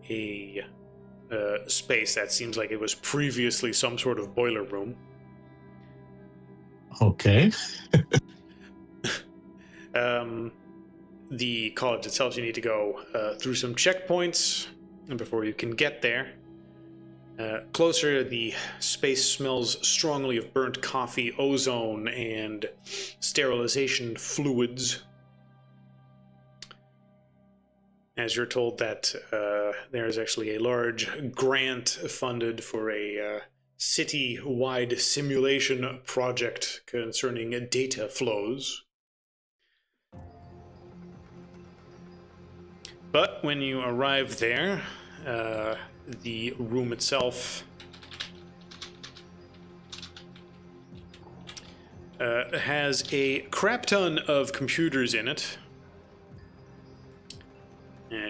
a space that seems like it was previously some sort of boiler room. Okay. The college itself, you need to go through some checkpoints before you can get there. Closer, the space smells strongly of burnt coffee, ozone, and sterilization fluids. As you're told that there is actually a large grant funded for a city-wide simulation project concerning data flows. But when you arrive there, the room itself has a crap ton of computers in it.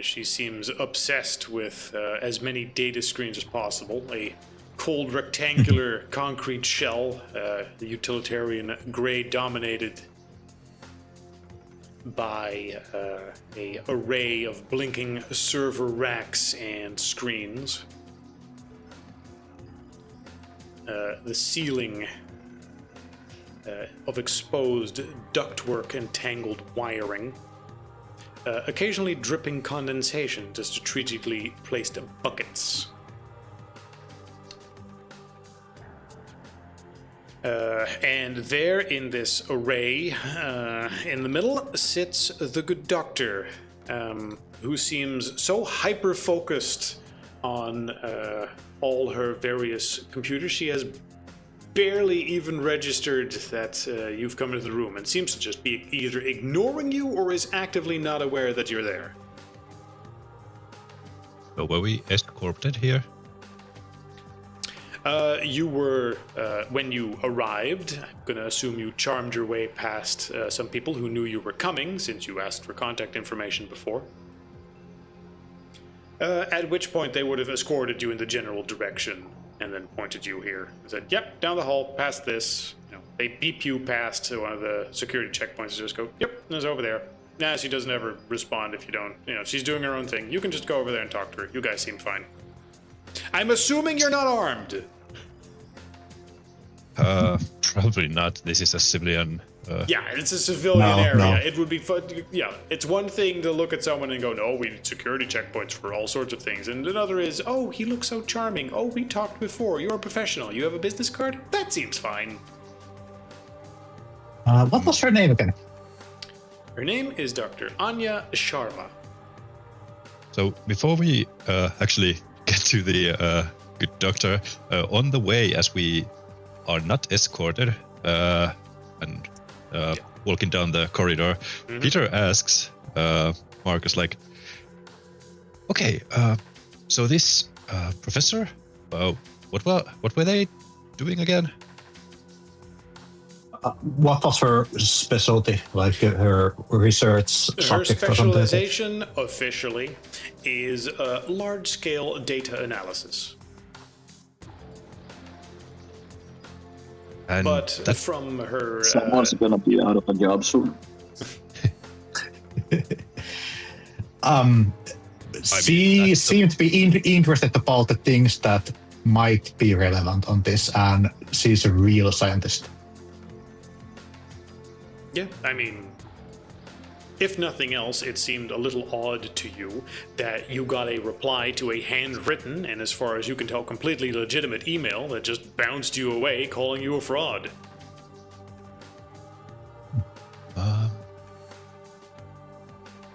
She seems obsessed with as many data screens as possible. A cold rectangular concrete shell, the utilitarian gray dominated by a array of blinking server racks and screens. The ceiling of exposed ductwork and tangled wiring. Occasionally dripping condensation to strategically placed buckets. And there in this array, in the middle, sits the good doctor, who seems so hyper-focused on all her various computers. She has barely even registered that you've come into the room and seems to just be either ignoring you or is actively not aware that you're there. So were we escorted here? You were, when you arrived, I'm going to assume you charmed your way past some people who knew you were coming, since you asked for contact information before. At which point they would have escorted you in the general direction and then pointed you here and said, yep, down the hall, past this. You know, they beep you past one of the security checkpoints and just go, yep, there's over there. Nah, she doesn't ever respond if you don't, she's doing her own thing. You can just go over there and talk to her. You guys seem fine. I'm assuming you're not armed. Probably not. This is a civilian. Yeah, it's a civilian area. No. It would be fun. Yeah, it's one thing to look at someone and go, no, we need security checkpoints for all sorts of things. And another is, oh, he looks so charming. Oh, we talked before. You're a professional. You have a business card? That seems fine. What was her name again? Her name is Dr. Anya Sharma. So before we actually get to the good doctor, on the way, as we are not escorted and walking down the corridor, Peter asks Marcus, like, okay, so this professor, what were they doing again? What was her specialty, like her research Her subject? specialization officially is large-scale data analysis. And but from her... Someone's gonna be out of a job soon. She seemed to be interested about the things that might be relevant on this, and she's a real scientist. Yeah, I mean, if nothing else, it seemed a little odd to you that you got a reply to a handwritten, and as far as you can tell, completely legitimate email that just bounced you away, calling you a fraud.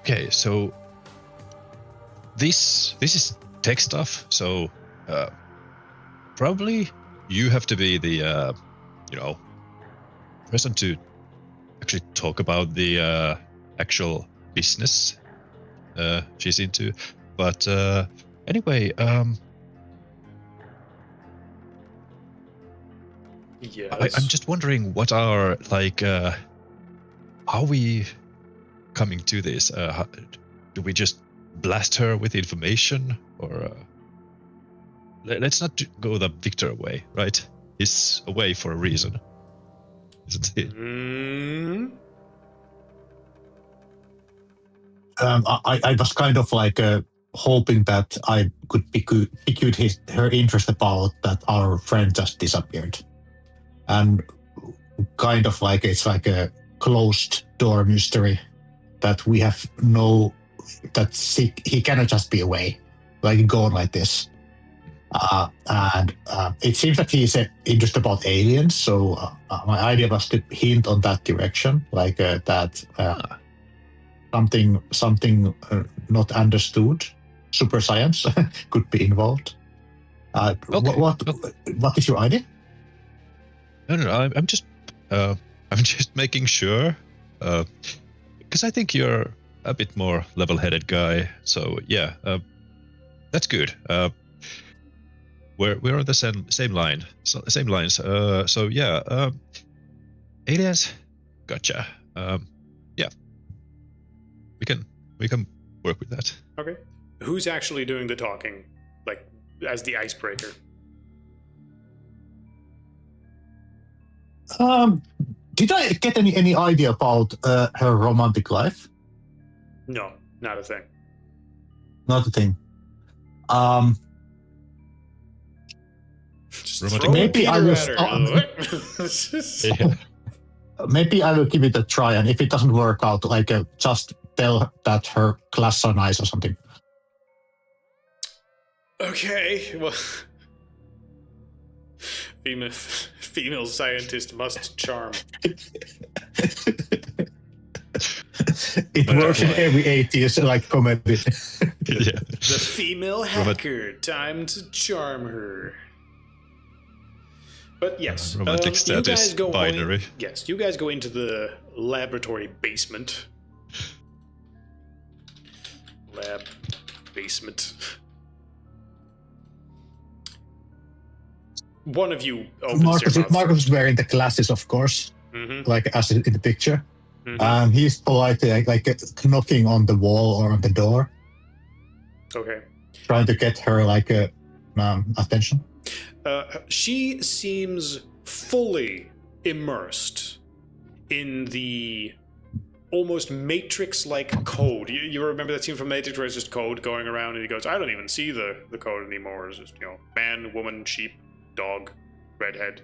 Okay, so this is tech stuff, so probably you have to be the person to actually talk about the actual business she's into. But anyway, Yes. I'm just wondering what are how we coming to this? Do we just blast her with information, or let's not go the Victor way, right? He's away for a reason, isn't he? I was kind of hoping that I could pique her interest about that our friend just disappeared, and kind of it's like a closed door mystery that we have that he cannot just be away, gone like this. And it seems that he's interested about aliens, so my idea was to hint on that direction, something not understood, super science could be involved. Okay. What is your idea? No, I'm just making sure, because I think you're a bit more level-headed guy. So yeah, that's good. We're on the same line, same lines. So yeah, aliens, gotcha. Yeah, we can work with that. Okay. Who's actually doing the talking, as the icebreaker? Did I get any idea about her romantic life? No, not a thing. Not a thing. Just maybe I will. Yeah. Maybe I will give it a try, and if it doesn't work out, just tell that her class are nice or something. Okay, well, female scientist must charm. It works in every 80s comedy. Yeah. The female hacker, time to charm her. But yes, romantic status binary. Yes, you guys go into the laboratory basement. Lab basement. One of you opens your mouth. Marcus is wearing the glasses, of course, as in the picture. He's politely knocking on the wall or on the door. Okay. Trying to get her attention. She seems fully immersed in the almost Matrix-like code. You remember that scene from Matrix where it's just code going around and he goes, I don't even see the code anymore. It's just, man, woman, sheep, dog, redhead.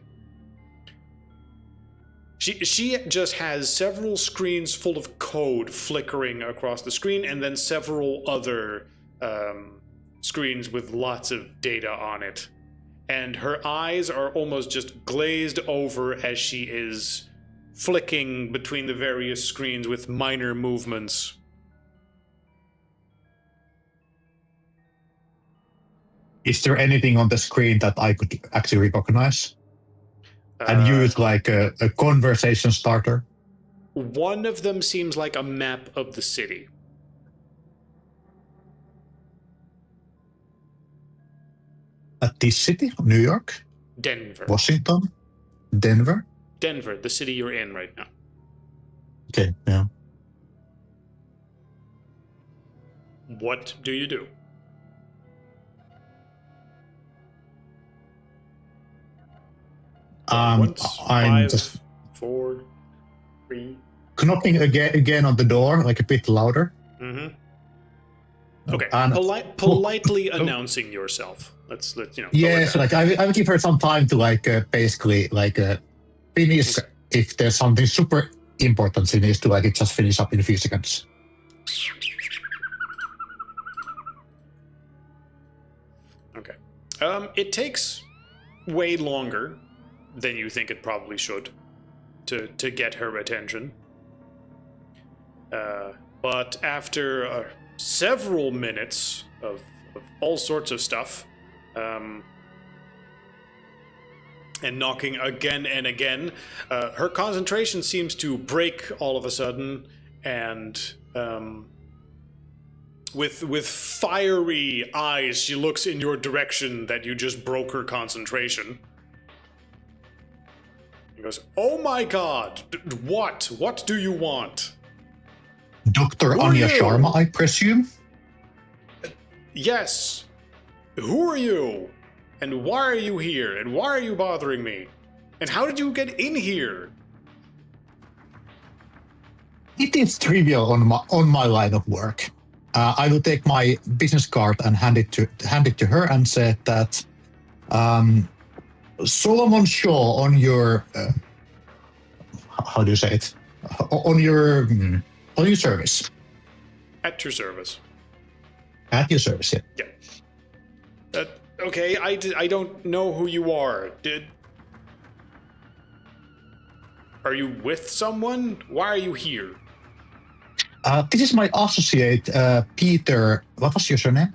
She just has several screens full of code flickering across the screen, and then several other screens with lots of data on it. And her eyes are almost just glazed over as she is flicking between the various screens with minor movements. Is there anything on the screen that I could actually recognize and use a conversation starter? One of them seems like a map of the city. At this city? New York? Denver. Washington? Denver? Denver, the city you're in right now. Okay, yeah. What do you do? Once, I'm 5, just 4, 3. knocking again on the door, like a bit louder. Mm-hmm. Okay. And Politely announcing yourself. Let's yes, like I will give her some time to basically finish. Okay. If there's something super important she needs to just finish up in a few seconds. Okay. It takes way longer than you think it probably should to get her attention. But after several minutes of all sorts of stuff, and knocking again and again, her concentration seems to break all of a sudden, and with fiery eyes, she looks in your direction that you just broke her concentration. He goes, "Oh my god, what? What do you want?" Dr. Who are Anya you? Sharma, I presume? Yes. Who are you? And why are you here? And why are you bothering me? And how did you get in here? It is trivial on my line of work. I will take my business card and hand it to her and say that Solomon Shaw on your how do you say it? On your service. At your service. At your service, yeah. Yeah. Okay, I don't know who you are. Are you with someone? Why are you here? This is my associate, Peter. What was your surname?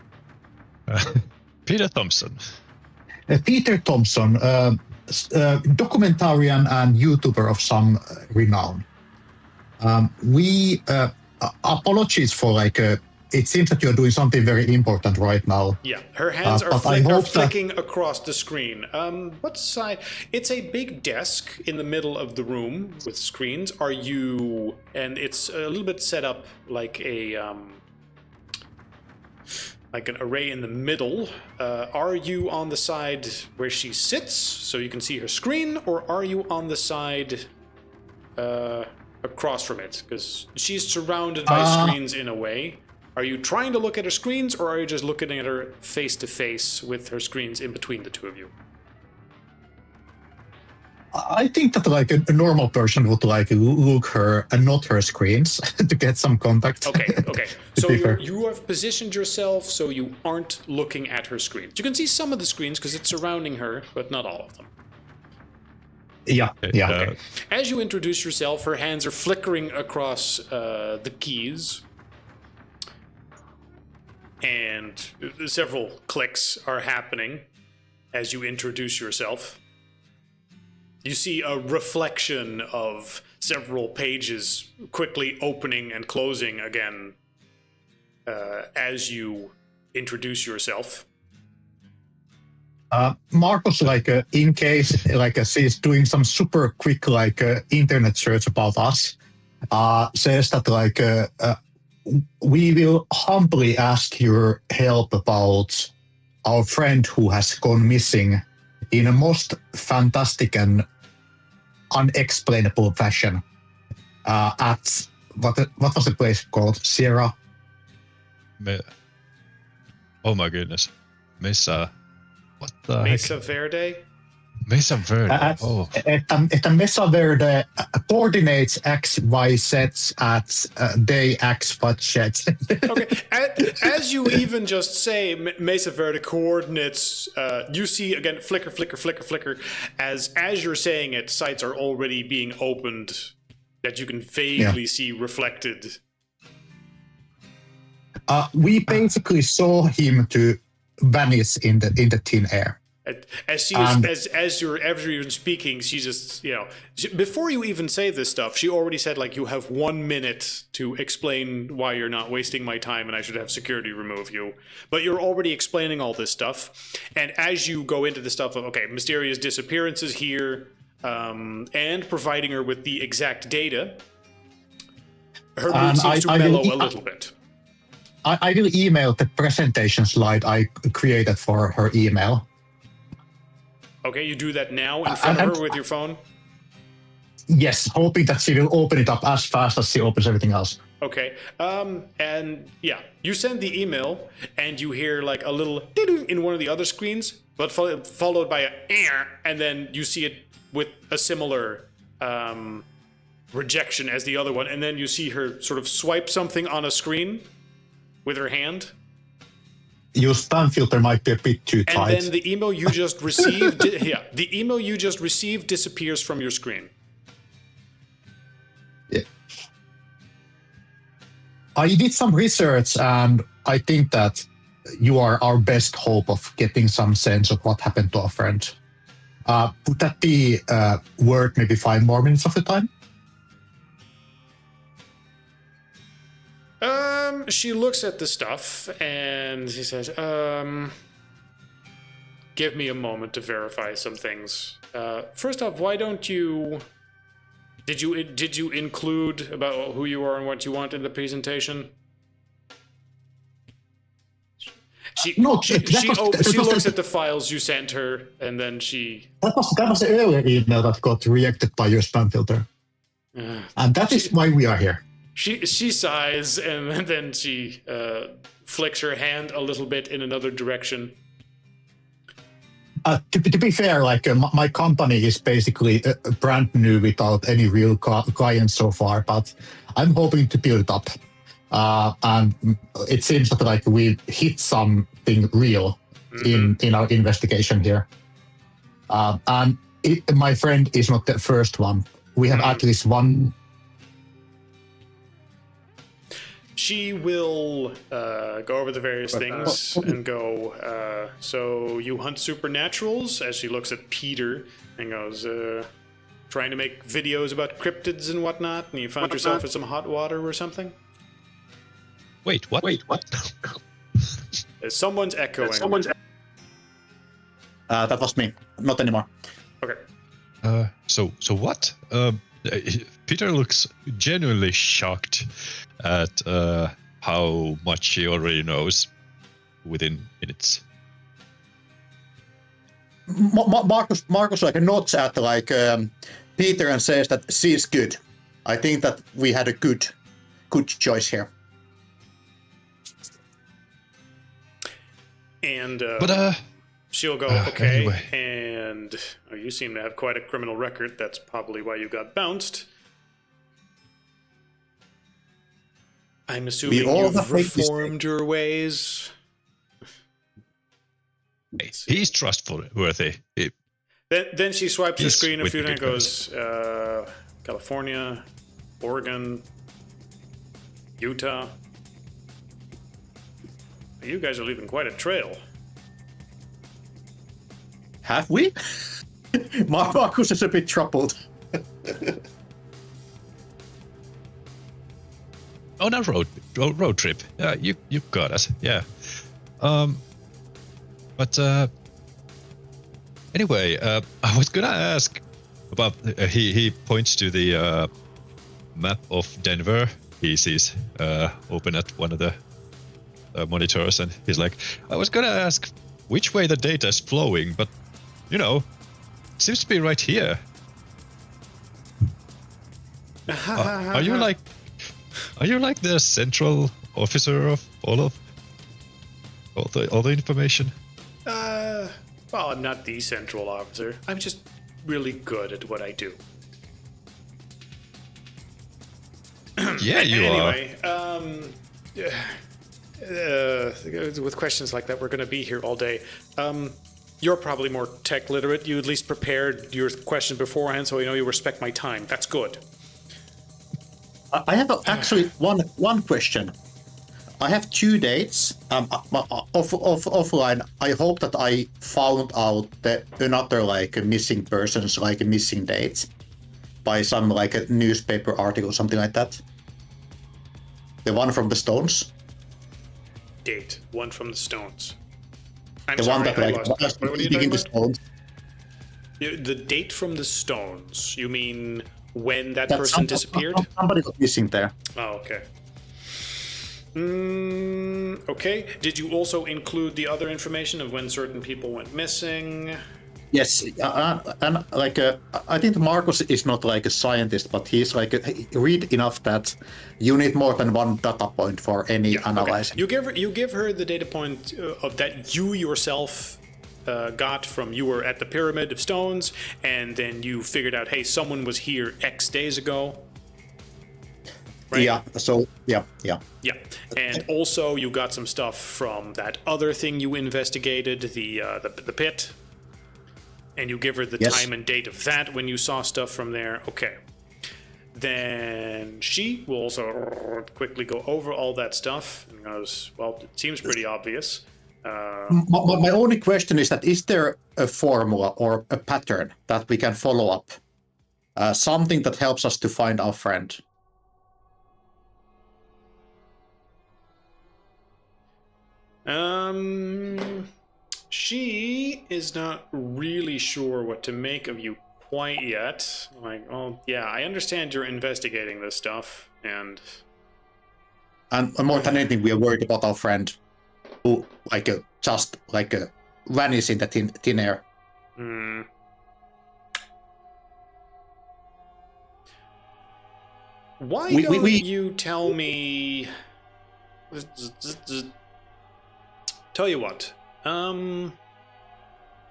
Peter Thompson. Peter Thompson, documentarian and YouTuber of some renown. We apologies for it seems that you're doing something very important right now. Yeah, her hands are flicking across the screen. What side? It's a big desk in the middle of the room with screens. Are you? And it's a little bit set up like like an array in the middle. Are you on the side where she sits so you can see her screen, or are you on the side across from it? Because she's surrounded by screens in a way. Are you trying to look at her screens, or are you just looking at her face to face with her screens in between the two of you? I think that a normal person would look her and not her screens to get some contact. Okay. So you have positioned yourself so you aren't looking at her screens. You can see some of the screens because it's surrounding her, but not all of them. Yeah. Okay. As you introduce yourself, her hands are flickering across the keys. And several clicks are happening as you introduce yourself. You see a reflection of several pages quickly opening and closing again as you introduce yourself. Marcos, in case she's doing some super quick internet search about us, says that we will humbly ask your help about our friend who has gone missing in a most fantastic and unexplainable fashion at what was the place called? Sierra? Oh my goodness. Mesa. What the Mesa heck? Verde? Mesa Verde. At Mesa Verde, coordinates X, Y, Z at day X, Y, Z. Okay, as you even just say Mesa Verde coordinates, you see again flicker, as you're saying it, sites are already being opened that you can vaguely see reflected. We basically saw him to vanish in the thin air. As you're even speaking, she just, before you even say this stuff, she already said, you have 1 minute to explain why you're not wasting my time and I should have security remove you. But you're already explaining all this stuff. And as you go into the stuff of, mysterious disappearances here, and providing her with the exact data, her mood seems to mellow a little bit. I will email the presentation slide I created for her email. Okay, you do that now in front of her with your phone? Yes, hoping that she will open it up as fast as she opens everything else. Okay, and yeah, you send the email, and you hear like a little ding in one of the other screens, but followed by a and then you see it with a similar rejection as the other one, and then you see her sort of swipe something on a screen with her hand. Your spam filter might be a bit too tight. And then the email you just received, the email you just received disappears from your screen. Yeah. I did some research, and I think that you are our best hope of getting some sense of what happened to our friend. Would that be worth maybe 5 more minutes of the time? She looks at the stuff and she says, give me a moment to verify some things. First off, why don't you... Did you include about who you are and what you want in the presentation? She looks at the files you sent her, and then she... That was the earlier email that got rejected by your spam filter. And that is why we are here. She sighs, and then she flicks her hand a little bit in another direction. To be fair, like my company is basically brand new without any real clients so far, but I'm hoping to build it up. And it seems that like we hit something real in our investigation here. And my friend is not the first one. We have at least one. She will go over the various things and go, so you hunt supernaturals? As she looks at Peter and goes, trying to make videos about cryptids and whatnot, and you found yourself in some hot water or something? Wait, what? Someone's echoing. That was me. Not anymore. Okay. So what? Peter looks genuinely shocked at how much he already knows within minutes. Marcus like nods at like Peter and says that she's good. I think that we had a good choice here. And But she'll go, okay, anyway. and you seem to have quite a criminal record. That's probably why you got bounced. I'm assuming you've reformed your ways. He's trustworthy. Then she swipes her Yes, screen a with few the and goes, California, Oregon, Utah. You guys are leaving quite a trail. Have we? Marcus is a bit troubled. On a road trip. You got us. Yeah. But anyway, I was gonna ask about. He points to the map of Denver. He sees open at one of the monitors, and he's like, I was gonna ask which way the data is flowing, but you know, it seems to be right here. Are you like the central officer of all the information? Well, I'm not the central officer. I'm just really good at what I do. Yeah, you are. Anyway, with questions like that, we're going to be here all day. You're probably more tech literate. You at least prepared your question beforehand, so I know you respect my time. That's good. I have actually one question. I have 2 dates offline. I hope that I found out that another like missing persons, like missing dates, by some like a newspaper article, something like that. The one from the Stones. Date one from the Stones. I'm The sorry, one that I like lost. What are you digging talking the about? Stones. The date from the Stones. You mean when that person disappeared? Somebody was missing there. Oh, okay. Okay. Did you also include the other information of when certain people went missing? Yes, and like I think Marcus is not like a scientist, but he's like he read enough that you need more than one data point for any analyzing. Okay. You give her the data point of that you yourself got from you were at the Pyramid of Stones, and then you figured out, hey, someone was here X days ago. Right? Yeah. So yeah. Yeah, and also you got some stuff from that other thing you investigated, the pit. And you give her the time and date of that when you saw stuff from there. Okay. Then she will also quickly go over all that stuff and goes, well, it seems pretty obvious. My only question is that is there a formula or a pattern that we can follow up? Something that helps us to find our friend? She is not really sure what to make of you quite yet. Like, oh, yeah, I understand you're investigating this stuff, and more than anything, we are worried about our friend, who just vanishes in the thin air. Why don't you tell me? Tell you what.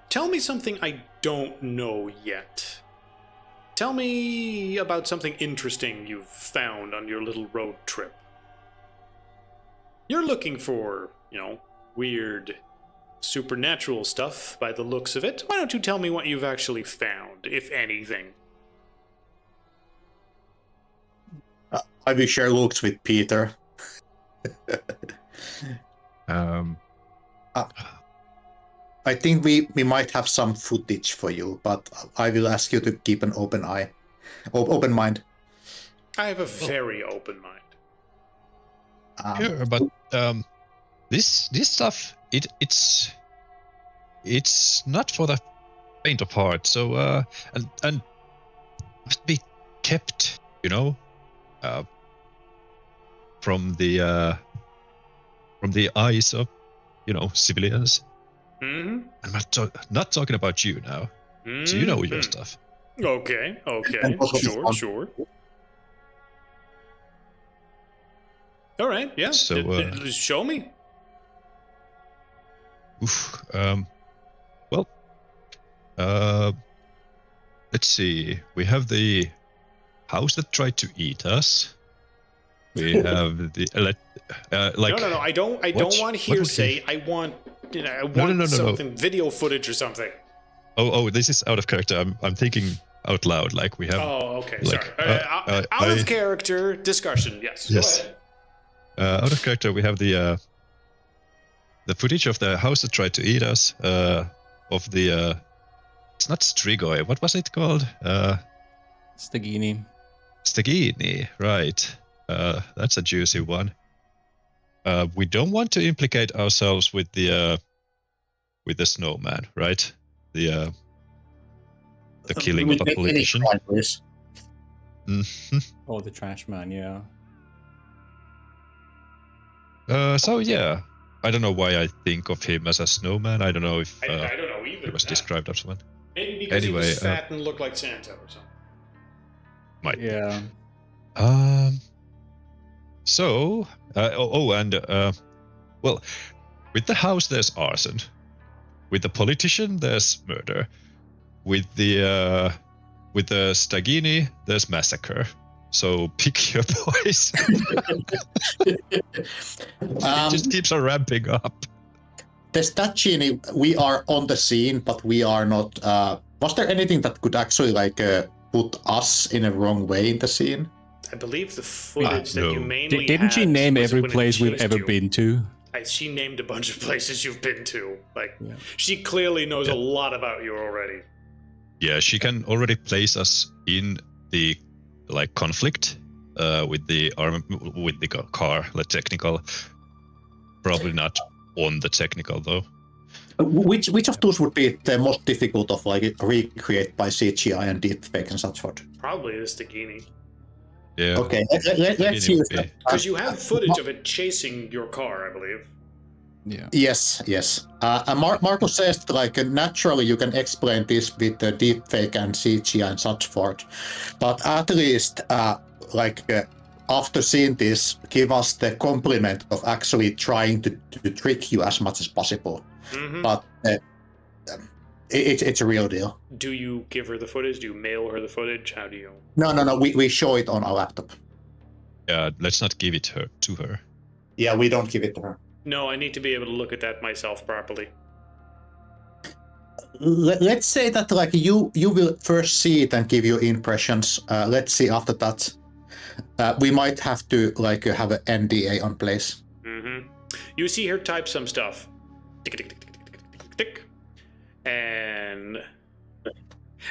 Tell me something I don't know yet. Tell me about something interesting you've found on your little road trip. You're looking for, weird supernatural stuff by the looks of it. Why don't you tell me what you've actually found, if anything? I will share looks with Peter. I think we might have some footage for you, but I will ask you to keep an open mind. I have a very open mind. Sure, but this stuff it's not for the faint of heart. So and must be kept, from the eyes of civilians. Mm-hmm. I'm not talking about you now. Mm-hmm. So you know your stuff. Okay, sure. All right, yeah. So show me. Well, let's see. We have the house that tried to eat us. We have the No. I don't want hearsay. I want something, video footage or something. Oh, this is out of character. I'm thinking out loud. Like we have. Oh, okay. Sorry. Out of character discussion. Yes. Yes. Go ahead. Out of character, we have the footage of the house that tried to eat us. Of the it's not Strigoi. What was it called? Stagini. Stagini, right? That's a juicy one. We don't want to implicate ourselves with the snowman, right? The killing of a politician. Mm-hmm. Oh, the trash man, yeah. So yeah, I don't know why I think of him as a snowman. I don't know if I don't know either. he was described as one. Maybe because he was fat and looked like Santa or something. Might. Yeah. So, well, with the house there's arson. With the politician there's murder. With the Stagini there's massacre. So pick your poison. It just keeps on ramping up. The Stagini, we are on the scene, but we are not. Was there anything that could actually put us in a wrong way in the scene? I believe the footage that you mainly didn't she name every when place we've ever been to? She named a bunch of places you've been to. She clearly knows a lot about you already. Yeah, she can already place us in the conflict with the car, the technical. Probably not on the technical though. Which of those would be the most difficult of recreate by CGI and deepfake and such sort? Probably the Stagini. Yeah. Okay, let's use that. Because you have footage of it chasing your car, I believe. Yeah. Yes. Marcus says that, like, naturally you can explain this with the deepfake and CGI and such forth, but at least after seeing this, give us the compliment of actually trying to trick you as much as possible. Mm-hmm. But it's a real deal. Do you give her the footage? Do you mail her the footage? How do you? No. We show it on our laptop. Yeah, let's not give it to her. Yeah, we don't give it to her. No, I need to be able to look at that myself properly. Let's say that, like, you will first see it and give your impressions. Let's see after that. We might have to, like, have an NDA on place. Mm-hmm. You see her type some stuff. Tick, tick, tick, tick, tick, tick, tick, tick. And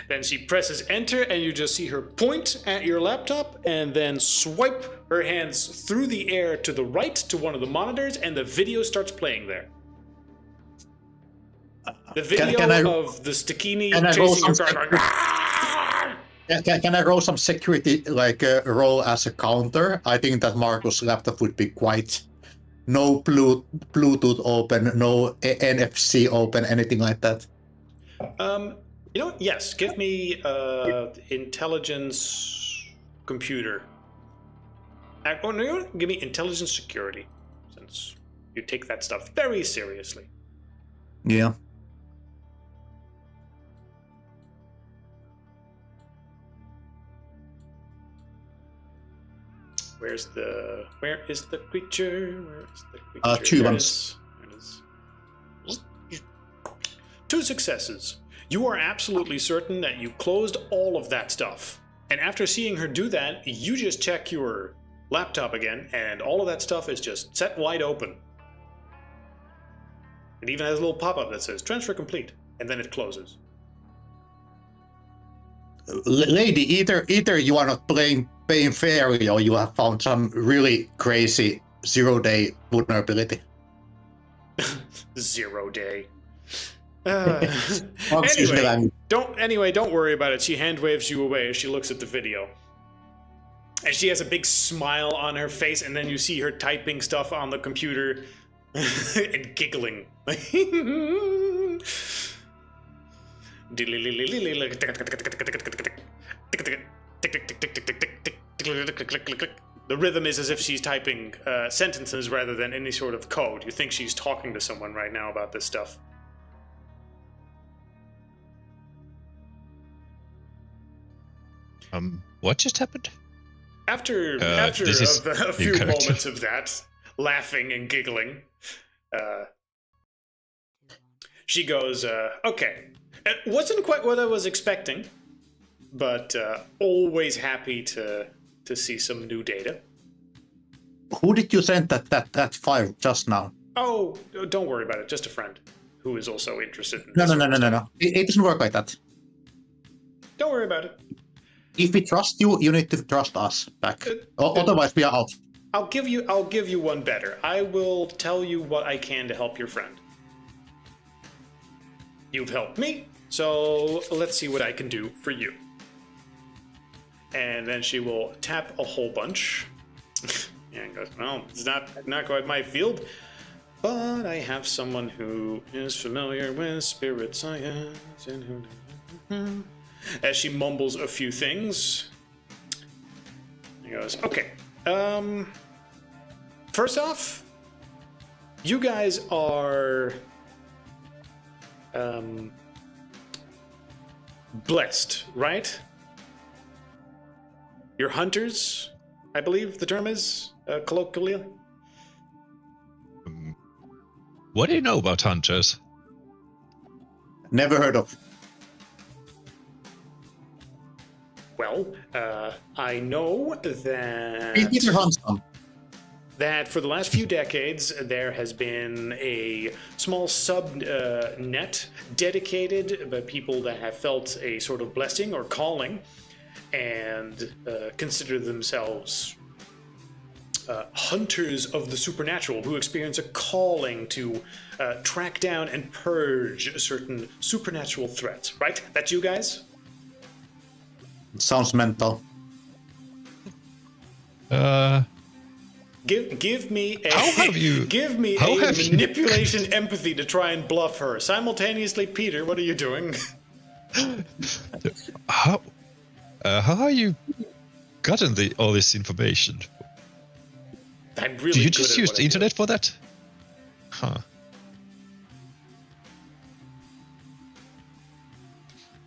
then she presses enter, and you just see her point at your laptop and then swipe her hands through the air to the right to one of the monitors, and the video starts playing there. The video of the Stakini chasing her car going, Can I roll some security, like, roll as a counter? I think that Marcus' laptop would be quite... No Bluetooth open, no NFC open, anything like that. You know what? Yes, give me intelligence computer. Oh, no, you know what? Give me intelligence security, since you take that stuff very seriously. Yeah. Where is the creature? 2 There ones. it is. 2 successes. You are absolutely certain that you closed all of that stuff. And after seeing her do that, you just check your laptop again, and all of that stuff is just set wide open. It even has a little pop-up that says transfer complete, and then it closes. Lady, either you are not paying fairly, or you have found some really crazy 0-day vulnerability. 0 day. Don't worry about it. She hand waves you away as she looks at the video. And she has a big smile on her face, and then you see her typing stuff on the computer and giggling. The rhythm is as if she's typing sentences rather than any sort of code. You think she's talking to someone right now about this stuff. What just happened? After a few moments of that, laughing and giggling, she goes, okay. It wasn't quite what I was expecting, but always happy to see some new data. Who did you send that file just now? Oh, don't worry about it. Just a friend who is also interested in No. this. It doesn't work like that. Don't worry about it. If we trust you, you need to trust us back. Otherwise, we are out. I'll give you one better. I will tell you what I can to help your friend. You've helped me, so let's see what I can do for you. And then she will tap a whole bunch. And goes, well, it's not quite my field, but I have someone who is familiar with spirit science and who... As she mumbles a few things, he goes, okay, first off, you guys are blessed, right? You're hunters, I believe the term is, colloquially. What do you know about hunters? Never heard of. Well, I know that for the last few decades, there has been a small sub-net dedicated by people that have felt a sort of blessing or calling and consider themselves hunters of the supernatural who experience a calling to track down and purge certain supernatural threats, right? That's you guys? Sounds mental. Give me a How have you- give me how a have you- manipulation empathy to try and bluff her. Simultaneously, Peter, what are you doing? How are you gotten all this information? I'm really Do you good just at use what the I do. internet for that? Huh.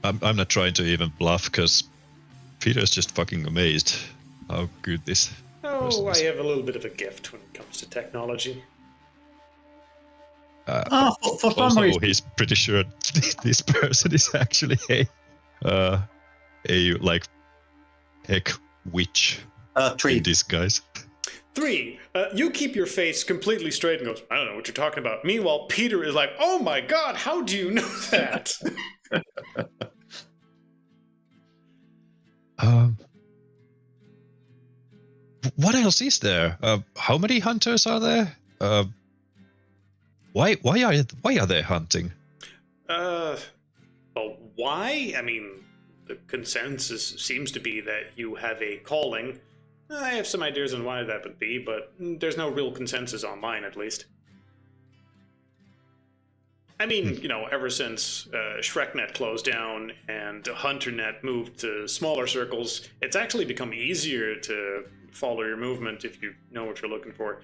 I'm not trying to even bluff because Peter's just fucking amazed how good this person Oh, I is. have a little bit of a gift when it comes to technology. For some Also, reason, he's pretty sure this person is actually a like heck witch in 3. disguise. 3, you keep your face completely straight and goes, I don't know what you're talking about. Meanwhile, Peter is like, oh my god, how do you know that? What else is there? How many hunters are there? Why are they hunting? Well, why? I mean, the consensus seems to be that you have a calling. I have some ideas on why that would be, but there's no real consensus on mine, at least. I mean, you know, ever since ShrekNet closed down and HunterNet moved to smaller circles, it's actually become easier to follow your movement if you know what you're looking for.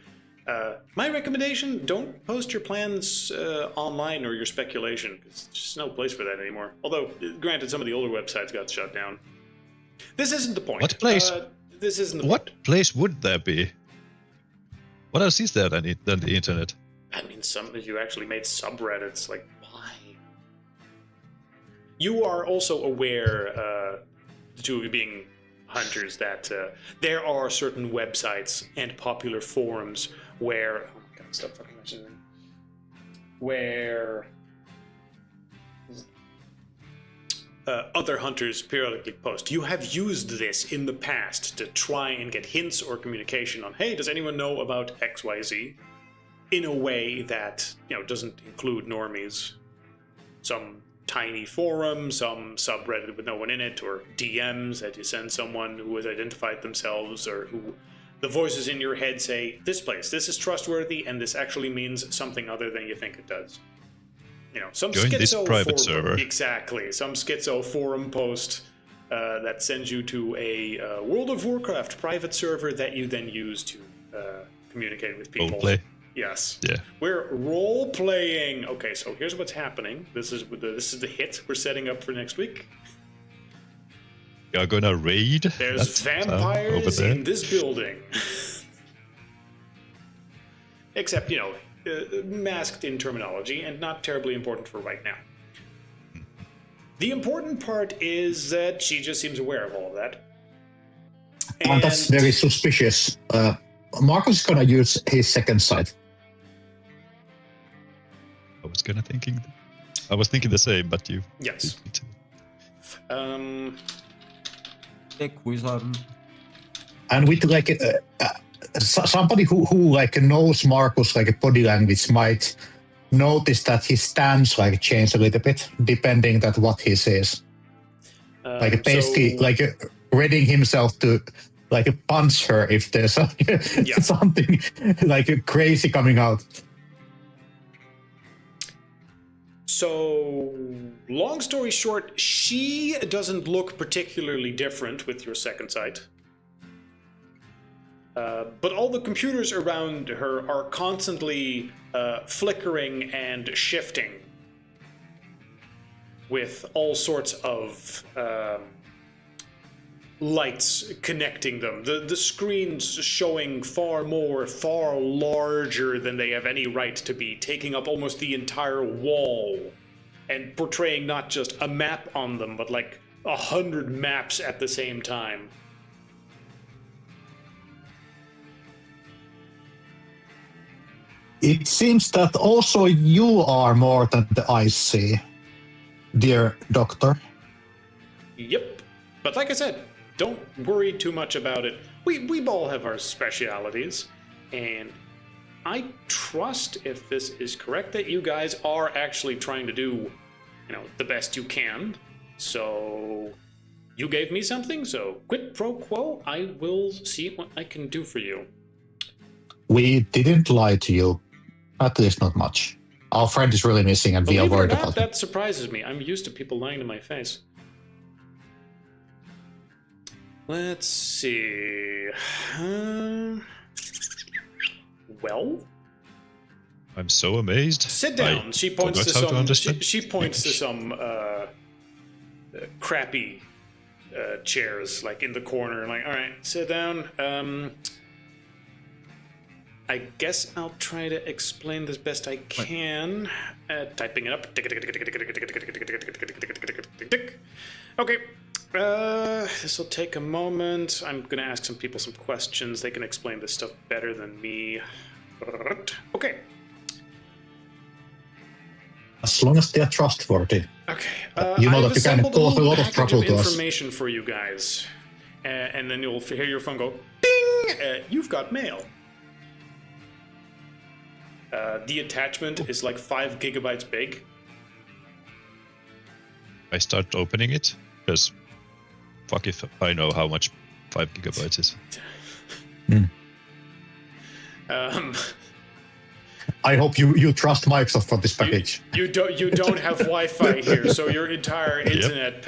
My recommendation, don't post your plans online or your speculation, because there's just no place for that anymore. Although, granted, some of the older websites got shut down. This isn't the point. What place? This isn't the What point. place would there be? What else is there than the internet? I mean, some of you actually made subreddits. Like, why? You are also aware, the two of you being hunters, that there are certain websites and popular forums where... Oh my god, stop fucking mentioning them. Where... other hunters periodically post. You have used this in the past to try and get hints or communication on, hey, does anyone know about XYZ? In a way that, you know, doesn't include normies. Some tiny forum, some subreddit with no one in it, or DMs that you send someone who has identified themselves, or who the voices in your head say, this place, this is trustworthy, and this actually means something other than you think it does. You know, some Join this schizo private forum, server. Exactly, some schizo forum post that sends you to a World of Warcraft private server that you then use to communicate with people. Roleplay. Yes. Yeah. We're role playing. Okay, so here's what's happening. This is the hit we're setting up for next week. You're gonna raid. There's that over vampires there. in this building. Except, you know, masked in terminology and not terribly important for right now. The important part is that she just seems aware of all of that. and that's very suspicious. Marcus is gonna use his second sight. I was thinking the same, but you. Yes. beat me to- Tech wizard. And with like somebody who like knows Marcus like body language might notice that his stance like change a little bit depending that what he says. Like basically so- like readying himself to like punch her if there's something like crazy coming out. So, long story short, she doesn't look particularly different with your second sight. But all the computers around her are constantly flickering and shifting with all sorts of lights connecting them. The screens showing far larger than they have any right to be, taking up almost the entire wall and portraying not just a map on them, but like 100 maps at the same time. It seems that also you are more than the eyes see, dear doctor. Yep. But like I said, don't worry too much about it. We all have our specialities, and I trust, if this is correct, that you guys are actually trying to do, you know, the best you can. So you gave me something, so quid pro quo, I will see what I can do for you. we didn't lie to you. At least not much. Our friend is really missing and we are Believe it or worried not, about him. that surprises me. I'm used to people lying to my face. Let's see. Well, I'm so amazed. sit down. I She points to forgot how to some. understand She points to English. some crappy chairs, like in the corner. Like, all right, sit down. I guess I'll try to explain this best I can. Typing it up. Okay. This will take a moment. I'm gonna ask some people some questions. They can explain this stuff better than me. Okay. As long as they are trustworthy. Okay. You know I've that you can assembled cause a little lot of package trouble to us. information for you guys, and then you'll hear your phone go ding. You've got mail. The attachment is like 5 gigabytes big. I start opening it because fuck if I know how much 5 gigabytes is. I hope you trust Microsoft for this package. You don't have Wi-Fi here, so your entire internet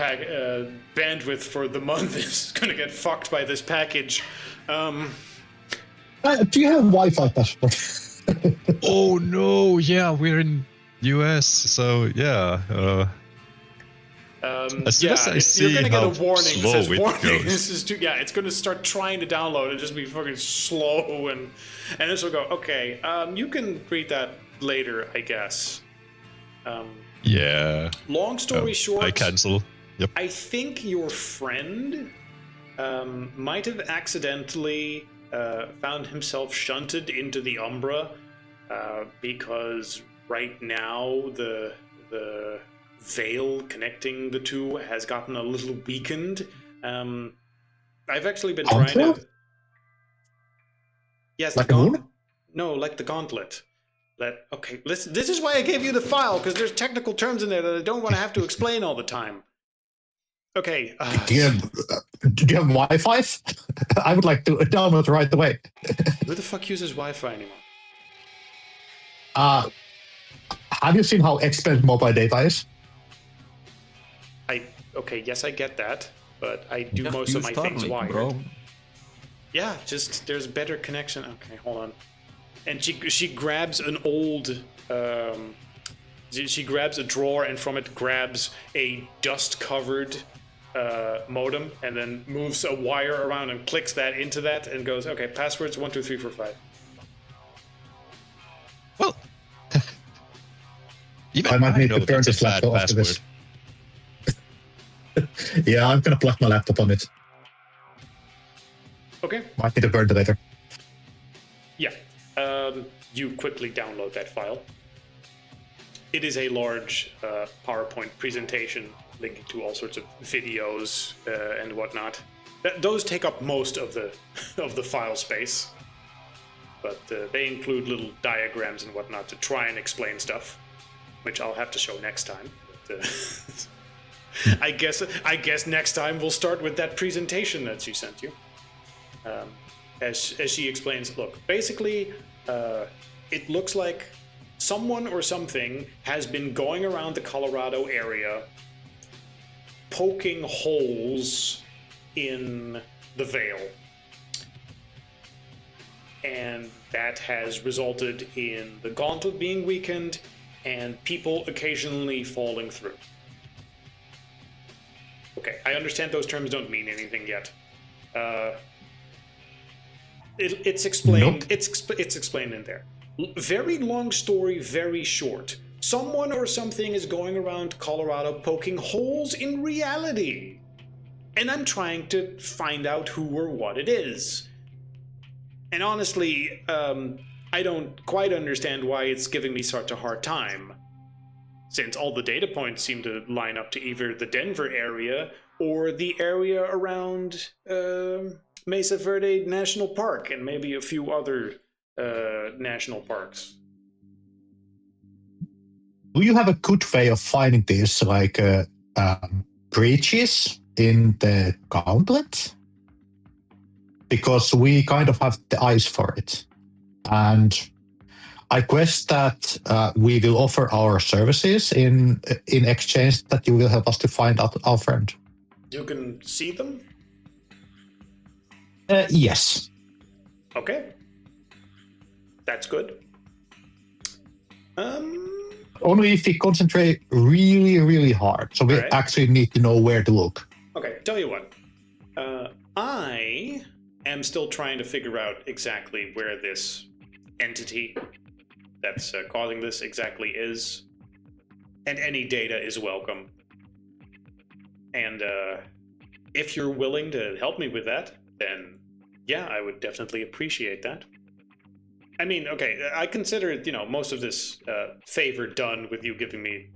bandwidth for the month is gonna get fucked by this package. Do you have Wi-Fi passport? Oh no, yeah, we're in US, so yeah. As soon as I see you're gonna get how a warning that slow says it warning. goes. This is too. Yeah, it's gonna start trying to download and just be fucking slow, and this will go. Okay, you can read that later, I guess. Yeah. Long story short, I cancel. Yep. I think your friend might have accidentally found himself shunted into the Umbra because right now the veil connecting the two has gotten a little weakened. I've actually been trying to. Yes, like the a moon? No, like the gauntlet. Okay, listen. This is why I gave you the file, because there's technical terms in there that I don't want to have to explain all the time. Okay. Do you have Wi-Fi? I would like to download right away. Who the fuck uses Wi-Fi anymore? Have you seen how expensive mobile data is? Okay, yes, I get that, but I do most of my Use things Starlink, wired. bro. Yeah, just there's better connection. Okay, hold on. And she grabs an old. She grabs a drawer and from it grabs a dust-covered modem and then moves a wire around and clicks that into that and goes, okay, passwords 1 2 3 4 5. Well, even I might need know to burn that's a this bad laptop after this. password. Yeah, I'm gonna plug my laptop on it. Okay. Might need to burn it later. Yeah. You quickly download that file. It is a large PowerPoint presentation linking to all sorts of videos and whatnot. Those take up most of the file space, but they include little diagrams and whatnot to try and explain stuff, which I'll have to show next time. But, I guess next time we'll start with that presentation that she sent you. As she explains, look, basically, it looks like someone or something has been going around the Colorado area poking holes in the veil. And that has resulted in the gauntlet being weakened and people occasionally falling through. Okay, I understand those terms don't mean anything yet. It's explained. Nope. It's explained in there. Very long story, very short. Someone or something is going around Colorado poking holes in reality, and I'm trying to find out who or what it is. And honestly, I don't quite understand why it's giving me such a hard time, since all the data points seem to line up to either the Denver area or the area around Mesa Verde National Park and maybe a few other national parks. Do you have a good way of finding these, like, breaches in the gauntlet? Because we kind of have the eyes for it. and I guess that we will offer our services in exchange that you will help us to find out our friend. You can see them? Yes. Okay. That's good. Only if we concentrate really, really hard. So we actually need to know where to look. Okay, tell you what. I am still trying to figure out exactly where this entity that's causing this exactly is. And any data is welcome. And if you're willing to help me with that, then yeah, I would definitely appreciate that. I mean, okay, I consider, most of this favor done with you giving me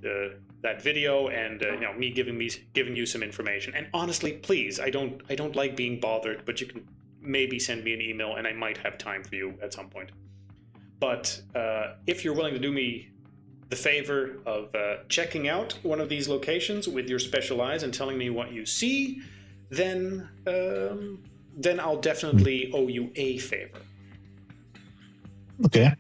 that video and me giving you some information. And honestly, please, I don't like being bothered, but you can maybe send me an email and I might have time for you at some point. But if you're willing to do me the favor of checking out one of these locations with your special eyes and telling me what you see, then I'll definitely owe you a favor. Okay.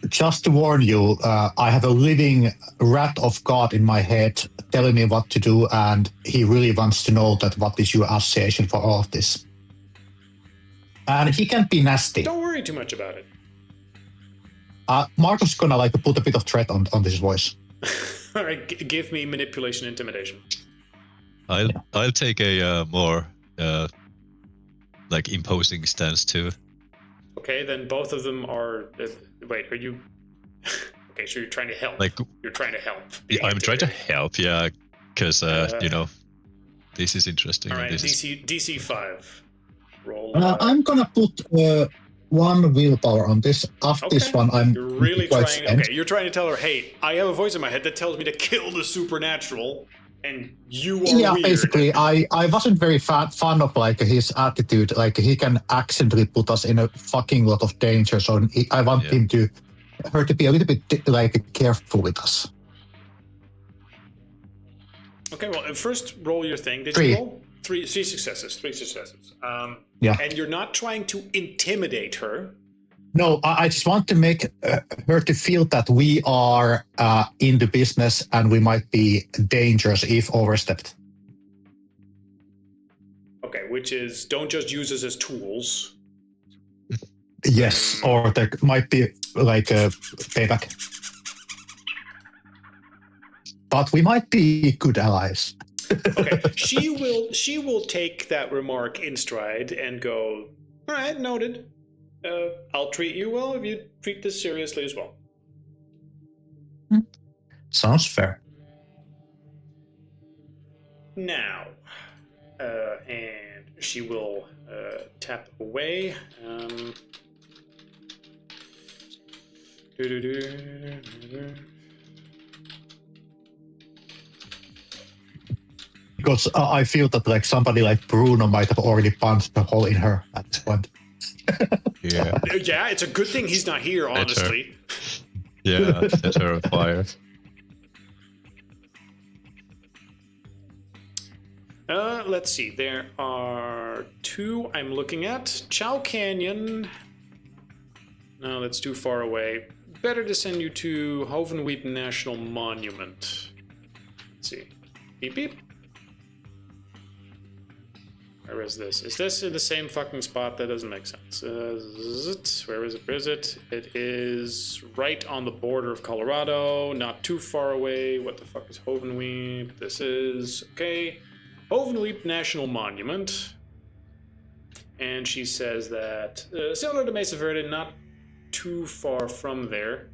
Just to warn you, I have a living rat of God in my head telling me what to do, and he really wants to know that what is your association for all of this. And he can be nasty. Don't worry too much about it. Marco's gonna put a bit of threat on this voice. All right, give me manipulation, intimidation. I'll take a more imposing stance too. Okay, then both of them are. Wait, are you? Okay, so you're trying to help. You're trying to help. Yeah, I'm trying to help. Yeah, because this is interesting. All right, DC 5. Roll. I'm gonna put one willpower on this. After this one, I'm You're really quite trying. spent. Okay, you're trying to tell her, hey, I have a voice in my head that tells me to kill the supernatural, and you are weird. Basically, I wasn't very fan of his attitude. He can accidentally put us in a fucking lot of danger. So I want her to be a little bit careful with us. Okay, well, first roll your thing. Did 3. you roll? 3 successes. 3 successes. Yeah. And you're not trying to intimidate her. No, I just want to make her to feel that we are in the business and we might be dangerous if overstepped. Okay, which is don't just use us as tools. Yes, or there might be a payback. But we might be good allies. Okay, she will take that remark in stride and go, all right, noted. I'll treat you well if you treat this seriously as well. Sounds fair. Now, and she will tap away. Because I feel that somebody like Bruno might have already punched a hole in her at this point. Yeah. Yeah, it's a good thing he's not here, honestly. Yeah, set her on fire. Let's see. There are 2 I'm looking at. Chow Canyon. No, that's too far away. Better to send you to Hovenweep National Monument. Let's see. Beep beep. Where is this? Is this in the same fucking spot? That doesn't make sense. Where is it? Where is it? It is right on the border of Colorado, not too far away. What the fuck is Hovenweep? This is, okay, Hovenweep National Monument. And she says that, similar to Mesa Verde, not too far from there.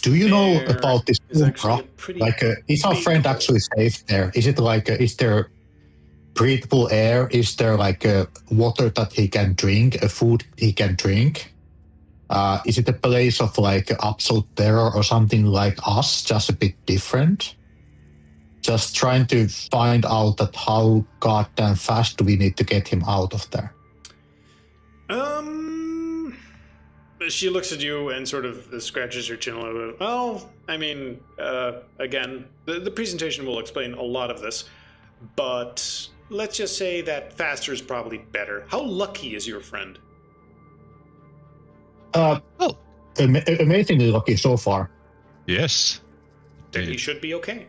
Do you know There about this is actually Umbra? a pretty Is our big friend hole. actually safe there? Is it is there breathable air? Is there water that he can drink, a food he can drink? Is it a place of absolute terror or something like us, just a bit different? Just trying to find out that how goddamn fast do we need to get him out of there? She looks at you and sort of scratches her chin a little bit. Well, I mean, again, the presentation will explain a lot of this, but let's just say that faster is probably better. How lucky is your friend? Amazingly lucky so far. Yes. Then he should be okay.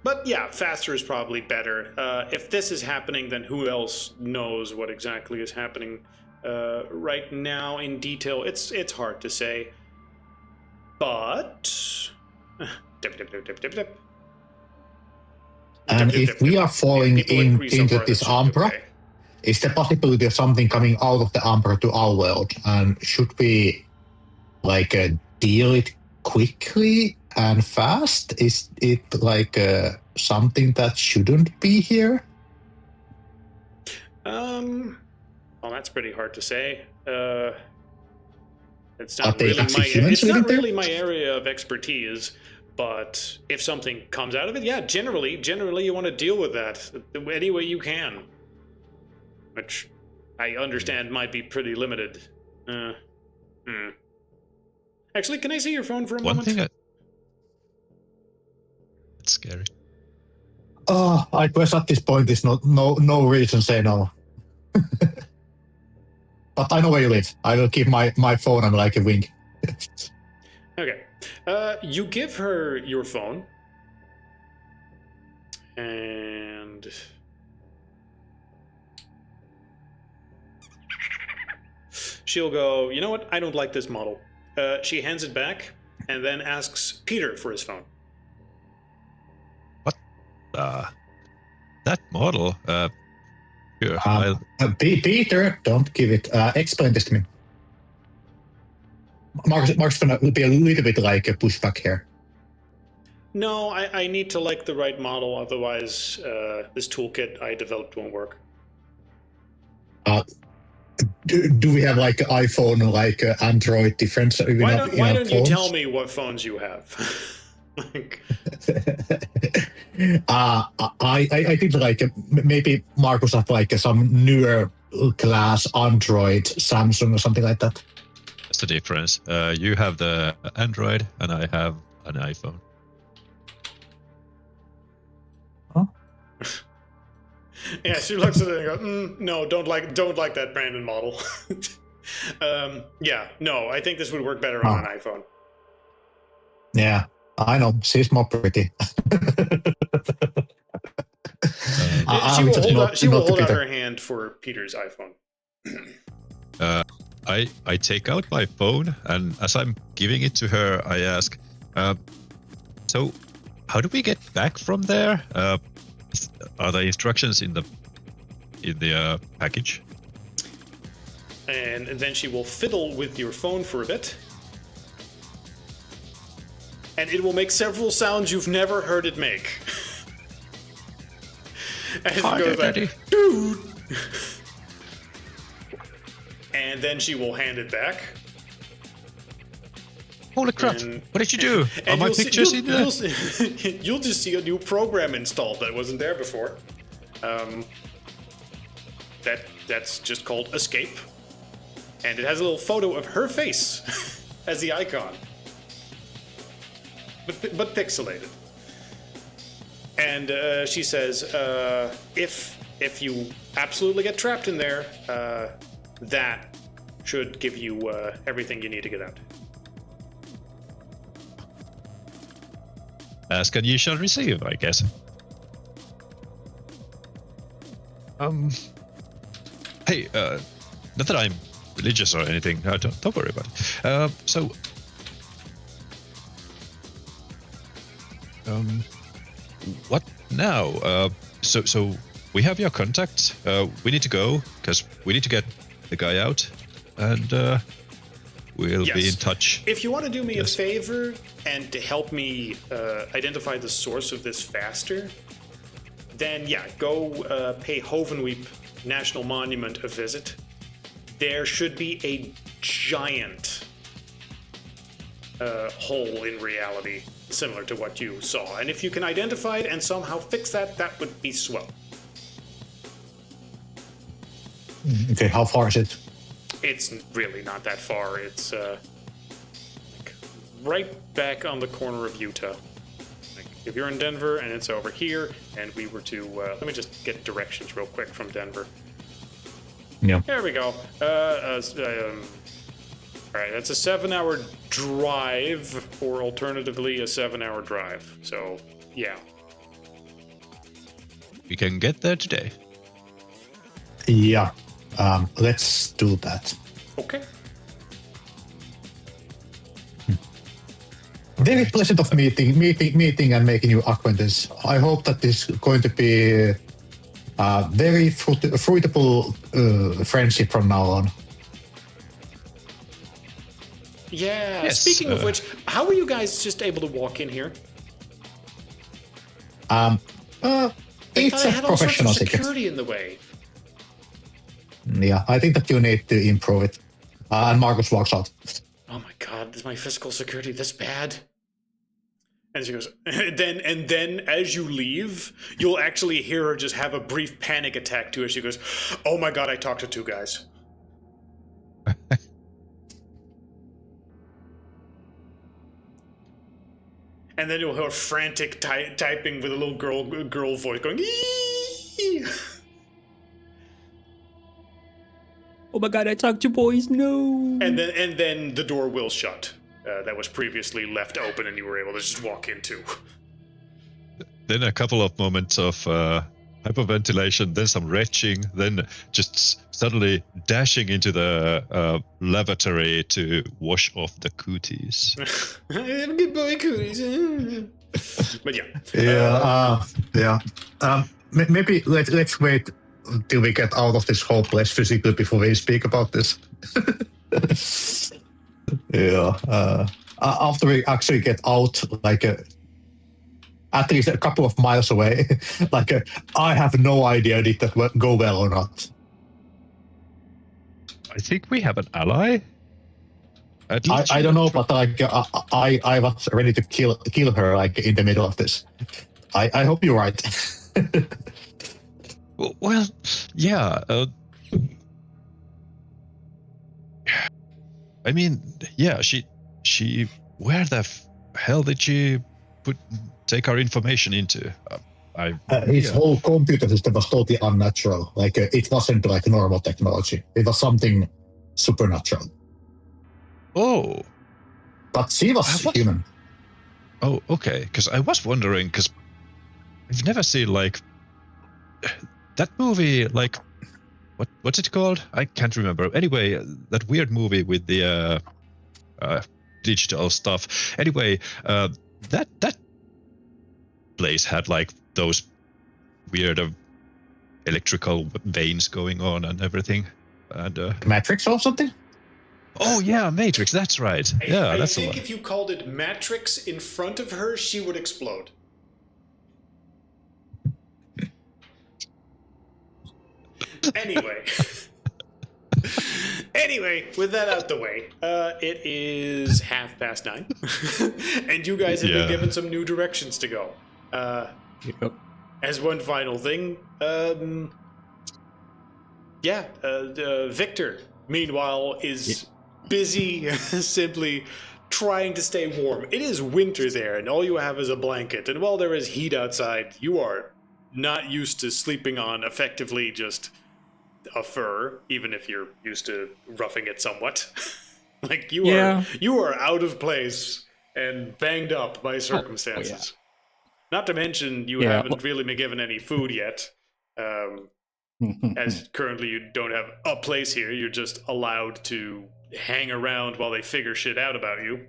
But yeah, faster is probably better. If this is happening, then who else knows what exactly is happening right now in detail? It's hard to say. But And if we are falling into this Umbra, is the possibility of something coming out of the Umbra to our world? And should we deal it quickly and fast? Is it something that shouldn't be here? Well, that's pretty hard to say. It's Are not they really actually humans living there? really my area of expertise. But if something comes out of it, yeah, generally you want to deal with that any way you can. Which I understand might be pretty limited. Actually, can I see your phone for a moment? That's scary. I guess at this point there's no reason to say no. But I know where you live. I will keep my phone on like a wing. Okay. You give her your phone. And she'll go, you know what? I don't like this model. She hands it back and then asks Peter for his phone. What? That model? Sure. Peter, don't give it. Explain this to me. Mark's gonna be a little bit like a pushback here. No, I need to like the right model, otherwise this toolkit I developed won't work. Do we have like iPhone or like Android difference? Why don't you tell me what phones you have? I think like maybe Marcus have like some newer class Android, Samsung or something like that. That's the difference. You have the Android and I have an iPhone. Huh? Yeah, she looks at it and goes, no, don't like that brand and model. Yeah, no, I think this would work better on an iPhone. Yeah, I know. She's more pretty. She will hold out her hand for Peter's iPhone. I take out my phone, and as I'm giving it to her, I ask, so how do we get back from there? Are there instructions in the package? And then she will fiddle with your phone for a bit. And it will make several sounds you've never heard it make. As it goes like, dude! And then she will hand it back. Holy crap! What did you do? Are my pictures in there? You'll just see a new program installed that wasn't there before. That's just called Escape. And it has a little photo of her face as the icon. But pixelated. And she says, if you absolutely get trapped in there, that should give you everything you need to get out. Ask and ye shall receive, I guess. Hey, not that I'm religious or anything. No, don't worry about it. What now? So we have your contact. We need to go because we need to get the guy out, and we'll be in touch. If you want to do me a favor and to help me identify the source of this faster, then yeah, go pay Hovenweep National Monument a visit. There should be a giant hole in reality similar to what you saw. And if you can identify it and somehow fix that, that would be swell. Okay, how far is it? It's really not that far. It's like right back on the corner of Utah. Like If you're in Denver and it's over here, and we were to, let me just get directions real quick from Denver. Yeah. There we go. All right, that's a 7-hour drive, or alternatively a 7-hour drive. So, yeah. We can get there today. Yeah. Let's do that. Okay. Very pleasant of meeting and making you acquaintance. I hope that this is going to be a very fruitful friendship from now on. Yeah, Yes, speaking of which, how were you guys just able to walk in here? It's I a had all sorts of professional ticket. security in the way. Yeah, I think that you need to improve it. And Marcus walks out. Oh my god, is my physical security this bad? And she goes, and then as you leave, you'll actually hear her just have a brief panic attack too as she goes, oh my god, I talked to 2 guys. And then you'll hear frantic typing with a little girl voice going, Eee! Oh my god, I talked to boys, no! And then the door will shut. That was previously left open and you were able to just walk into. Then a couple of moments of hyperventilation, then some retching, then just suddenly dashing into the lavatory to wash off the cooties. Good boy, cooties. But Yeah. Maybe let's wait till we get out of this whole place physically before we speak about this. Yeah. After we actually get out, like at least a couple of miles away, like I have no idea did that go well or not. I think we have an ally. I don't know, but like I was ready to kill her like in the middle of this. I hope you're right. Well, yeah. I mean, yeah. She. Where the hell did she take our information into? His whole computer system was totally unnatural. Like it wasn't like normal technology. It was something supernatural. Oh. But she was human. Oh, okay. Because I was wondering, because I've never seen like that movie. Like, what's it called? I can't remember. Anyway, that weird movie with the digital stuff. Anyway, that place had like those weird electrical veins going on and everything. And Matrix or something? Oh yeah, Matrix. That's right. Yeah, that's the one. I think if you called it Matrix in front of her, she would explode. Anyway, with that out the way, it is 9:30, and you guys have been given some new directions to go. Yep. As one final thing, Victor, meanwhile, is busy simply trying to stay warm. It is winter there, and all you have is a blanket. And while there is heat outside, you are not used to sleeping on effectively just a fur, even if you're used to roughing it somewhat. Like you are out of place and banged up by circumstances. Not to mention you haven't really been given any food yet. As currently you don't have a place here, you're just allowed to hang around while they figure shit out about you.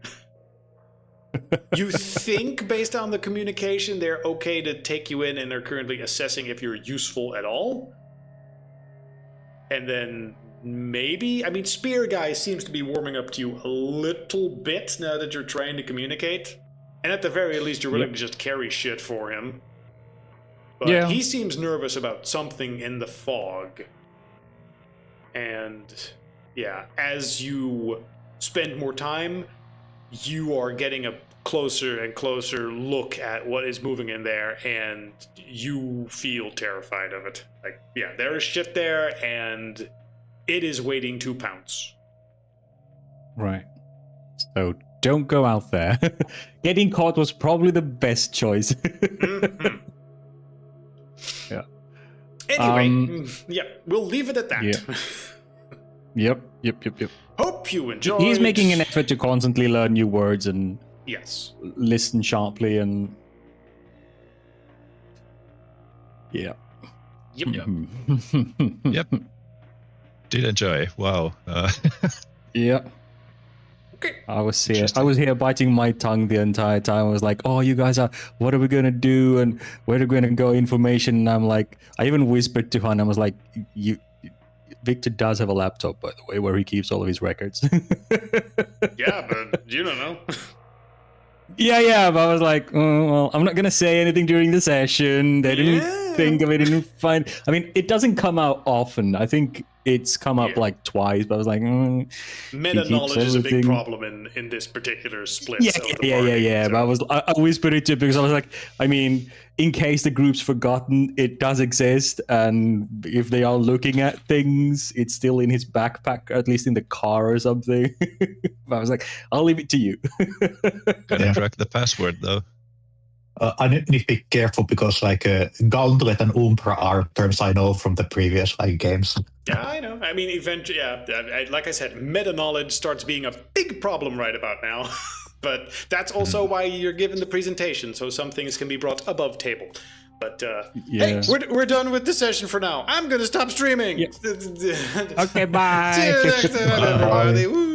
You think, based on the communication, they're okay to take you in and they're currently assessing if you're useful at all? And then maybe, I mean, Spear Guy seems to be warming up to you a little bit now that you're trying to communicate. And at the very least, you're willing to just carry shit for him. But he seems nervous about something in the fog. And as you spend more time, you are getting a closer and closer look at what is moving in there, and you feel terrified of it. Like, there is shit there, and it is waiting to pounce. Right. So don't go out there. Getting caught was probably the best choice. Mhm. Yeah. Anyway, yeah, we'll leave it at that. Yep. Hope you enjoyed. He's making an effort to constantly learn new words and Yes. listen sharply and yeah. Yep. Yep. Did enjoy. Wow. Yeah. Okay. I was here biting my tongue the entire time. I was like, "Oh, you guys are. What are we gonna do? And where are we gonna go? Information." And I'm like, I even whispered to Han. I was like, Victor does have a laptop, by the way, where he keeps all of his records." Yeah, but you don't know. Yeah. But I was like, "Oh, well, I'm not gonna say anything during the session." They didn't think of it. Didn't find. I mean, it doesn't come out often. I think it's come up like twice. But I was like, Meta knowledge is a big problem in this particular split. Yeah. But I whispered it to him because I was like, I mean, in case the group's forgotten, it does exist, and if they are looking at things, it's still in his backpack, at least in the car or something. But I was like, I'll leave it to you. Gotta crack the password though. I need to be careful because Gauntlet and Umbra are terms I know from the previous games. Yeah, I know. I mean, eventually, like I said, meta knowledge starts being a big problem right about now. But that's also why you're given the presentation, so some things can be brought above table. But hey, we're done with the session for now. I'm gonna stop streaming. Okay, bye. See you next time, everybody. Woo.